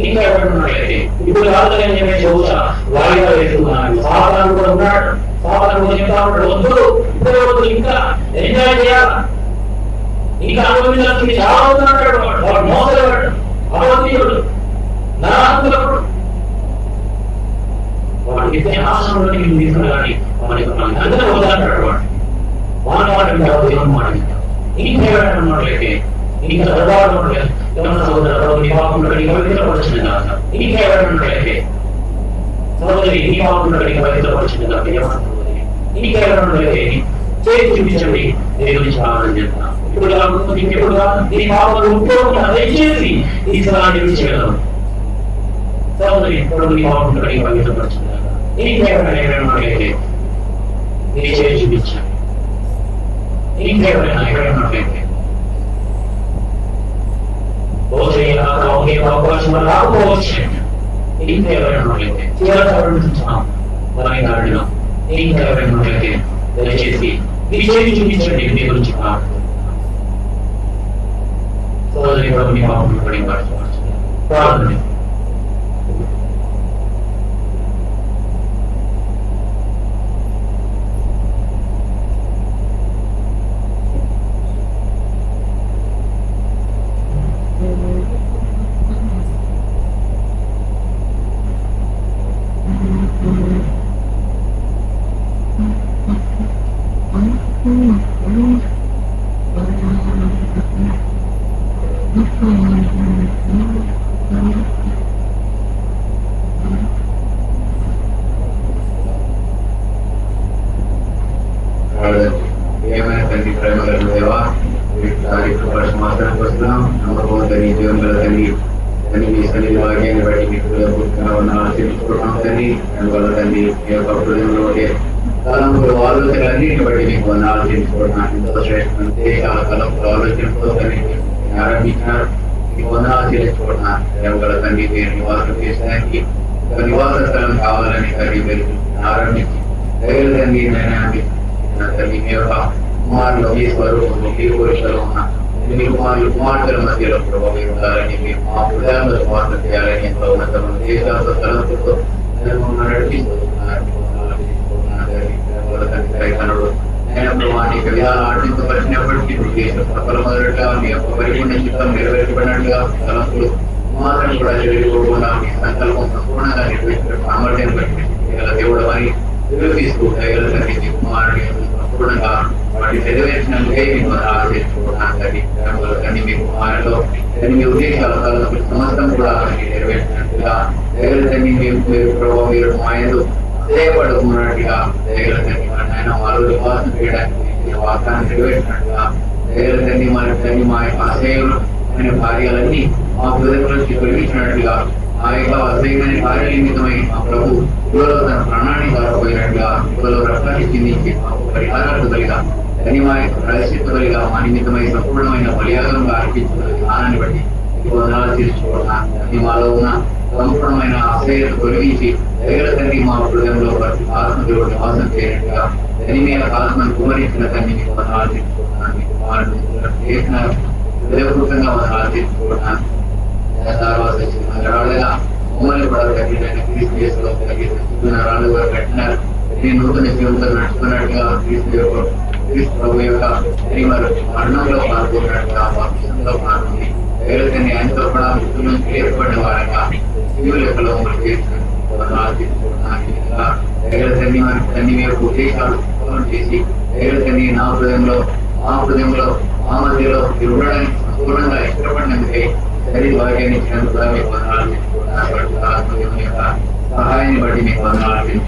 Speaker 1: ఇంకా ఎవరున్నాడే ఇప్పుడు ఆదాయం ఏమే చదువుతా వాయిదా వేస్తున్నాడు. సాధారణ కూడా ఉన్నాడు, సాధారణ కూడా చెప్తా ఉంటాడు, వద్దు ఇప్పుడు ఇంకా ఎంజాయ్ చేయాలి, ఇంకా అనుభవించాల్సింది చాలా ఉన్నాడు. వాడు మోసగాడు, అబద్ధీయుడు, నరాత్మకుడు, వాడికి ఆశ్రమంలోకి నేను తీసుకురాని వాడికి అందరూ వద్దంటాడు. వాడు వాడికి మాట ఇంకేమైతే ఇంకా చదవాలి సోదరు నీ పాపం కడిగి పవిత్రపరచండి కాక. ఇంకెవరైతే సోదరి నీ పాపం కడిగి పవిత్రపరచండి కాక. ఇంకెవరైతే చేసి చూపించండి, దేని గురించి ప్రార్థన చేస్తాను. ఇప్పుడు ఇంకెప్పుడు నీ పాపం ఉపయోగం దయచేసి ఈ స్థలాన్ని విడిచిపెడదాం. సోదరి ఇప్పుడు నీ పాపం కడిగి పవిత్రపరచండి కాక. ఇంకెవరైతే నీ చేసి చూపించండి. ఇంకెవరైనా ఎక్కడైతే అవకాశం రాకపోవచ్చు. ఇంకెవరైతే ఇంకెవరైతే దయచేసి మీ చేసి చూపించండి, మీ గురించి సోదరి ప్రభుని పాపం పడి వాడుతుంది.
Speaker 2: ఏమైనా తండ్రి ప్రేమ దేవా సంవత్సరం కోసం నమ్మకం తల్లి జీవన తల్లి తల్లి మీ తల్లి వాక్యాన్ని బట్టి మీకు ఉన్నాను తెలుసుకుంటున్నాం తల్లి అందువల్ల తల్లి మీ యొక్క హృదయంలో తలంపులు ఆలోచనలన్నింటిని బట్టి మీకు వందనాలు తెలుసుకోవడం ఎంతో శ్రేష్టంటే ఆ తలంపులు ఆలోచనతో తల్లి ఆరంభించినారు మీకు వందనాలు తెలుసుకోవడం గల తండ్రి మీరు నివాసం చేసడానికి నివాస స్థలం కావాలని తల్లి మీరు ఆరంభించి దైవ తండ్రి తల్లి మీ యొక్క కుమారులు మీ స్వరూపంలో మీ పురుషులు ఉన్న మీ కుమారులు కుమార్తెల మధ్యలో ప్రభావం ఉండాలని మీరు మా హృదయంలో స్వార్థ చేయాలని ఎంతో ఉన్నతమైన దేశాలతో తలంపులతో నడిపిస్తున్నారు విధాలు ఆర్థికపరిచినప్పటికీ సఫల మొదలుగా మీ యొక్క పరిపూర్ణ చిత్తం నెరవేర్చబడినట్లుగా తలంపులు మాత్రం కూడా జరిగిపోకుండా మీ సంకల్పం సంపూర్ణంగా నిర్వహించడం సామర్థ్యం బట్టి దేవుడు అని నిరూపిస్తూ దయగలని కుమారుని సంపూర్ణంగా వాటి నెరవేర్చినందుకే మీకు ఆశించుకోవడానికి మీ కుమారులో మీ ఉద్దేశాల సమస్తం కూడా నెరవేర్చినట్టుగా దయగలని మీరు ప్రభావ మీరు మాయలు అదేపడుకున్నట్టుగా దయగలని ఆయన వారు నివాసం చేయడానికి వాగ్దానం నెరవేర్చినట్టుగా దయగలని మన తల్లి మా యొక్క ఆశయాలు ఆయన కార్యాలన్నీ మా హృదయం నుంచి తొలగించినట్టుగా ఆ యొక్క అసహ్యమైన కార్య నిమిత్తమై మా ప్రభు ఇవాళ తన ప్రాణాన్ని కాకపోయినట్టుగా ఇవాళ రక్తాన్ని చిందించి మాకు పరిహారార్థులుగా తల్లి మా యొక్క ప్రదర్శితులుగా మా నిమిత్తమై సంపూర్ణమైన బలియాగంగా అర్పించుకున్న విధానాన్ని బట్టి వందనాలు తీర్చుకోవడం మాలో ఉన్న సంపూర్ణమైన ఆశయాలు తొలగించి దైవ తండ్రి మా హృదయంలో ప్రతి ఆత్మదేవుడు నివాసం చేయనట్టుగా తల్లి మీద ఆత్మను కుమరించిన తండ్రి మీకు వందనాలు తీర్చుకోవడానికి చేసిన హృదయపూర్వకంగా వందనాలు తీర్చుకోవడానికి మమ్మల్ని కూడా కట్టిన క్రీస్తు చేసులో రాళ్ళు కట్టినారు నూతన జీవితంతో నడుచుకున్నట్టుగా క్రీస్తు ప్రభు యొక్క మరణంలో పాల్గొన్నట్టుగా భక్తిలో పాల్గొని వేరే ఆయనతో కూడా మృతుల నుంచి ఏర్పడిన వారంగా జీవుల లెక్కలో తన్ని యొక్క ఉద్దేశాలు చేసి వేరే తన్ని నా హృదయంలో మా హృదయంలో మా మధ్యలో ఉండడానికి సంపూర్ణంగా ఇష్టపడినందుకే శరీర వాక్యాన్ని ఇచ్చినందుకు మీకు వందనాలు సహాయాన్ని బట్టి మీకు వందనాలు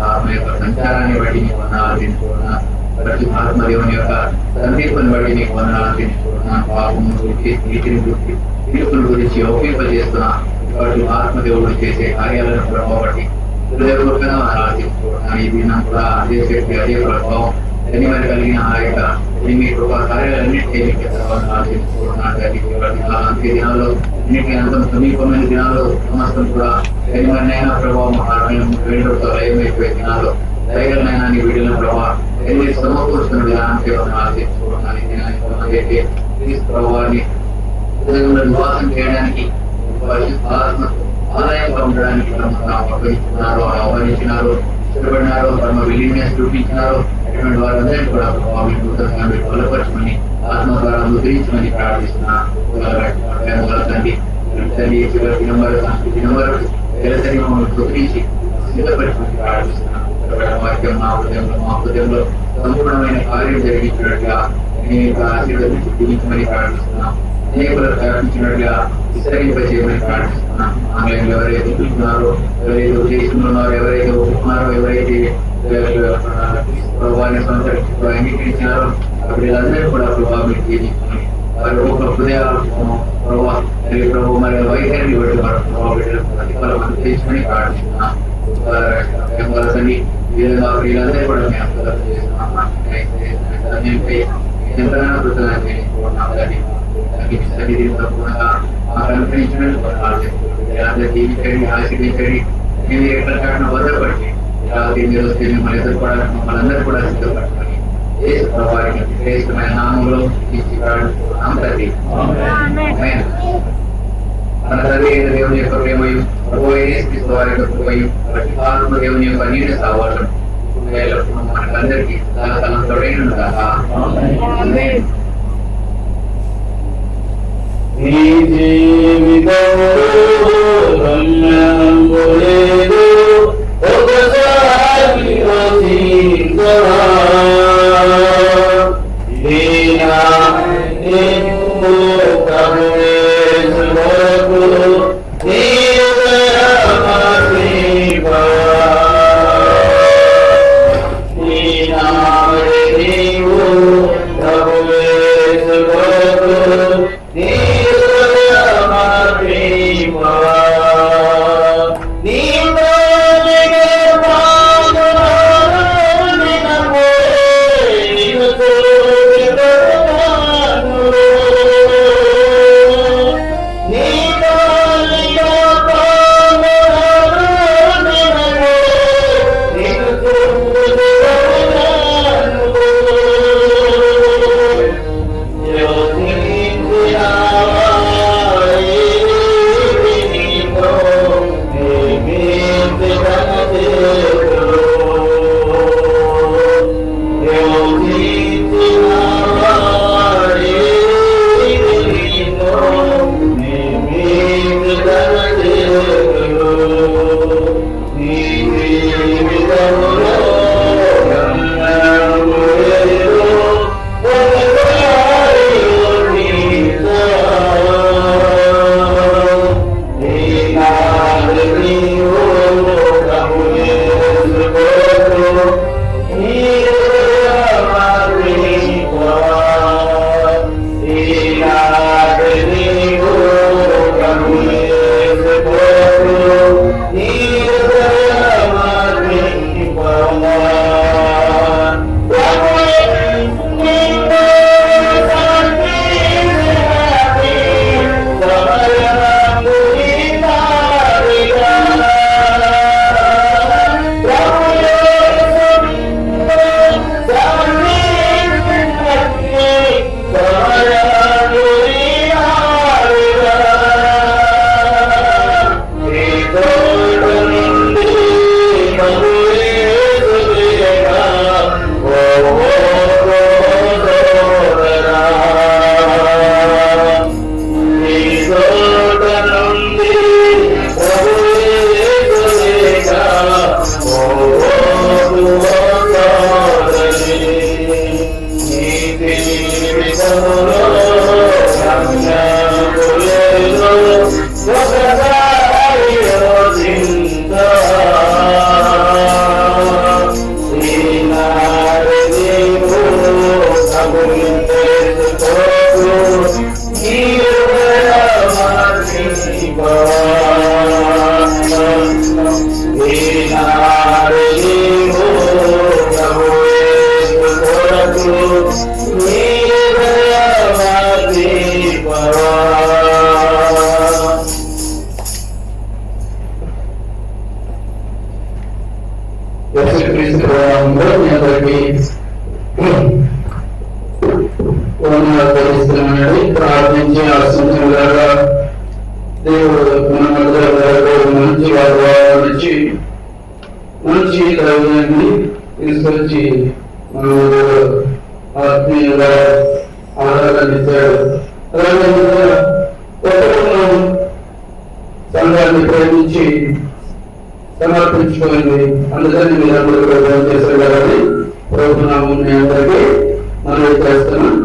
Speaker 2: ఆత్మ యొక్క సంచారాన్ని బట్టి మీకు వందనాలు తెలుసుకున్నా ప్రతి ఆత్మదేవుని యొక్క సందీపాన్ని బట్టి మీకు వందనాలు తెలుసుకున్నా పాపం గురించి నీటిని గురించి తీర్పుల గురించి ఒప్పింపజేస్తున్నా ఇటువంటి ఆత్మదేవుడు చేసే కార్యాలను ప్రభావబట్టి హృదయపూర్వకంగా వందనాలు తెలుసుకున్నా ఈ దినం కూడా అదే శక్తి అదే ప్రభావం ధన్యవాదాలు కలిగిన ఆ యొక్క మీ కృపా కార్యాలన్నింటినీ అంత్య దినాల్లో అన్నింటి అంతం సమీపమైన దినాల్లో సమస్తం కూడా ధన్యమైన ప్రభావం వేడుకతో లయమైపోయే దినాల్లో దయగలనైనా నీ వీడియోల ప్రభావం సమకూరుస్తున్న విధానం ఆశించుకోవడానికి ప్రభావాన్ని నివాసం చేయడానికి ఆదాయంగా ఉండడానికి అప్పగించుకున్నారు ఆహ్వానించినారు ఇష్టపడినారు తమ విలీనెస్ చూపించినారు అటువంటి వారందరినీ కూడా బలపరచమని ఆత్మ ద్వారా ముద్రించమని ప్రార్థిస్తున్నారు ముద్రించి సిద్ధపరచమని ప్రార్థిస్తున్నాను మా హృదయంలో సంపూర్ణమైన కార్యం జరిగించినట్టుగా ఆశీర్వదించి జీవించమని ప్రార్థిస్తున్నాం అనేకులకు ప్రకటించినట్టుగా విస్తరింపజేయమని ప్రార్థిస్తున్నాం ఆన్లైన్లో ఎవరైతే చూస్తున్నారో ఎవరైతే ఉద్దేశంలో ఉన్నారో ఎవరైతే ఒప్పుకున్నారో ఎవరైతే ప్రభావాన్ని అంగీకరించినారో వీళ్ళందరూ కూడా ప్రభావం జీవించుకుని వారి ఒక హృదయ ప్రభావ మరి వైఖరిని బట్టి వారి ప్రభావం అందించమని ప్రార్థిస్తున్నాం వీళ్ళందరూ కూడా మేము చేస్తున్నాం ఎంతగానో కృతజ్ఞతలు జీవించండి ఆశీర్వించండి మేము ఎక్కడ కాకుండా భద్రపడి మీరు వస్తే మిమ్మల్ని ఎదుర్కోవడానికి మమ్మల్ని అందరూ కూడా సిద్ధపడతామని ప్రభావానికి శ్రేష్టమైన నామంలో తీర్చిరాడుతున్నాం తండ్రి. మన తండ్రి అయిన దేవుని యొక్క ప్రేమయు ప్రభువైన యేసుక్రీస్తు వారి యొక్క కృపయు పరిశుద్ధాత్మ దేవుని యొక్క నీడ సహవాసం ఇప్పుడు ఎల్లప్పుడూ మనకందరికీ సదాకాలం తోడైన ఆమేన్.
Speaker 3: ఈ జీవితము రమ్యము లేదు, ఒకసారి వసించవా. ఈనా నిన్ను ప్రభుయేసువరకు నీవు సమర్పింపవా. ఈనా నీవు ప్రభుయేసువరకు నీవు సమర్పింపవా. ప్రార్థించి ఆశించగా దేవుడు మన మంచి వాతావరణం మంచి దైవాన్ని తీసుకొచ్చి మన ఆత్మీయంగా ఆరాధించాడు. సంఘాన్ని ప్రేమించి సమర్పించుకోండి. అందుకని మీరు అందరూ కూడా భోజనం చేసేవారని ప్రభునామం మీ అందరికీ మనం చేస్తున్నాం.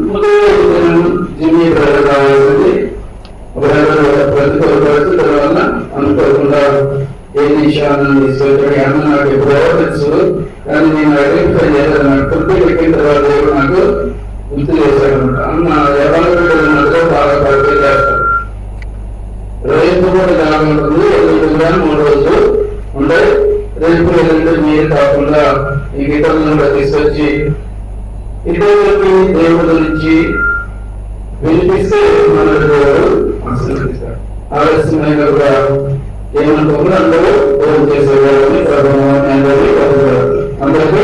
Speaker 3: జిమ్మి బ్రదర్ కావాల్సింది ప్రతికూల పరిస్థితుల వల్ల అనుకోకుండా ఏ విషయాలను తీసుకొచ్చాడు అన్న నాకు ఎప్పుడో తెలుసు, కానీ నేను ఐడెంటిఫై చేశాను. కుర్తి ఎక్కిన తర్వాత దేవుడు నాకు గుర్తు చేశాడు అనమాట. అన్న ఎవరు బాగా పరిచయం చేస్తాడు. రేపు కూడా జాగా ఉంటుంది, 3 రోజులు ఉండే. రేపు ఎల్లుండి మీరు కాకుండా ఈ ఇతరులను కూడా తీసుకొచ్చి ఇతరులకి దేవుడి నుంచి వినిపిస్తే మన దేవుడు ఆశీర్వదిస్తాడు. ఆలస్యమైన కూడా ఏమనుకోకుండా అందరూ భోజనం చేసేవాళ్ళని అందరికీ